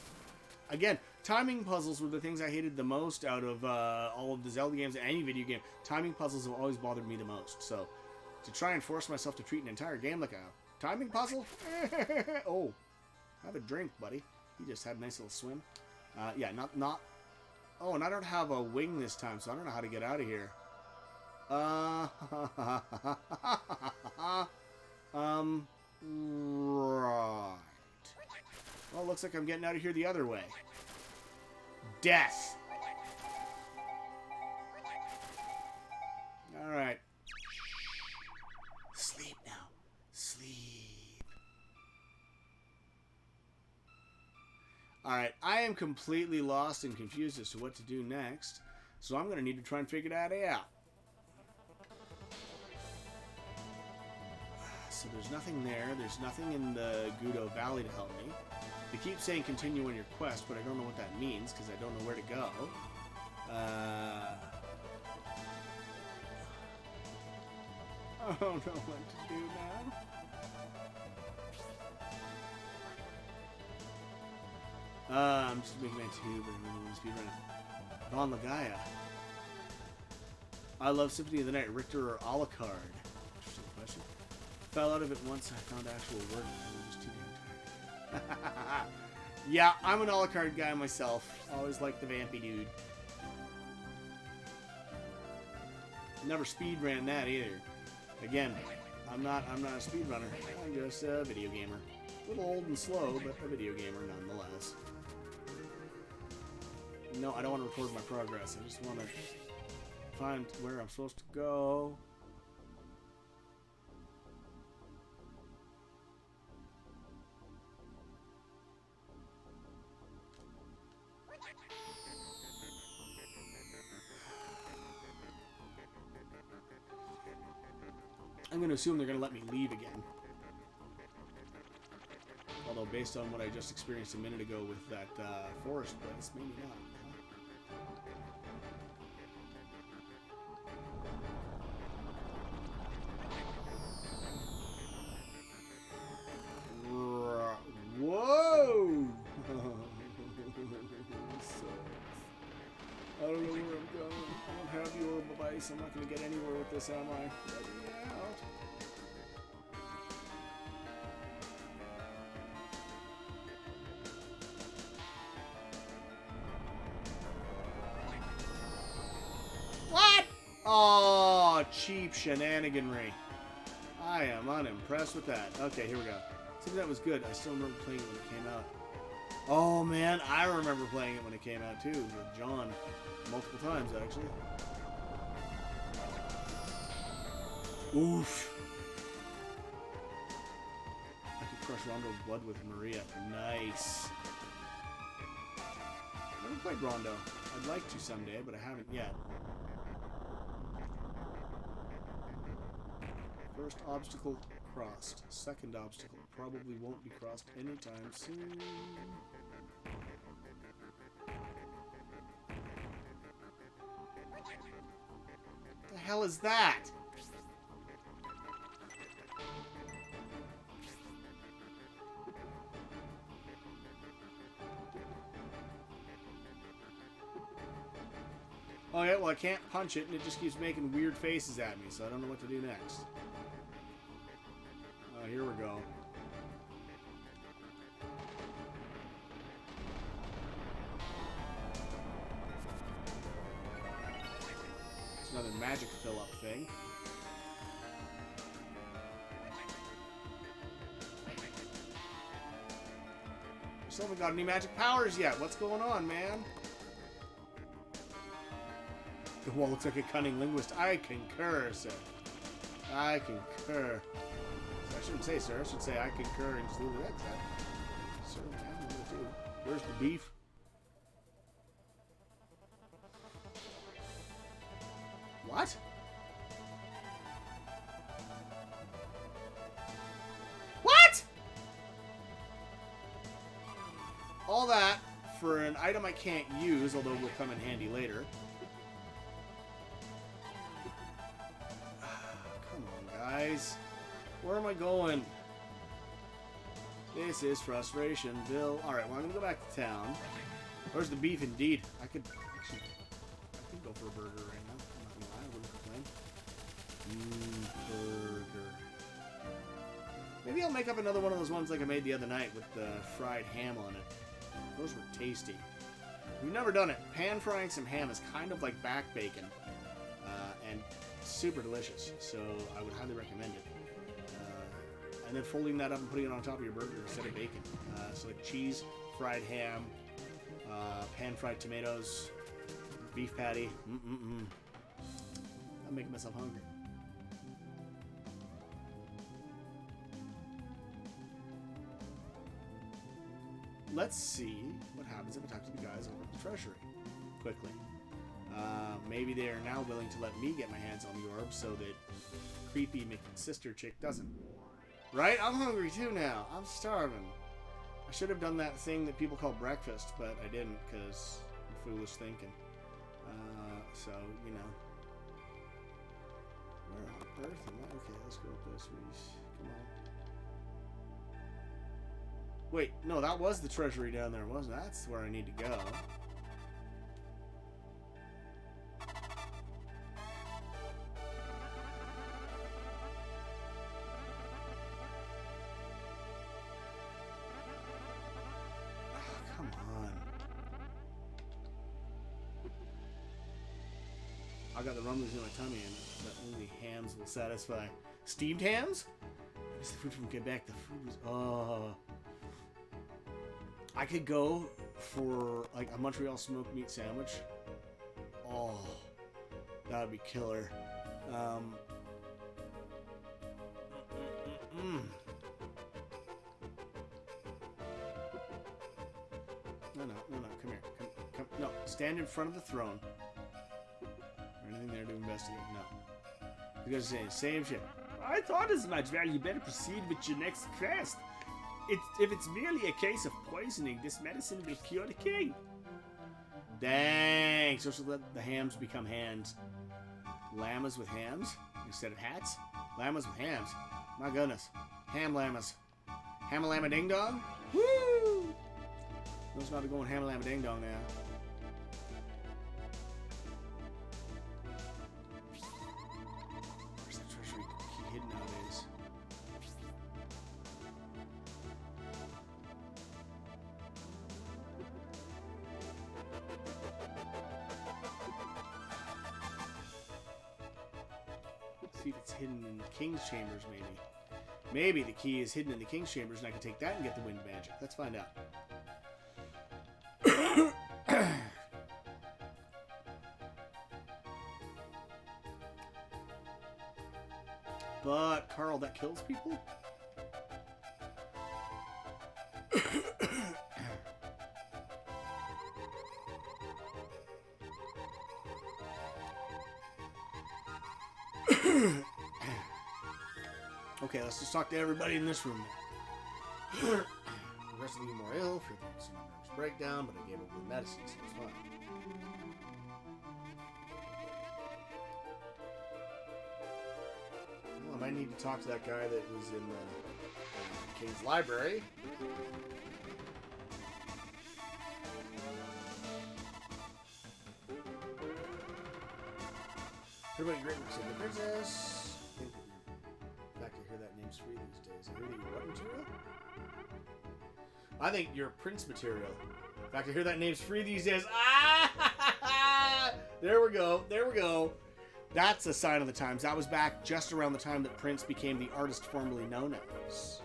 again, timing puzzles were the things I hated the most out of all of the Zelda games and any video game. Timing puzzles have always bothered me the most. So, to try and force myself to treat an entire game like a timing puzzle? Oh, have a drink, buddy. He just had a nice little swim. Yeah, not... Oh, and I don't have a wing this time, so I don't know how to get out of here. Right. Well, looks like I'm getting out of here the other way. Death! Alright. Sleep now. Sleep. Alright, I am completely lost and confused as to what to do next, so I'm going to need to try and figure that out. So there's nothing there, there's nothing in the Gudo Valley to help me. They keep saying continue on your quest, but I don't know what that means, because I don't know where to go. I don't know what to do now. I'm just making my tube and speedrunning. Von Lagaya. I love Symphony of the Night, Richter or Alucard? Interesting question. Fell out of it once I found actual work. I was too damn tired. Yeah, I'm an Alucard guy myself. Always liked the vampy dude. Never speedran that either. Again, I'm not a speedrunner. I'm just a video gamer. A little old and slow, but a video gamer nonetheless. No, I don't want to record my progress. I just want to find where I'm supposed to go. I'm going to assume they're going to let me leave again. Although, based on what I just experienced a minute ago with that forest place, maybe not. Whoa! I don't know where I'm going. I don't have the orb of ice. I'm not going to get anywhere with this, am I? Let me out. What? Oh, cheap shenaniganry. I am unimpressed with that. Okay, here we go. See, that was good. I still remember playing it when it came out. Oh, man, I remember playing it when it came out, too, with John. Multiple times, actually. Oof. I could crush Rondo's blood with Maria. Nice. Never played Rondo. I'd like to someday, but I haven't yet. First obstacle crossed. Second obstacle probably won't be crossed anytime soon. What the hell is that? Oh yeah, well I can't punch it and it just keeps making weird faces at me, so I don't know what to do next. Oh, here we go. It's another magic fill-up thing. Still haven't got any magic powers yet. What's going on, man? The wall looks like a cunning linguist. I concur, sir. I concur. So I shouldn't say sir. I should say I concur and just leave it at that. Sir, man, what do I do? Where's the beef? What? What? All that for an item I can't use, although will come in handy later. Come on, guys. Where am I going? This is frustration, Bill. Alright, well, I'm gonna go back to town. Where's the beef, indeed? I could actually... I could go for a burger right now. I'm not gonna lie, I wouldn't complain. Burger. Maybe I'll make up another one of those ones like I made the other night with the fried ham on it. Those were tasty. We've never done it. Pan frying some ham is kind of like back bacon. And super delicious. So I would highly recommend it. And then folding that up and putting it on top of your burger instead of bacon. So like cheese, fried ham, pan fried tomatoes, beef patty. I'm making myself hungry. Let's see what happens if I talk to the guys over at the treasury quickly. Maybe they are now willing to let me get my hands on the orb so that creepy McSister chick doesn't. Right? I'm hungry too now. I'm starving. I should have done that thing that people call breakfast, but I didn't because I'm foolish thinking. So, you know. Where on earth am I? Okay, let's go up this way. Come on. Wait, no, that was the treasury down there, wasn't it? That's where I need to go. Come on. I got the rumblings in my tummy and that only hams will satisfy. Steamed hams? It's the food from Quebec. The food was... Oh. I could go for like a Montreal smoked meat sandwich. Oh. That would be killer. No, come here. Come, no, stand in front of the throne. Or anything there to investigate? No. You guys are saying same shit. I thought as much. Well, you better proceed with your next quest. If it's merely a case of poisoning, this medicine will cure the king. Dang! So she'll let the hams become hands. Llamas with hams instead of hats? Llamas with hams. My goodness. Ham llamas. Ham-a-llama ding-dong? Woo! Knows not to go on ham-a-llama ding-dong now. Where's the treasury key hidden nowadays? See if it's hidden in the king's chambers, maybe. Maybe the key is hidden in the king's chambers and I can take that and get the wind magic. Let's find out. But, Carl, that kills people? Okay, let's just talk to everybody in this room now. Progressively more ill, feeling some nervous breakdown, but I gave up the medicine, so it's fine. Well, I might need to talk to that guy that was in the King's Library. Heard about your great work, Sacred Princess. I think that in fact, I hear that name's free these days. I hear that you're what material? I think you're Prince material. In fact, I hear that name's free these days. Ah! There we go. There we go. That's a sign of the times. That was back just around the time that Prince became the artist formerly known as.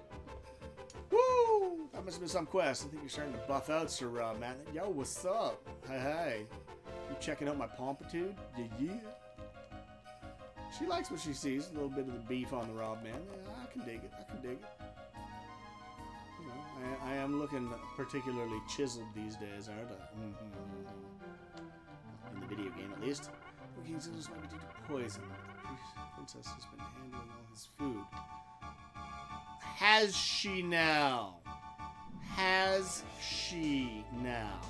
Woo! That must have been some quest. I think you're starting to buff out, Sir Rob, man. Yo, what's up? Hey. You checking out my pompitude? Yeah. She likes what she sees. A little bit of the beef on the Rob, man. Yeah, I can dig it. I can dig it. You know, I am looking particularly chiseled these days, aren't I? In the video game, at least. King's illness might be due to poison. The princess has been handling all his food. Has she now? Has she now?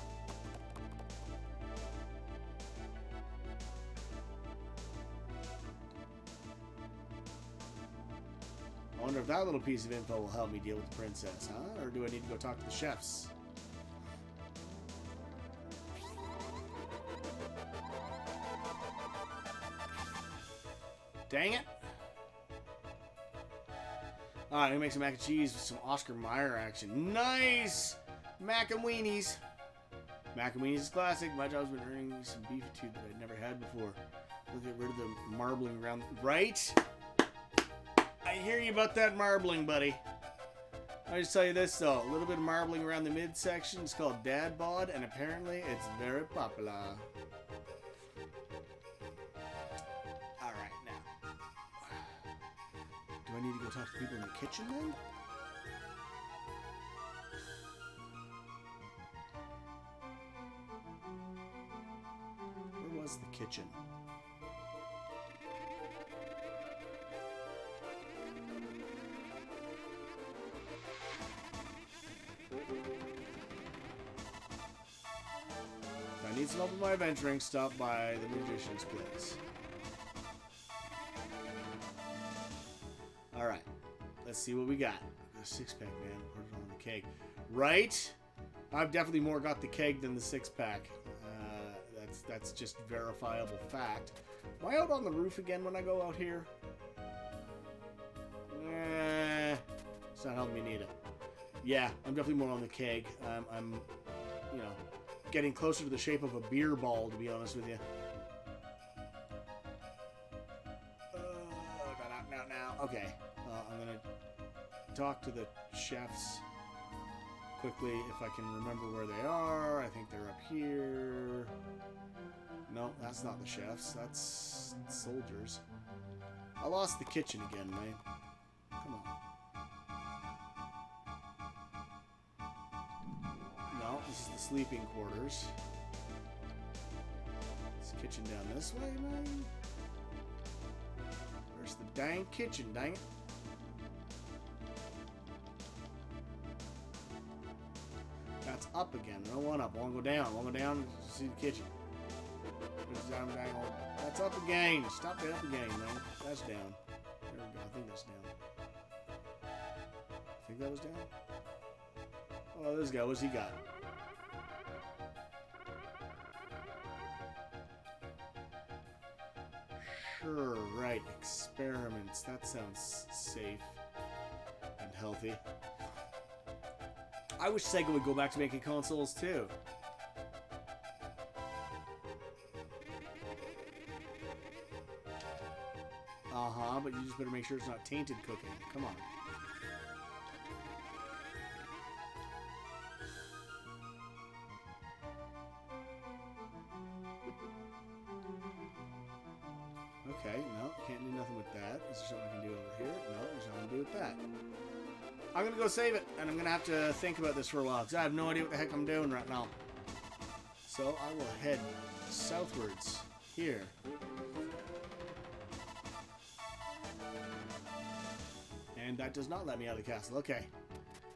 I wonder if that little piece of info will help me deal with the princess, huh? Or do I need to go talk to the chefs? Dang it. Alright, I'm gonna make some mac and cheese with some Oscar Mayer action. Nice! Mac and weenies. Mac and weenies is classic. My job's been earning some beefitude that I'd never had before. We'll get rid of the marbling around. Right? I hear you about that marbling, buddy. I'll just tell you this, though. A little bit of marbling around the midsection is called dad bod, and apparently it's very popular. Do I need to go talk to people in the kitchen then? Where was the kitchen? If I need some help with my adventuring, stop by the magician's place. Alright, let's see what we got. A six-pack, man. Put it on the keg. Right? I've definitely more got the keg than the six-pack. That's just verifiable fact. Am I out on the roof again when I go out here? It's not helping me need it. Yeah, I'm definitely more on the keg. I'm, you know, getting closer to the shape of a beer ball, to be honest with you. Now. Okay. I'm going to talk to the chefs quickly if I can remember where they are. I think they're up here. No, that's not the chefs. That's soldiers. I lost the kitchen again, man. Come on. No, this is the sleeping quarters. Is the kitchen down this way, man? Where's the dang kitchen, dang it? That's up again. No one up. I want to go down. I want to go down to see the kitchen. That's up again. Stop it up again, man. That's down. There we go. I think that's down. I think that was down. Oh, this guy. What's he got? Sure, right. Experiments. That sounds safe and healthy. I wish Sega would go back to making consoles too. But you just better make sure it's not tainted cooking. Come on. Okay, no, can't do nothing with that. Is there something I can do over here? No, there's nothing to do with that. I'm gonna go save it, and I'm gonna have to think about this for a while, because I have no idea what the heck I'm doing right now. So I will head southwards here. And that does not let me out of the castle. Okay.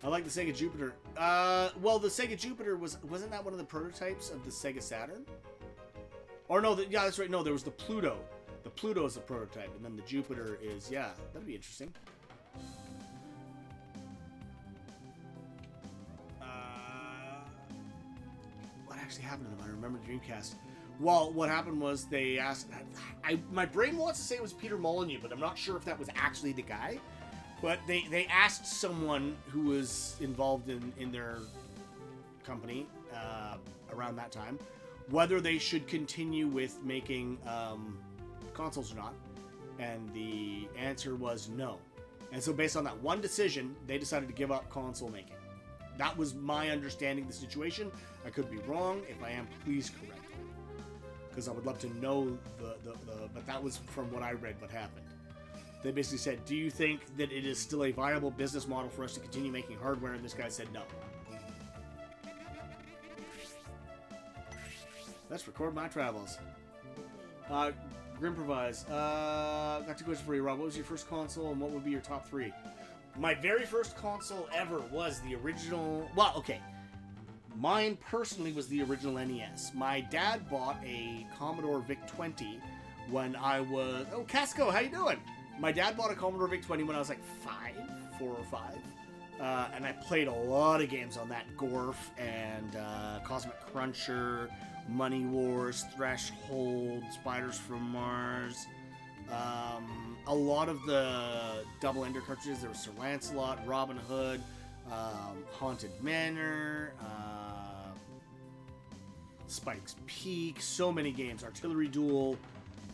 I like the Sega Jupiter. Well, the Sega Jupiter wasn't that one of the prototypes of the Sega Saturn? Or no, yeah, that's right. No, there was the Pluto. The Pluto is the prototype, and then the Jupiter is, yeah, that'd be interesting. What actually happened to them? I remember the Dreamcast. Well, what happened was they asked. My brain wants to say it was Peter Molyneux, but I'm not sure if that was actually the guy. But they asked someone who was involved in their company around that time whether they should continue with making consoles or not, and the answer was no. And so based on that one decision, they decided to give up console making. That was my understanding of the situation. I could be wrong. If I am, please correct me, because I would love to know but that was from what I read what happened. They basically said, do you think that it is still a viable business model for us to continue making hardware? And this guy said no. Let's record my travels. Grimprovise. Got two questions for you, Rob. What was your first console, and what would be your top three? My very first console ever was the original... Well, okay. Mine personally was the original NES. My dad bought a Commodore VIC-20 when I was... Oh, Casco, how you doing? My dad bought a Commodore VIC-20 when I was like 4 or 5. And I played a lot of games on that. Gorf and Cosmic Cruncher, Money Wars, Threshold, Spiders from Mars. A lot of the double ender cartridges. There was Sir Lancelot, Robin Hood, Haunted Manor, Spike's Peak, so many games, Artillery Duel.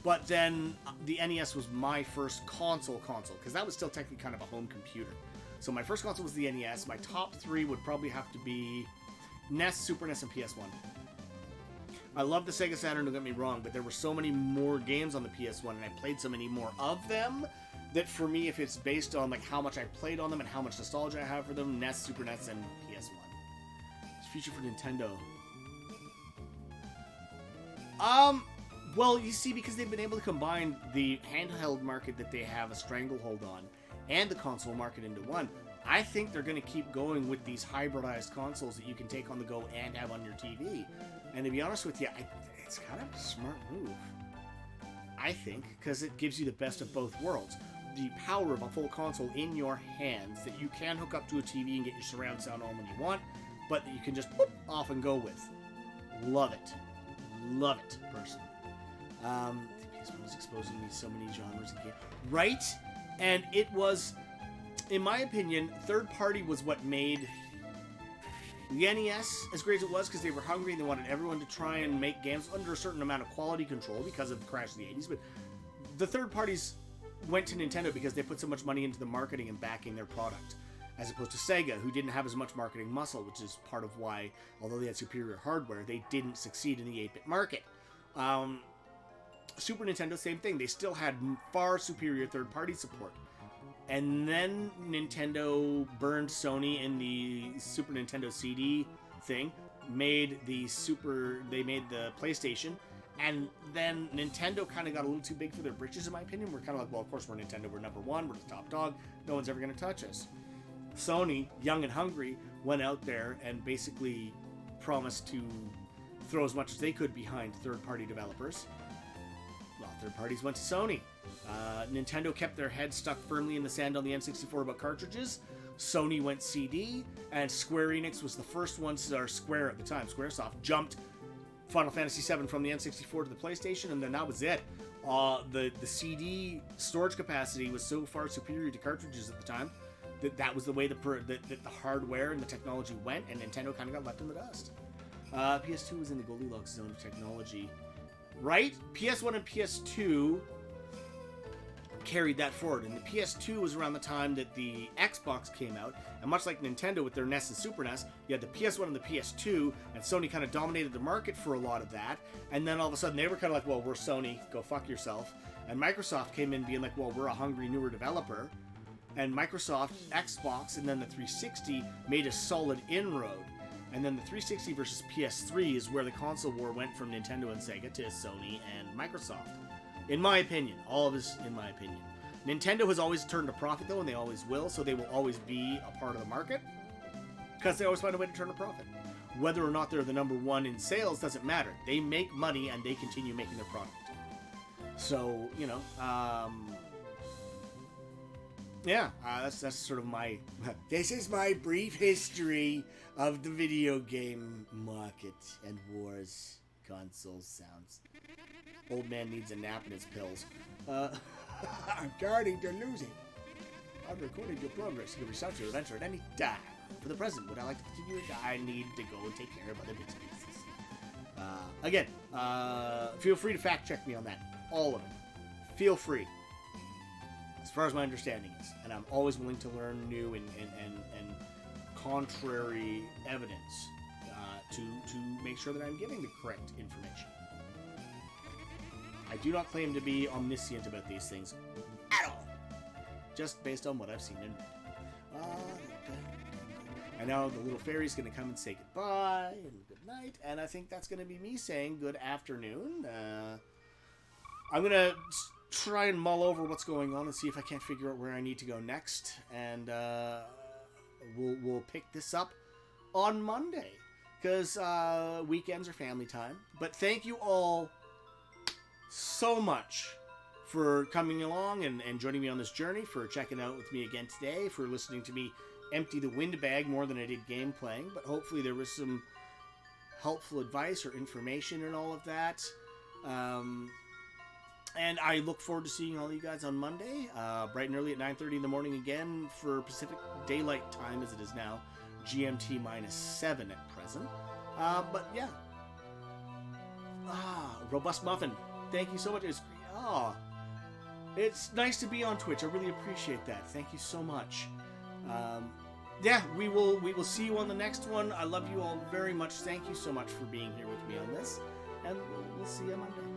But then the NES was my first console, because that was still technically kind of a home computer. So my first console was the NES. My top three would probably have to be NES, Super NES, and PS1. I love the Sega Saturn, don't get me wrong, but there were so many more games on the PS1, and I played so many more of them, that for me, if it's based on like how much I played on them and how much nostalgia I have for them, NES, Super NES, and PS1. It's future for Nintendo. Well, you see, because they've been able to combine the handheld market that they have a stranglehold on and the console market into one, I think they're going to keep going with these hybridized consoles that you can take on the go and have on your TV. And to be honest with you, it's kind of a smart move, I think, because it gives you the best of both worlds. The power of a full console in your hands that you can hook up to a TV and get your surround sound on when you want, but that you can just whoop, off and go with. Love it. Love it, personally. The PS1 was exposing me so many genres of games. Right? And it was, in my opinion, third party was what made the NES as great as it was, because they were hungry and they wanted everyone to try and make games under a certain amount of quality control because of the crash of the 80s. But the third parties went to Nintendo because they put so much money into the marketing and backing their product, as opposed to Sega, who didn't have as much marketing muscle, which is part of why, although they had superior hardware, they didn't succeed in the 8-bit market. Super Nintendo, same thing. They still had far superior third-party support. And then Nintendo burned Sony in the Super Nintendo CD thing, made the PlayStation, and then Nintendo kind of got a little too big for their britches, in my opinion. We're kind of like, well, of course we're Nintendo, we're number one, we're the top dog, no one's ever going to touch us. Sony, young and hungry, went out there and basically promised to throw as much as they could behind third-party developers. Well, third parties went to Sony. Nintendo kept their head stuck firmly in the sand on the N64 about cartridges. Sony went CD, and Square Enix was the first one, or Square at the time, Squaresoft, jumped Final Fantasy VII from the N64 to the PlayStation, and then that was it. The CD storage capacity was so far superior to cartridges at the time that was the way the hardware and the technology went, and Nintendo kind of got left in the dust. PS2 was in the Goldilocks zone of technology. Right? PS1 and PS2 carried that forward, and the PS2 was around the time that the Xbox came out, and much like Nintendo with their NES and Super NES, you had the PS1 and the PS2, and Sony kind of dominated the market for a lot of that, and then all of a sudden they were kind of like, well, we're Sony, go fuck yourself, and Microsoft came in being like, well, we're a hungry, newer developer, and Microsoft, Xbox, and then the 360 made a solid inroad. And then the 360 versus PS3 is where the console war went from Nintendo and Sega to Sony and Microsoft. In my opinion. All of this, in my opinion. Nintendo has always turned a profit, though, and they always will, so they will always be a part of the market, because they always find a way to turn a profit. Whether or not they're the number one in sales doesn't matter. They make money, and they continue making their product. So, you know, yeah, that's sort of my... This is my brief history of the video game market and wars console sounds. Old man needs a nap in his pills. Starting to lose it. I'm recording your progress. You can research your adventure at any time. For the present, would I like to continue it? I need to go and take care of other bits and pieces. Again, feel free to fact check me on that. All of it. Feel free. As far as my understanding is. And I'm always willing to learn new and contrary evidence to make sure that I'm giving the correct information. I do not claim to be omniscient about these things at all. Just based on what I've seen and read. And now the little fairy's going to come and say goodbye and good night. And I think that's going to be me saying good afternoon. I'm going to try and mull over what's going on and see if I can't figure out where I need to go next. And we'll pick this up on Monday. Because weekends are family time. But thank you all so much for coming along and joining me on this journey, for checking out with me again today, for listening to me empty the windbag more than I did game playing. But hopefully there was some helpful advice or information and all of that. And I look forward to seeing all you guys on Monday, bright and early at 9:30 in the morning again for Pacific Daylight Time as it is now, GMT -7 at present. But yeah. Robust Muffin. Thank you so much. It's nice to be on Twitch. I really appreciate that. Thank you so much. Yeah, we will see you on the next one. I love you all very much. Thank you so much for being here with me on this. And we'll see you Monday.